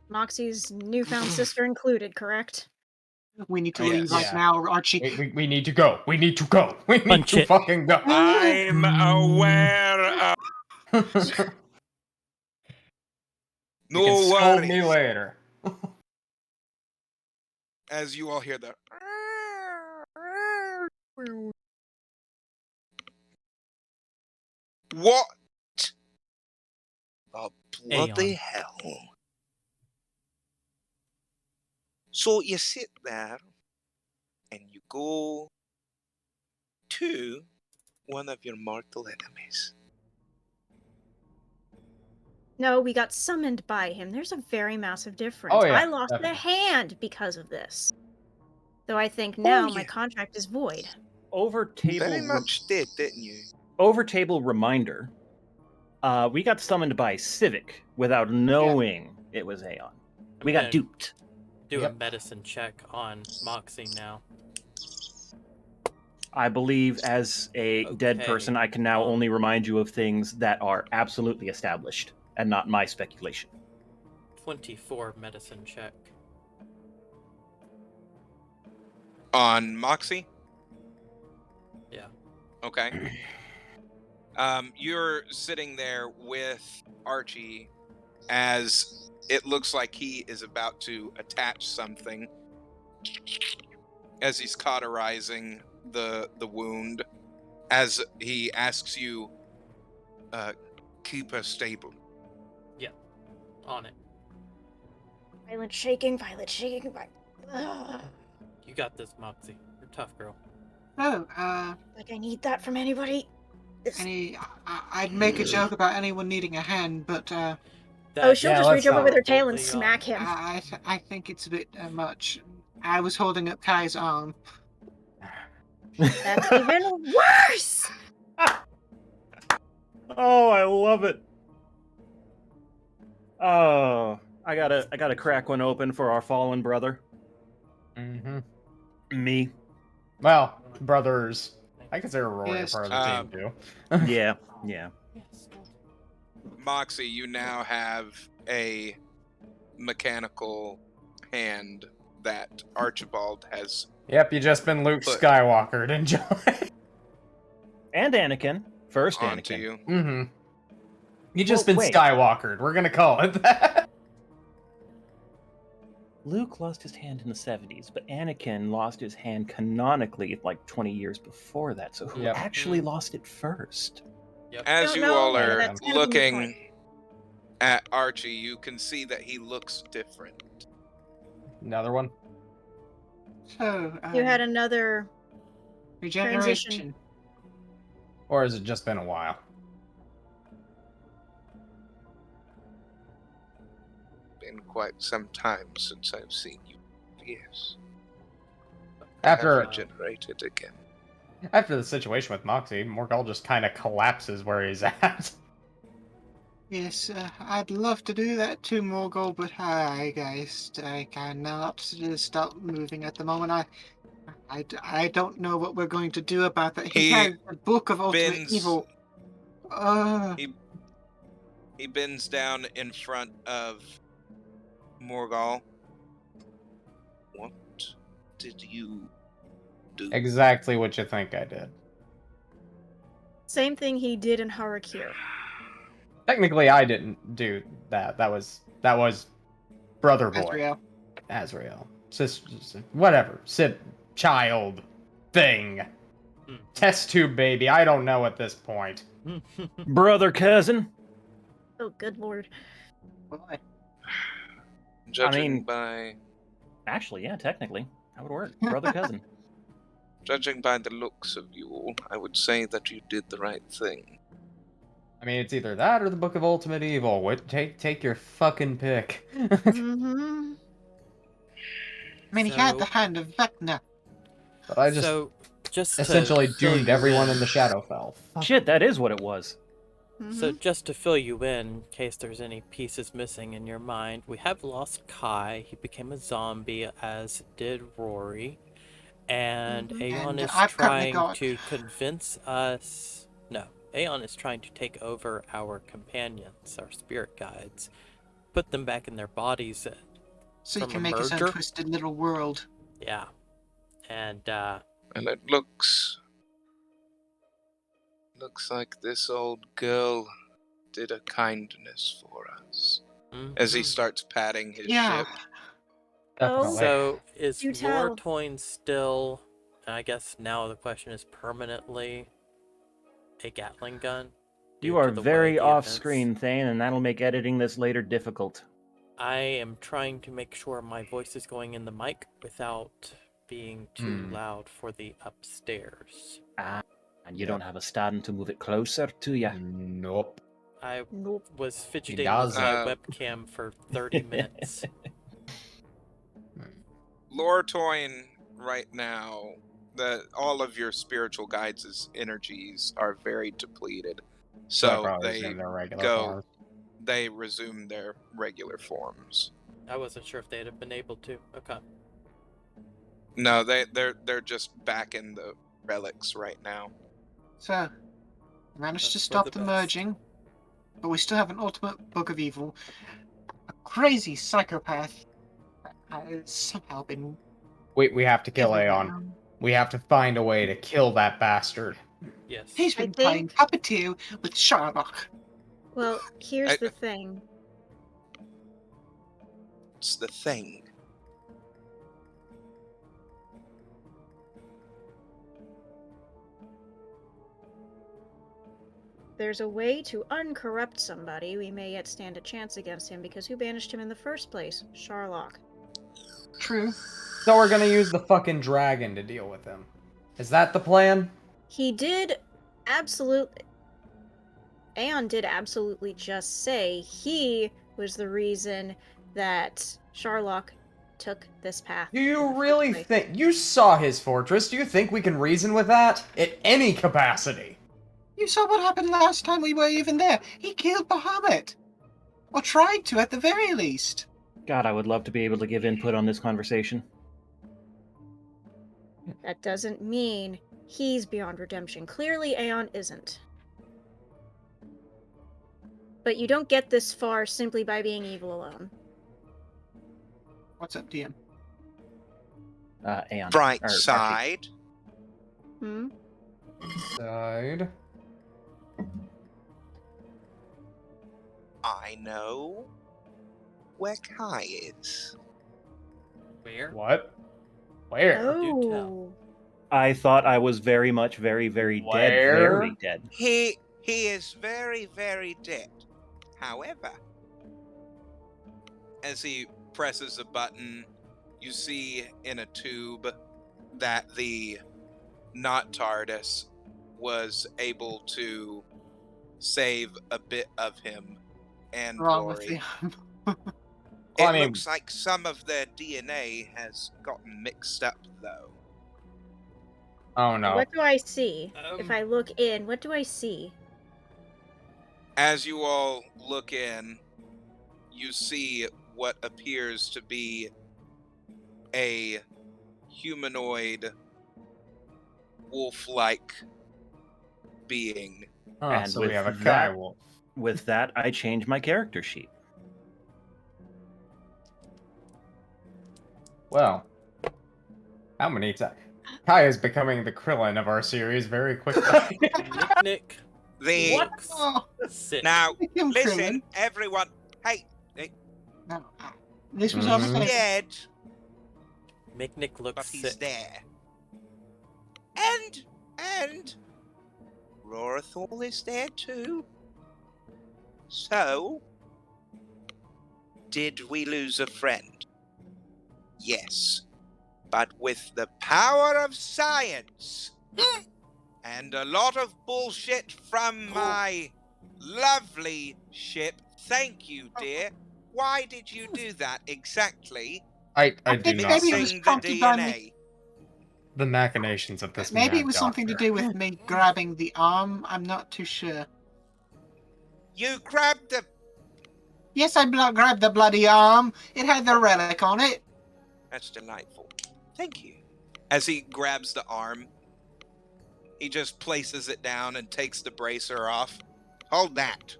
Moxie's newfound sister included, correct? We need to Yes. leave right Yeah. now, Archie. We need to go. We need to go. We need Punch to it. fucking go. I'm aware of You can no scold me worries. later. As you all hear the what the bloody Aeon. hell? So you sit there and you go to one of your mortal enemies. No, we got summoned by him. There's a very massive difference. Oh, yeah, I lost definitely. a hand because of this. So I think now my yeah. contract is void. over table Very much did, didn't you? over table reminder. We got summoned by Cyvik without knowing it was Aeon. We got gonna duped. Do a Yep. medicine check on Moxie now. I believe as a dead Okay. person, I can now only remind you of things that are absolutely established and not my speculation. 24 medicine check. On Moxie? Yeah. Okay. You're sitting there with Archie as it looks like he is about to attach something as he's cauterizing the wound, as he asks you, keep her stable. On it. Violent shaking, violent shaking. Ugh. You got this, Moxie. You're a tough girl. Oh, Like I need that from anybody. I'd make a joke about anyone needing a hand, but Oh, That she'll Yeah, just let's reach over not with her tail and boldly, smack him. I think it's a bit much. I was holding up Kai's arm. That's even worse. Oh, I love it. Oh, I gotta crack one open for our fallen brother. Mm-hmm. Me. Well, brothers. I consider Rory Yes. a part of the team too. Yeah. Moxie, you now have a mechanical hand that Archibald has. Yep, you just been Luke But- Skywalker. Enjoy. And Anakin. First onto Anakin. you. Mm-hmm. You just Well, been wait. Skywalkered. We're gonna call it that. Luke lost his hand in the 70s, but Anakin lost his hand canonically like 20 years before that. So who Yep. actually lost it first? As Don't you know, all but are that's kind of a moot point. looking at Archie, you can see that he looks different. Another one. So, You had another regeneration. transition. Or has it just been a while? Been quite some time since I've seen you. Yes. I have After regenerated again. after the situation with Moxie, Morgul just kind of collapses where he's at. Yes, I'd love to do that too, Morgul, but I cannot stop moving at the moment. I don't know what we're going to do about that. He He has the Book of Ultimate bends- Evil. He bends down in front of Morgul. What did you do? Exactly what you think I did. Same thing he did in Harakir. Technically, I didn't do that. That was brother boy. Azrael. Azrael. Sister, whatever. Child. Thing. Hmm. Test tube baby. I don't know at this point. Brother, cousin. Oh, good lord. Boy. Judging mean- by Actually, yeah, technically. That would work. Brother, cousin. judging by the looks of you all, I would say that you did the right thing. I mean, it's either that or the Book of Ultimate Evil. Take your fucking pick. Mm-hmm. I mean, he had So- the hand of Vecna. But I just So, just to essentially fill doomed you everyone in the Shadowfell. Shit, that is what it was. So just to fill you in case there's any pieces missing in your mind, we have lost Kai. He became a zombie, as did Rory. And Mhm. Aeon And is I've currently trying got- to convince us... No, Aeon is trying to take over our companions, our spirit guides. Put them back in their bodies. So he From can a make his own merger? twisted little world. Yeah. And, And it looks like this old girl did a kindness for us. As he mhm. starts patting his Yeah. ship. Definitely. So, is You tell. Lortoin still, I guess now the question is permanently a Gatling gun? You due are to the way very the off events- screen, Thane, and that'll make editing this later difficult. I am trying to make sure my voice is going in the mic without being too loud for the upstairs. And you don't have a stand to move it closer to you. Nope. I Nope. was fidgeting does. with my Uh, webcam for 30 minutes. Lortoin right now all of your spiritual guides' energies are very depleted, So I so probably resume their regular go. forms. They resume their regular forms. I wasn't sure if they'd have been able to. Okay. No, they're just back in the relics right now. So, we managed to That's for stop the the best. merging, but we still have an ultimate book of evil. A crazy psychopath that has somehow been We have to kill given Aeon. down. We have to find a way to kill that bastard. Yes. He's I been playing think- puppeteer with Sherlock. Well, here's I- the thing. It's the thing. There's a way to uncorrupt somebody. We may yet stand a chance against him because who banished him in the first place? Sherlock. True. So we're gonna use the fucking dragon to deal with him. Is that the plan? He did absolutely. Aeon did absolutely just say he was the reason that Sherlock took this path. Do in the you first really place. think you saw his fortress? Do you think we can reason with that? In any capacity? You saw what happened last time we were even there. He killed Bahamut. Or tried to, at the very least. God, I would love to be able to give input on this conversation. That doesn't mean he's beyond redemption. Clearly, Aeon isn't. But you don't get this far simply by being evil alone. What's up, DM? Aeon. Bright or Archie. side. Hmm? Side. I know where Kai is. Where? What? Where? Do tell. Oh. I thought I was very much, very, very dead. Where? Very dead. He is very, very dead. However, as he presses a button, you see in a tube that the not TARDIS was able to save a bit of him and Wrong with Rory. the Well, It I mean- looks like some of their DNA has gotten mixed up, though. Oh no. What do I see? If Um, I look in, what do I see? As you all look in, you see what appears to be a humanoid, wolf-like being. Oh, And so we with have a that- Kai wolf. With that, I changed my character sheet. Well, how many times? Kai is becoming the Krillin of our series very quickly. Nick The looks Oh, sick. now, him, listen, Krillin. everyone. Hey, No, this was Mhm. our he's plan. dead, Make Nick look but he's sick. there. And Rorathor is there too. So, did we lose a friend? Yes. But with the power of science and a lot of bullshit from my lovely ship, thank you, dear. Why did you do that exactly? I I do think not. maybe it was Mixing the prompted by DNA. The machinations of this Maybe mad it was something to doctor. do with me grabbing the arm. I'm not too sure. You grabbed the. Yes, I grabbed the bloody arm. It had the relic on it. That's delightful. Thank you. As he grabs the arm, he just places it down and takes the bracer off. Hold that.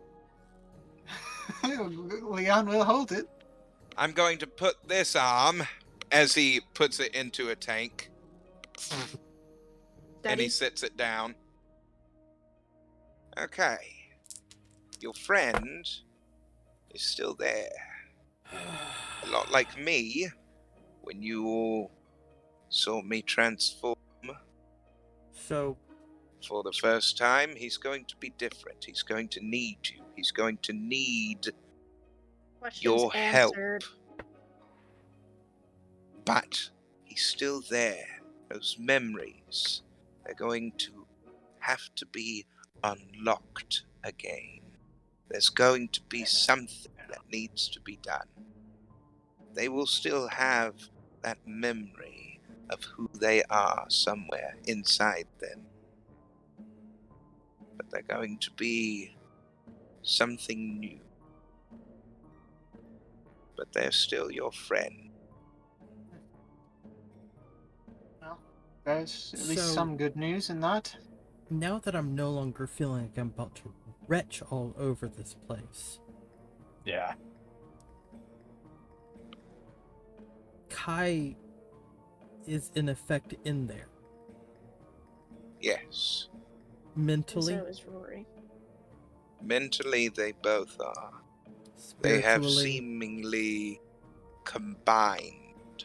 Leon will hold it. I'm going to put this arm, as he puts it into a tank, and he Steady. sits it down. Okay. Your friend is still there. A lot like me, when you saw me transform So, for the first time. He's going to be different. He's going to need you. He's going to need Questions your help. answered. But he's still there. Those memories, they're going to have to be unlocked again. There's going to be something that needs to be done. They will still have that memory of who they are somewhere inside them. But they're going to be something new. But they're still your friend. Well, there's at least So- some good news in that. Now that I'm no longer feeling like I'm about to retch all over this place, Yeah. Kai is in effect in there. Yes. And Mentally, so is Rory. Mentally, they both are. They have spiritually. seemingly combined.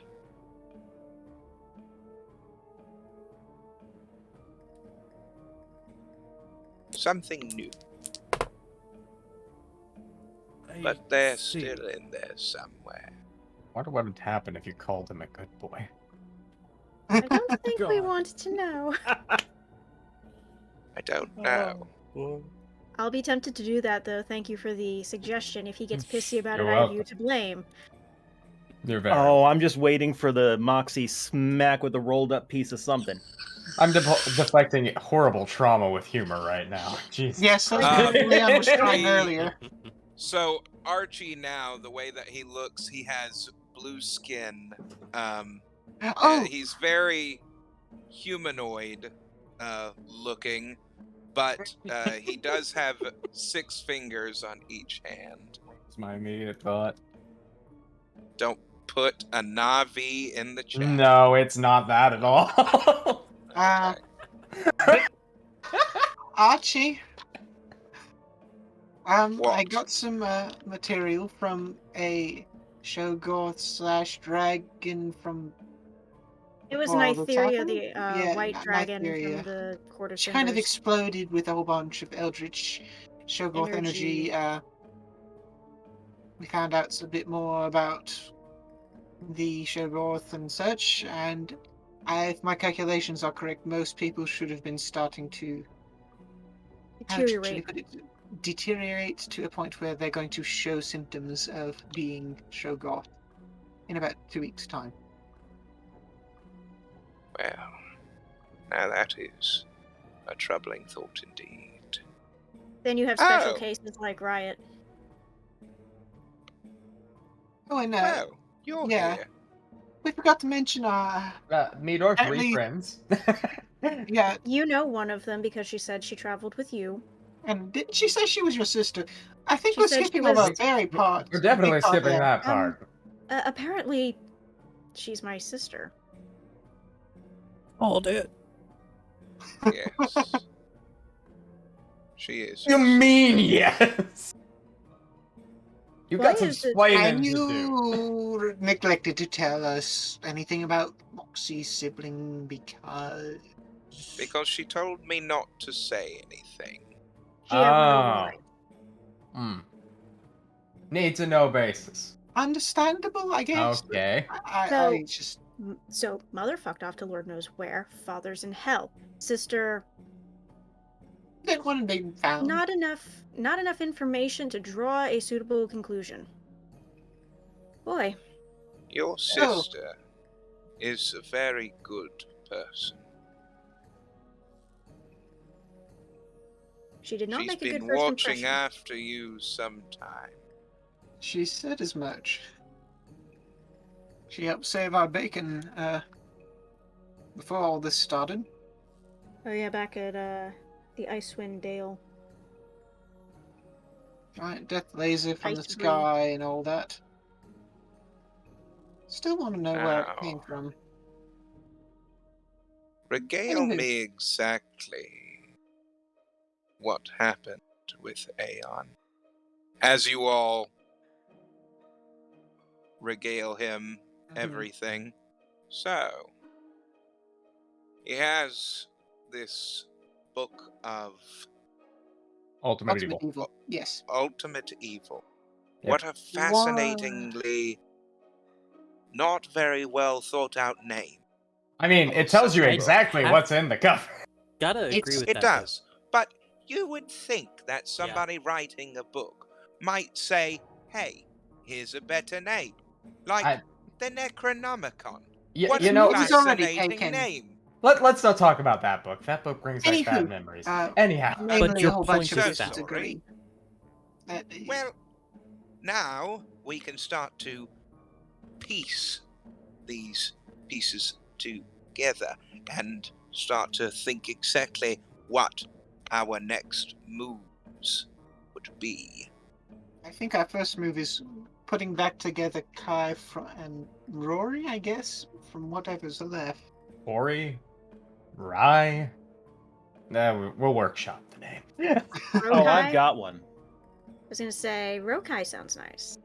Something new, I but they're see. still in there somewhere. Wonder what would happen if you called him a good boy. I don't think we God. wanted to know. I don't know. I'll be tempted to do that, though. Thank you for the suggestion. If he gets pissy about it, You're I have you welcome. to blame. You're very. Oh, I'm just waiting for the Moxie smack with a rolled up piece of something. I'm deflecting horrible trauma with humor right now. Jesus. Yes, that's Um, what Leon was trying the- earlier. So Archie now, the way that he looks, he has blue skin. Oh, He's very humanoid looking, but he does have 6 fingers on each hand. That's my immediate thought. Don't put a Navi in the chat. No, it's not that at all. uh, Okay. Archie. I What? got some material from a Shoggoth / dragon from It was before all this Nytheria, happened. the Yeah, white dragon Nytheria. from the Court of She kind of Timbers. exploded with a whole bunch of eldritch Shoggoth energy. Energy. We found out a bit more about the Shoggoth and such, and if my calculations are correct, most people should have been starting to Deteriorate. deteriorate to a point where they're going to show symptoms of being Shoggoth in about 2 weeks' time. Well, now that is a troubling thought indeed. Then you have special Oh. cases like Riot. Oh, and Oh, you're yeah. here. we forgot to mention, Meet our 3 Apparently- friends. yeah, You know one of them because she said she traveled with you. and didn't she say she was your sister? I think She we're said she skipping was- over a very part. We're definitely big part skipping there. that part. Apparently, she's my sister. Hold it. Yes. She is. You mean yes? You've Why got some is it- explaining And to do. you neglected to tell us anything about Moxie's sibling because... Because she told me not to say anything. She had one Oh. over mine. Need to know basis. Understandable, I guess. but Okay. I just... So, mother fucked off to Lord knows where. Father's in hell. Sister, That one being found. not enough information to draw a suitable conclusion. Boy, Your Oh. sister is a very good person. she did not She's make a good been first watching impression. after you sometime. She said as much. She helped save our bacon, before all this started. Oh yeah, back at the Icewind Dale. Giant death laser from the Ice Debris. sky and all that. Still want to know where it came Ow. from. Regale Anywho. me exactly what happened with Aeon. As you all regale him everything. So, he has this book of Ultimate Ultimate evil. evil. Yes. ultimate evil. Yep. What a fascinatingly not very well thought out name. I mean, it tells you exactly have- what's in the cover. Gotta agree It's- with It that. does. But you would think that somebody writing a book might say, hey, here's a better name. Like I- the Necronomicon. What you a know, It was already fascinating taken. name. let's not talk about that book. That book brings back bad Anywho, memories. uh, Anyhow, mainly your a whole bunch point of is us valid. agree. Well, now we can start to piece these pieces together and start to think exactly what our next moves would be. I think our first move is putting back together Kai and Rory, I guess, from whatever's left. Ori, Rye. We'll workshop the name. Oh, I've Rokai? got one. I was gonna say Rokai sounds nice.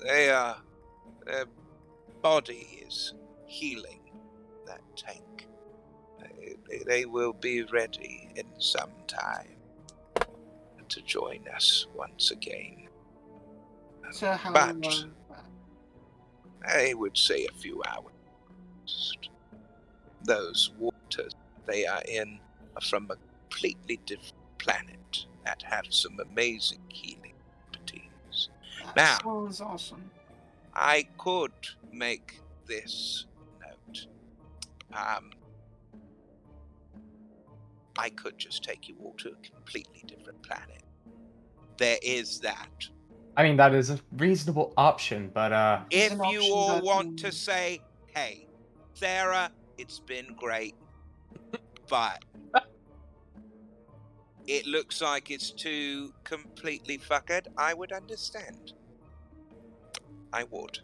Their body is healing that tank. They will be ready in some time to join us once again. So how But I would say a few hours. Those waters they are in are from a completely different planet that have some amazing healing properties. Now, sounds awesome. I could make this note. I could just take you all to a completely different planet. There is that. I mean, that is a reasonable option, but It's If an you option, all but, want to say, hey, Sarah, it's been great, but it looks like it's too completely fuckered, I would understand. I would.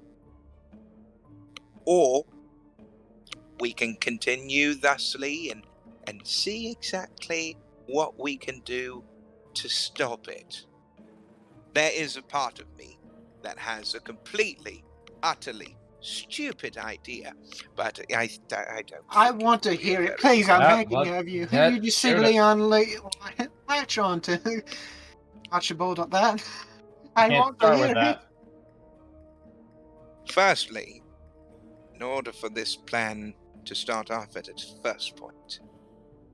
Or we can continue thusly and see exactly what we can do to stop it. There is a part of me that has a completely, utterly stupid idea, but I don't. I think want to will be a hear it. very Please, I'm Yeah, begging let- of you. yeah, You just shoot simply it. latch on to Archibald on that. I can't want to start hear with it. that. Firstly, in order for this plan to start off at its first point,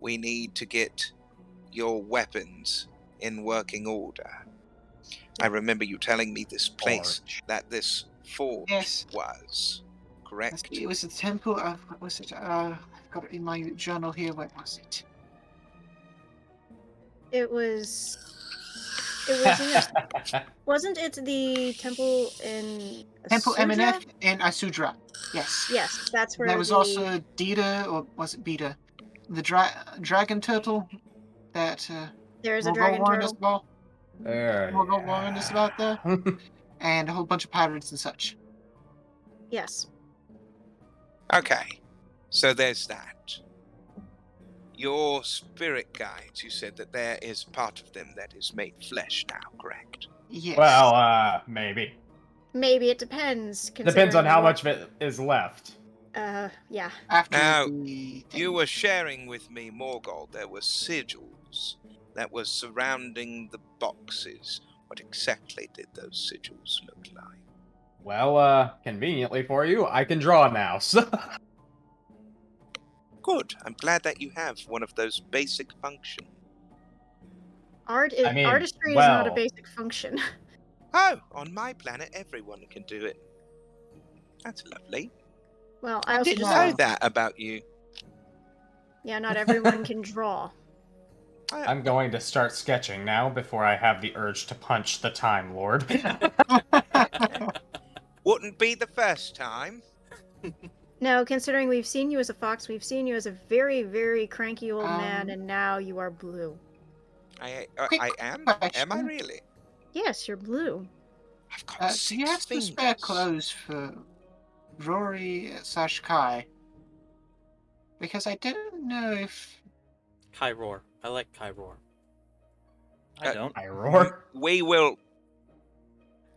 we need to get your weapons in working order. I remember you telling me this place Forge. that this forge Yes. was, correct? It was a temple of, what was it? I've got it in my journal here. Where was it? It was. It was in a. Wasn't it the temple in Temple Sudra? Emineth in Asudra. Yes. Yes, that's There where was the. also Dita, or was it Beta? The dragon turtle that There is a Morgul dragon warned us turtle. about. There, Morgul warned us about there. And a whole bunch of pirates and such. Yes. Okay, so there's that. Your spirit guides, you said that there is part of them that is made flesh now, correct? Yes. Well, maybe. Maybe it depends. Depends Considering on how what- much of it is left. Yeah. After Now, the thing. You were sharing with me, Morgold, there were sigils that were surrounding the boxes. What exactly did those sigils look like? Well, conveniently for you, I can draw now. So Good. I'm glad that you have one of those basic functions. I mean, Artistry is not a well, basic function. Oh, on my planet, everyone can do it. That's lovely. Well, I I also didn't just know that about you. yeah, not everyone can draw. I'm going to start sketching now before I have the urge to punch the Time Lord. Wouldn't be the first time. No, considering we've seen you as a fox, we've seen you as a very, very cranky old man, and now you are blue. Quick I am? Am I question. really? Yes, you're blue. I've got Do you have some spare clothes for Rory / Kai? Because I didn't know if Kyror. I like Kyror. I don't. I roar. We will.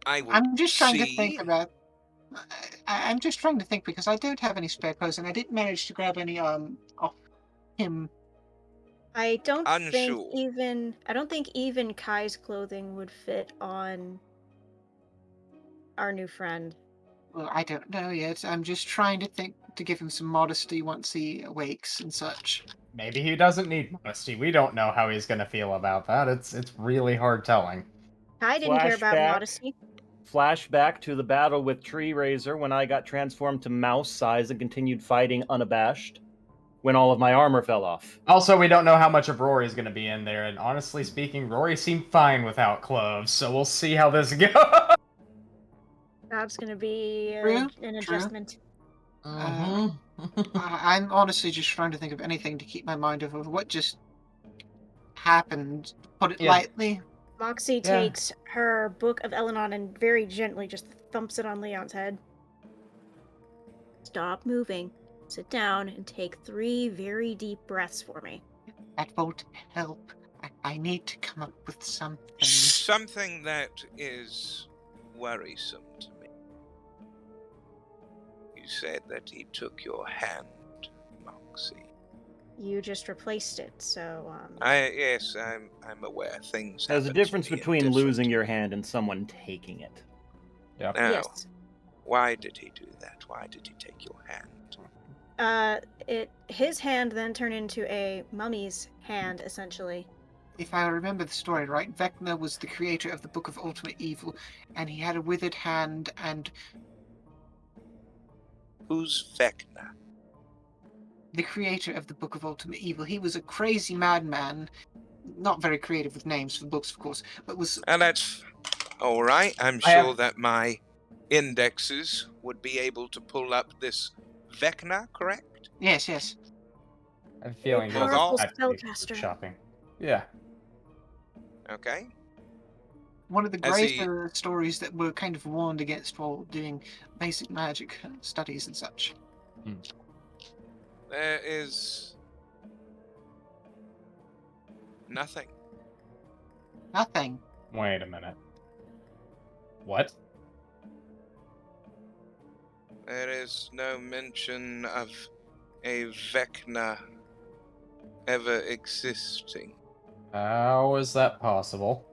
I will I'm just trying to see. think about. I'm just trying to think because I don't have any spare clothes and I didn't manage to grab any off him. I don't Unsure. think even Kai's clothing would fit on our new friend. Well, I don't know yet. I'm just trying to think to give him some modesty once he awakes and such. Maybe he doesn't need modesty. We don't know how he's gonna feel about that. It's really hard telling. Kai didn't care about Flashback. modesty. flashback to the battle with Tree Razor when I got transformed to mouse size and continued fighting unabashed when all of my armor fell off. Also, we don't know how much of Rory's going to be in there, and honestly speaking, Rory seemed fine without cloves, so we'll see how this goes. That's gonna be True, an true. adjustment. I'm honestly just trying to think of anything to keep my mind off of what just happened, to put it Yeah. lightly. Moxie takes her Book of Elenon and very gently just thumps it on Leon's head. Stop moving. Sit down and take 3 very deep breaths for me. That won't help. I need to come up with something. Something that is worrisome to me. You said that he took your hand, Moxie. You just replaced it, so Yes, I'm aware things. There's a happen to difference me in between different- losing your hand and someone taking it. Yep. Now, yes. why did he do that? Why did he take your hand? His hand then turned into a mummy's hand, essentially. If I remember the story right, Vecna was the creator of the Book of Ultimate Evil, and he had a withered hand, and Who's Vecna? the creator of the Book of Ultimate Evil, he was a crazy madman, not very creative with names for books, of course, but was... And that's all right. I'm I sure have- that my indexes would be able to pull up this Vecna, correct? Yes, yes. I have a feeling A those powerful have to be spellcaster. shopping. Yeah. Okay. One of the Has he- greater stories that were kind of warned against while doing basic magic studies and such. There is nothing. Nothing. Wait a minute. What? There is no mention of a Vecna ever existing. How is that possible?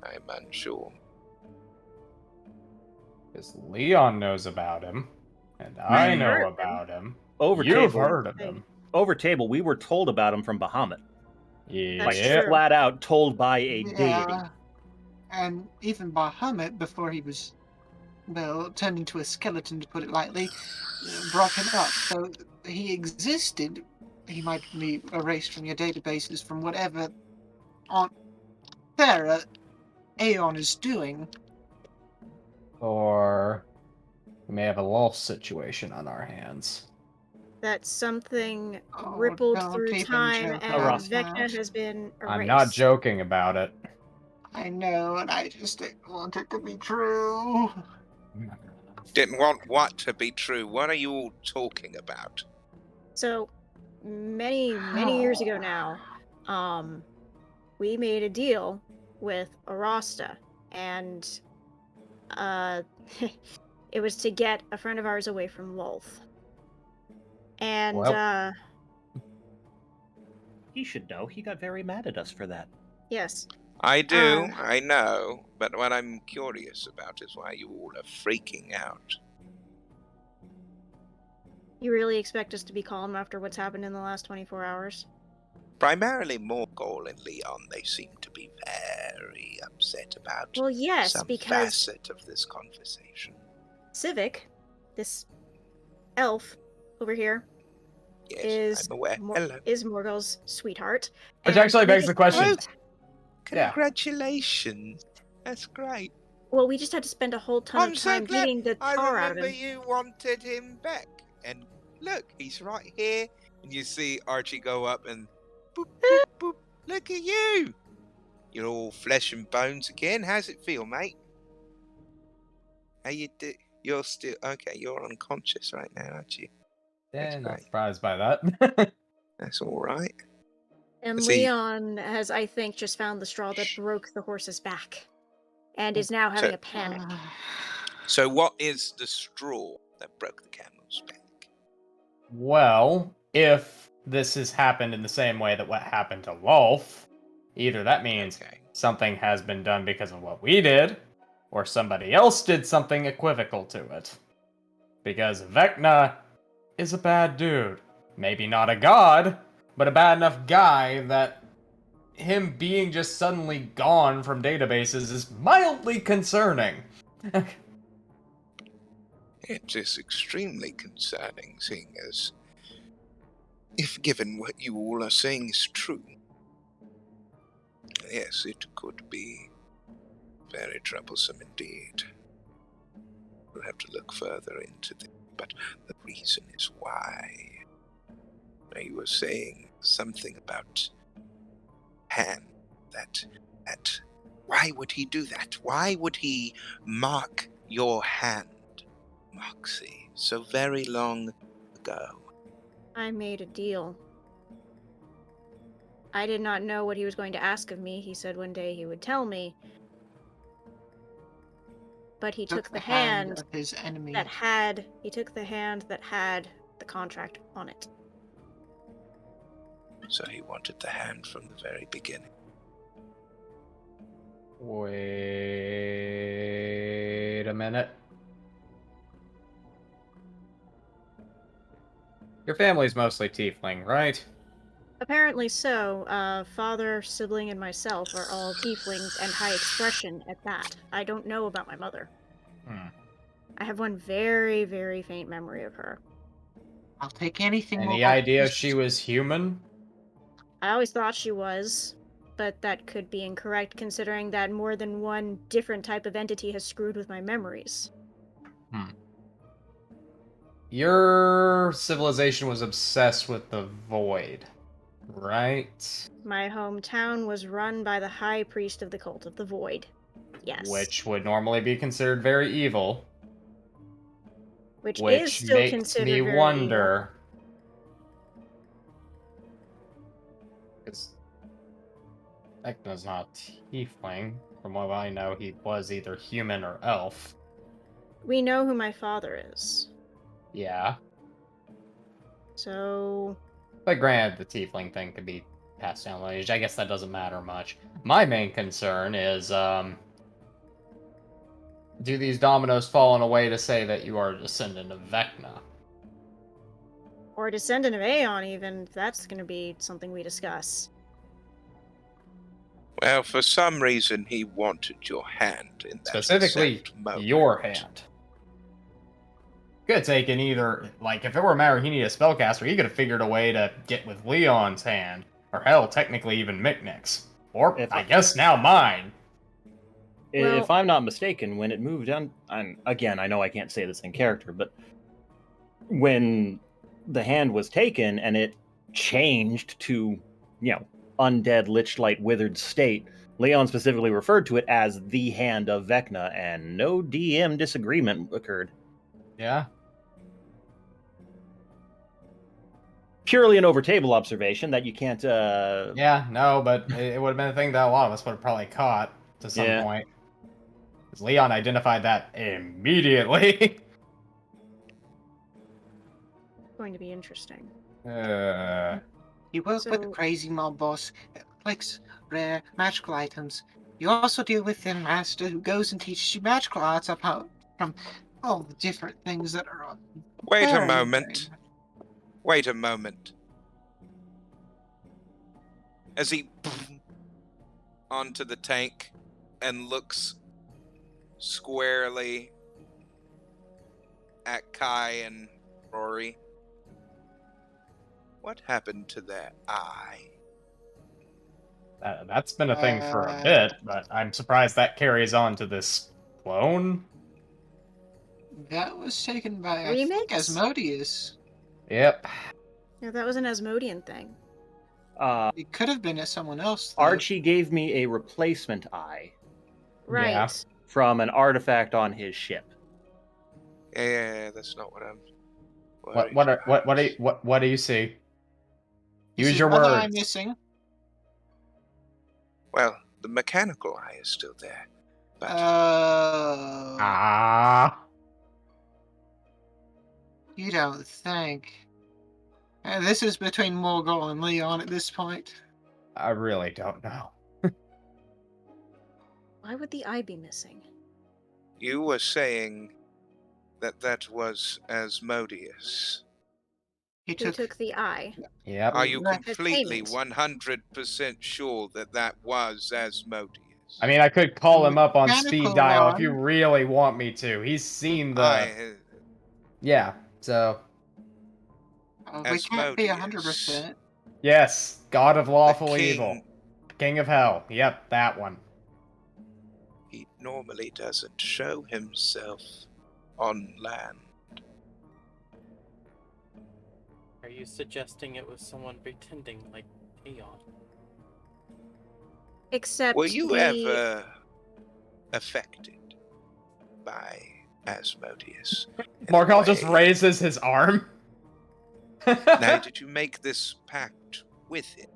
I'm unsure. Because Leon knows about him, and I I've know heard of him. about him. Over You've table, heard of him. over table, we were told about him from Bahamut. That's Yeah. true. Flat out told by a deity. Yeah. And even Bahamut, before he was, well, turned into a skeleton, to put it lightly, brought him up. So he existed. He might be erased from your databases from whatever on Terra Aeon is doing. Or we may have a lost situation on our hands. That something Oh, rippled don't through even time joke and about Vecna that. has been erased. I'm not joking about it. I know, and I just didn't want it to be true. Didn't want what to be true. What are you all talking about? So many years ago now, we made a deal with Arasta, and it was to get a friend of ours away from Lolth. And Well. He should know. He got very mad at us for that. yes, I do, I know, but what I'm curious about is why you all are freaking out. you really expect us to be calm after what's happened in the last 24 hours? Primarily Morgul and Leon, they seem to be very upset about Well, yes, some because facet of this conversation. Cyvik, this elf over here, Yes, is I'm aware. Hello. is Morgul's sweetheart. Which and actually we begs the just question. spent- Yeah. Congratulations. That's great. Well, we just had to spend a whole ton I'm of so time glad. getting the I tar out of remember him. you wanted him back. And look, he's right here. And you see Archie go up and boop, boop, boop. Look at you. You're all flesh and bones again. How's it feel, mate? How you do? You're still okay. You're unconscious right now, aren't you? Yeah, That's not great. surprised by that. That's all right. And See- Leon has, I think, just found the straw that broke the horse's back, and is now having a panic. So, what is the straw that broke the camel's back? Well, if this has happened in the same way that what happened to Lolf, either that means Okay. something has been done because of what we did, or somebody else did something equivocal to it. Because Vecna is a bad dude. Maybe not a god, but a bad enough guy that him being just suddenly gone from databases is mildly concerning. It is extremely concerning, seeing as, if given what you all are saying is true, yes, it could be very troublesome indeed. We'll have to look further into this, but the reason is why. You were saying something about hand, that why would he do that? Why would he mark your hand, Moxie, so very long ago? I made a deal. I did not know what he was going to ask of me. He said one day he would tell me. But he took the hand of his enemy. that had the contract on it. So he wanted the hand from the very beginning. Wait a minute. Your family's mostly tiefling, right? Apparently so. Father, sibling, and myself are all tieflings and high expression at that. I don't know about my mother. Hmm. I have one very, very faint memory of her. I'll take anything more. Any idea if she was human? I always thought she was, but that could be incorrect considering that more than one different type of entity has screwed with my memories. Your civilization was obsessed with the void, right? My hometown was run by the high priest of the cult of the void. Yes. Which would normally be considered very evil. Which is Which still makes considered me very wonder. Because Vecna's not tiefling. From what I know, he was either human or elf. We know who my father is. Yeah. So... But granted, the tiefling thing could be passed down lineage. I guess that doesn't matter much. My main concern is, do these dominoes fall in a way to say that you are a descendant of Vecna? Or a descendant of Aeon, even. That's going to be something we discuss. Well, for some reason he wanted your hand in that Specifically, exact moment. your hand. Could have taken either, like, if it were a matter he needed a spellcaster, he could have figured a way to get with Leon's hand. Or hell, technically even Micnic's. Or, I guess now mine. If I'm not mistaken, when it moved on, again, I know I can't say this in character, but when the hand was taken and it changed to, undead, lichlight, withered state, Leon specifically referred to it as the hand of Vecna, and no DM disagreement occurred. Yeah. Purely an over-table observation that you can't. Yeah, no, but it would have been a thing that a lot of us would have probably caught to some point. Because Leon identified that immediately. Going to be interesting. You work with the crazy mob boss that collects rare magical items. You also deal with the master who goes and teaches you magical arts apart from all the different things that are on. Wait a moment. Wait a moment. As he onto the tank and looks squarely at Kai and Rory. What happened to their eye? That's been a thing for a bit, but I'm surprised that carries on to this clone. That was taken by, Remix? I think, Asmodeus. Yep. Yeah, that was an Asmodean thing. It could have been at someone else, though. Archie gave me a replacement eye. Right. Yeah. From an artifact on his ship. Yeah, that's not what I'm. What do you see? Use Is your another eye words. missing? Well, the mechanical eye is still there, but you don't think? This is between Morgul and Leon at this point. I really don't know. Why would the eye be missing? you were saying that was Asmodeus. He Who took the eye? Yep. Are you Right. As completely payment. 100% sure that that was Asmodeus? I mean, I could call him up on speed Mechanical dial if you one. really want me to. He's seen the. I, Yeah, so. We can't be Asmodeus, 100%. Yes, God of the Lawful king, Evil. King of Hell. Yep, that one. he normally doesn't show himself on land. Are you suggesting it was someone pretending like Aeon? Except Were you the ever affected by Asmodeus? in a Markal just way? raises his arm. Now, did you make this pact with him?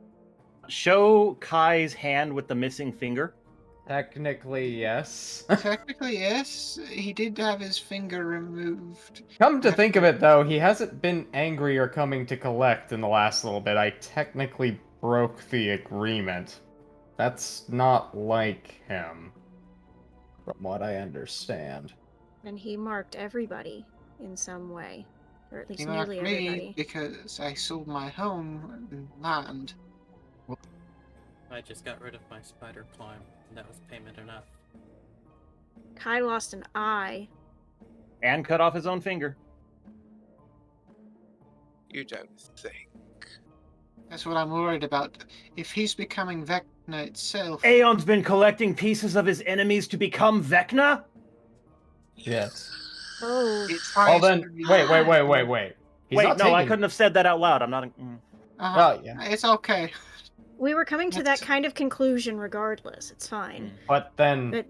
Show Kai's hand with the missing finger. Technically, yes. Technically, yes. He did have his finger removed. Come to think of after- it, though, he hasn't been angry or coming to collect in the last little bit. I technically broke the agreement. That's not like him, from what I understand. and he marked everybody in some way, or at least He nearly marked me everybody. because I sold my home and land. I just got rid of my spider climb, and that was payment enough. Kai lost an eye. And cut off his own finger. You don't think. That's what I'm worried about. If he's becoming Vecna itself, Aeon's been collecting pieces of his enemies to become Vecna? Yes. Oh, it Well tries then, to wait. He's Wait, not no, taking... I couldn't have said that out loud. I'm not. Well, yeah. It's okay. we were coming to that That's- kind of conclusion regardless. It's fine. But then,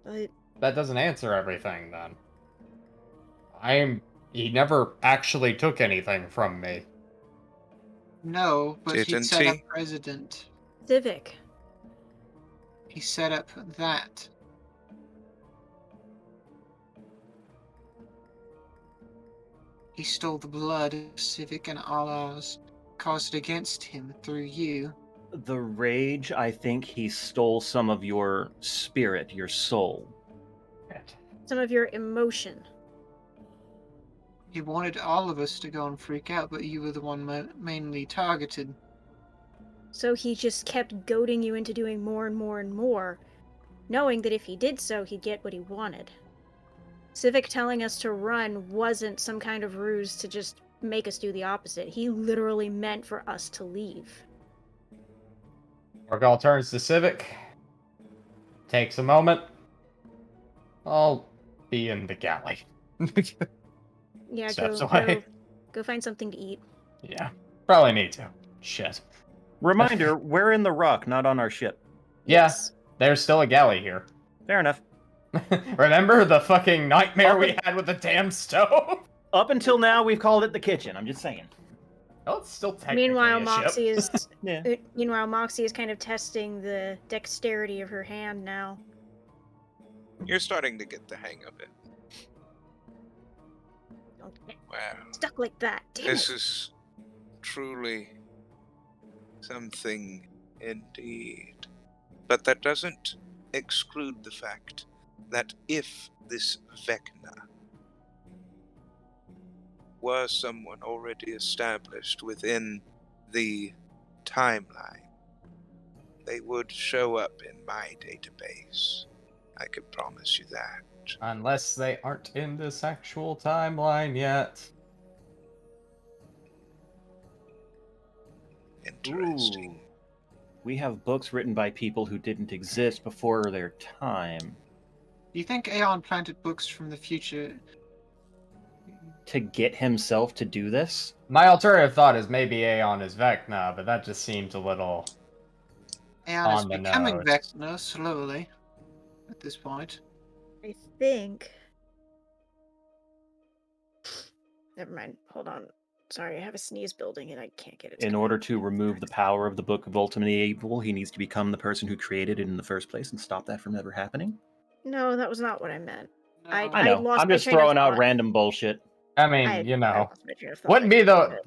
But that doesn't answer everything, then. He never actually took anything from me. No, but he Didn't set up he? president. Cyvik. He set up that. He stole the blood of Cyvik and Allah's, caused it against him through you. The rage, I think he stole some of your spirit, your soul. Some of your emotion. He wanted all of us to go and freak out, but you were the one mainly targeted. So he just kept goading you into doing more and more and more, knowing that if he did so, he'd get what he wanted. Cyvik telling us to run wasn't some kind of ruse to just make us do the opposite. He literally meant for us to leave. Margal turns to Cyvik. Takes a moment. I'll be in the galley. Yeah, Steps away. go find something to eat. Yeah, probably need to. Shit. Reminder, we're in the rock, not on our ship. Yeah, Yes. there's still a galley here. Fair enough. Remember the fucking nightmare we had with the damn stove? Up until now, we've called it the kitchen. I'm just saying. Oh, it's still technically Meanwhile, a Moxie ship. is Yeah. Moxie is kind of testing the dexterity of her hand now. You're starting to get the hang of it. Don't get Wow. stuck like that. Damn This it. is truly something indeed. But that doesn't exclude the fact that if this Vecna were someone already established within the timeline, they would show up in my database. I can promise you that. Unless they aren't in this actual timeline yet. Interesting. Ooh. We have books written by people who didn't exist before their time. Do you think Aeon planted books from the future? To get himself to do this? My alternative thought is maybe Aeon is Vecna, but that just seems a little... Aeon is On the becoming nose. Vecna slowly at this point. I think. Never mind. Hold on. Sorry, I have a sneeze building and I can't get it. In order to remove the power of the Book of Ultimate Evil, he needs to become the person who created it in the first place and stop that from ever happening? No, that was not what I meant. No. I know. lost I'm my just train of throwing out thought. random bullshit. I mean, you I know, lost my train of thought. wouldn't I be couldn't the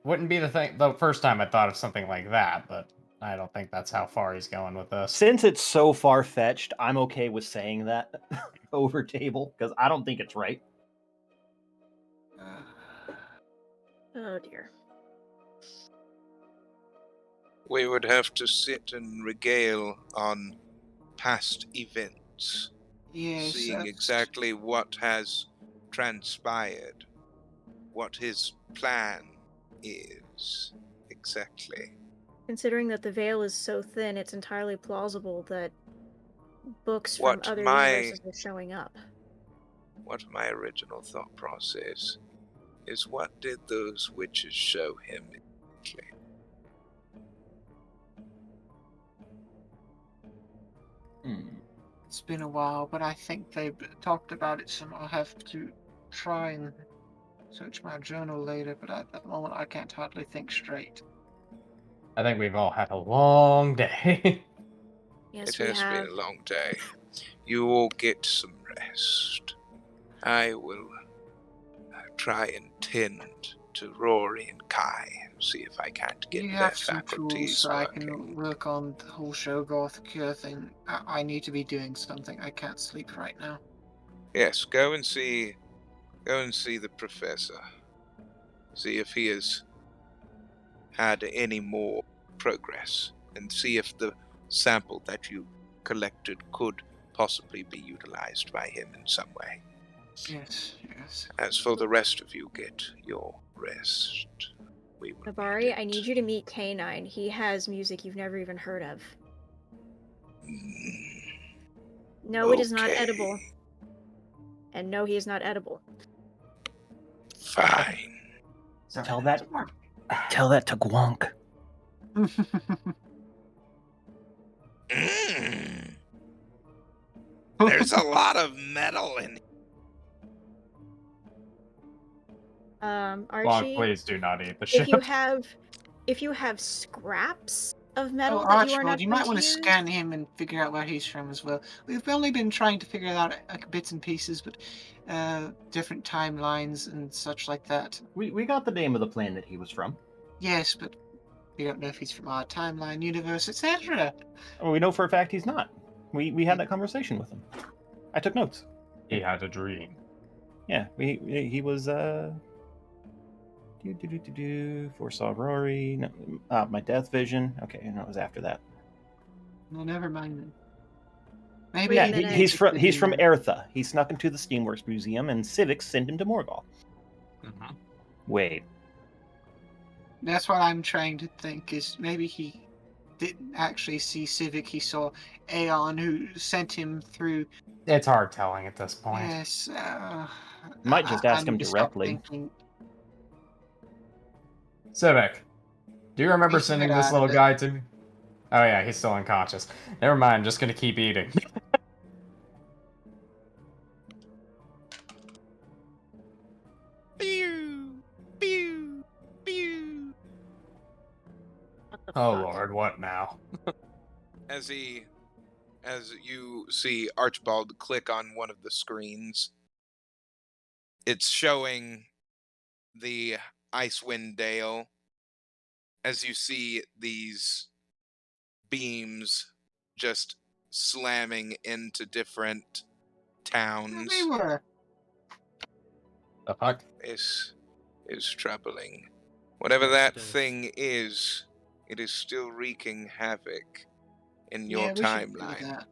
believe it. the first time I thought of something like that, but I don't think that's how far he's going with this. Since it's so far-fetched, I'm okay with saying that over table, because I don't think it's right. Oh dear. We would have to sit and regale on past events, Yes, seeing that's exactly what has transpired, what his plan is exactly. Considering that the veil is so thin, it's entirely plausible that books from What other my universes are showing up. what my original thought process is, what did those witches show him exactly? It's been a while, but I think they've talked about it some. I'll have to try and search my journal later, but at the moment I can't hardly think straight. I think we've all had a long day. Yes, It we has been have. a long day. You all get some rest. I will try and tend to Rory and Kai, see if I can't Do get you their have some tools faculties so I working. can work on the whole Shoggoth cure thing? I need to be doing something. I can't sleep right now. Yes, go and see the professor. See if he has had any more progress, and see if the sample that you collected could possibly be utilized by him in some way. Yes, yes. As for the rest of you, get your rest. We will Nabari, I need you to meet K9. He has music you've never even heard of. No, it is not Okay. edible. And no, he is not edible. Fine. Tell that to Gwonk. Mm. There's a lot of metal in Long, Archie, please do not eat the if you ship. have scraps of Oh, metal that you are Archibald, not you going might to want to use, scan him and figure out where he's from as well. We've only been trying to figure it out like bits and pieces, but different timelines and such like that. We got the name of the planet he was from. Yes, but we don't know if he's from our timeline, universe, etc. We know for a fact he's not. We had that conversation with him. I took notes. He had a dream. Yeah, he was foresaw Rory. No, my death vision. Okay, and it was after that. Well, never mind then. Maybe Wait a Yeah, minute. he's from Ertha. He snuck into the Steamworks Museum, and Cyvik sent him to Morgul. Mm-hmm. Wait, That's what I'm trying to think. Is maybe he didn't actually see Cyvik. He saw Aeon, who sent him through. It's hard telling at this point. Yes. might just I ask him need to stop directly. thinking. Civic, do you remember He's sending not this out little of it. guy to me? Oh yeah, he's still unconscious. Never mind, just gonna keep eating. Pew, pew, pew. what the Oh fuck? lord, what now? As you see Archibald click on one of the screens, it's showing the Icewind Dale. As you see these beams just slamming into different towns. They were. The fuck? This is troubling. Whatever Yes, that it is. thing is, it is still wreaking havoc in your Yeah, we should do timeline. that.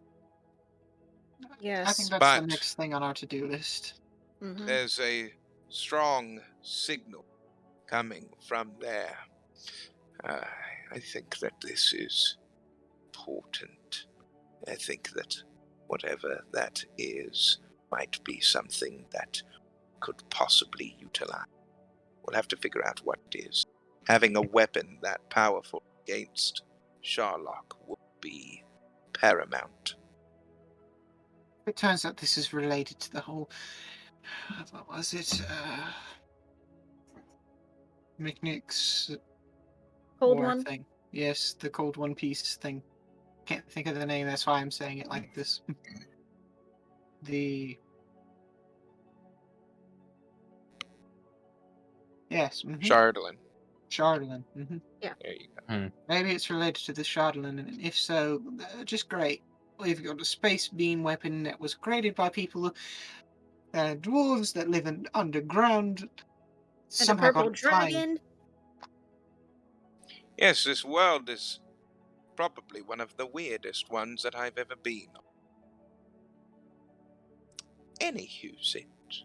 I Yes. think that's the But next thing on our to-do list. Mm-hmm. there's a strong signal coming from there. I think that this is important. I think that whatever that is might be something that could possibly utilize. We'll have to figure out what it is. Having a weapon that powerful against Sherlock would be paramount. It turns out this is related to the whole. What was it? McNick's Cold war one. thing. Yes, the Cold One Piece thing. Can't think of the name. That's why I'm saying it like this. the. Yes. Chardolin. Chardolin. There you go. Maybe it's related to the Chardolin, and if so, just great. We've got a space beam weapon that was created by people, dwarves that live underground. And a somehow purple got it flying. dragon. Yes, this world is probably one of the weirdest ones that I've ever been on. Anywho, Zinj,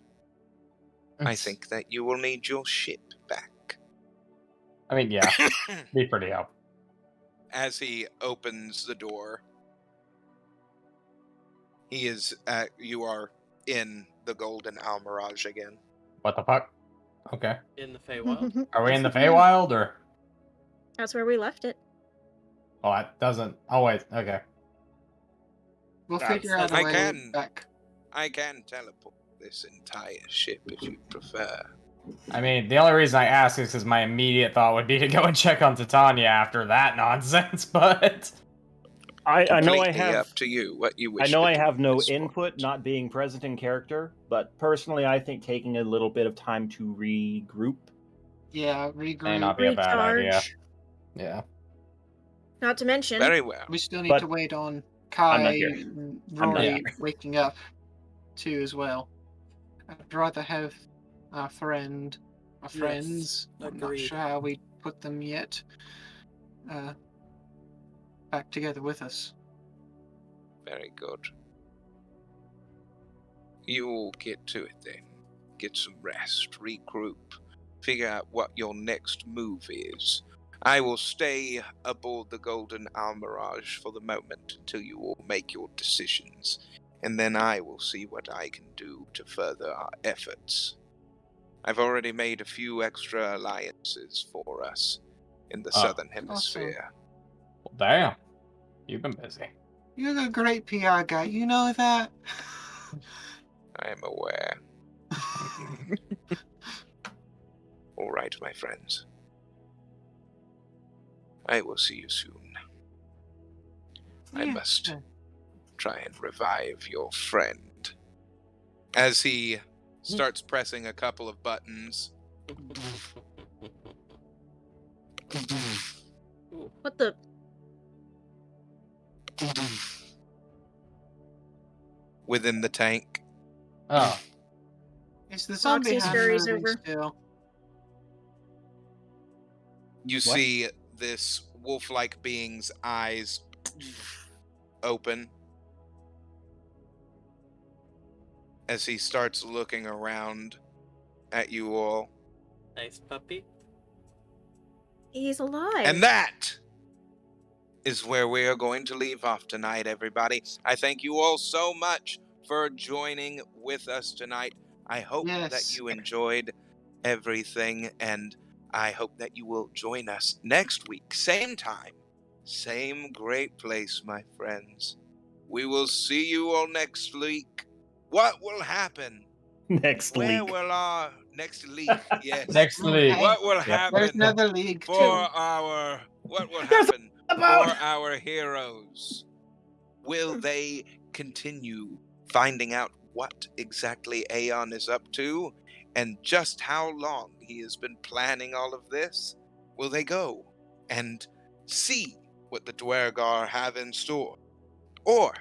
I think that you will need your ship back. I mean, yeah, be pretty helpful. As he opens the door, you are in the Golden Almirage again. What the fuck? Okay. In the Feywild. Are we in the Feywild or? That's where we left it. Oh, that doesn't. Oh wait. Okay. We'll That's- figure out a I way can. back. I can teleport this entire ship if you prefer. I mean, the only reason I ask is because my immediate thought would be to go and check on Titania after that nonsense. But I know I Completely have. up to you what you wish I know to I do have at no this input, point. not being present in character, but personally, I think taking a little bit of time to regroup. Yeah, may regroup. not be a bad idea. Recharge. Yeah. Not to mention, Very well. We still need But to wait on I'm not Kai here. and I'm not Rory here. waking up too as well. I'd rather have our friends. I'm not agreed. sure how we put them yet. Back together with us. Very good. You'll get to it then. Get some rest, regroup, figure out what your next move is. I will stay aboard the Golden Almirage for the moment until you all make your decisions, and then I will see what I can do to further our efforts. I've already made a few extra alliances for us in the Oh. Southern Hemisphere. Well, damn. You've been busy. You're a great PR guy, you know that? I am aware. All right, my friends. I will see you soon. I Yeah. must try and revive your friend. As he starts pressing a couple of buttons, what the? within the tank, Oh. Is the zombie Foxy hand scurries moving over. still? you What? see this wolf-like being's eyes open as he starts looking around at you all. Nice puppy. He's alive. And that is where we are going to leave off tonight, everybody. I thank you all so much for joining with us tonight. I hope that Yes. you enjoyed everything, and I hope that you will join us next week. Same time, same great place, my friends. We will see you all next week. What will happen? Next Where leak. will our next leak? Yes. Next league. Okay. What will Yep. There's happen another league for too. our what will There's happen about- for our heroes? Will they continue finding out what exactly Aeon is up to and just how long he has been planning all of this? Will they go and see what the Dwergar have in store? Or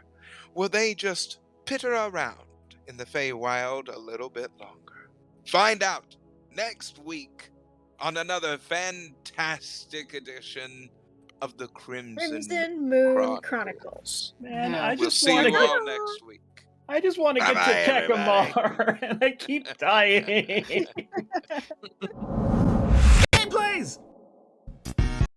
will they just pitter around in the Feywild a little bit longer? Find out next week on another fantastic edition of the Crimson Moon Chronicles. Chronicles. Man, Yeah. I We'll just see want to you get. all next week. I just want to get Bye-bye, to everybody. Kekamar, and I keep dying. Gameplays.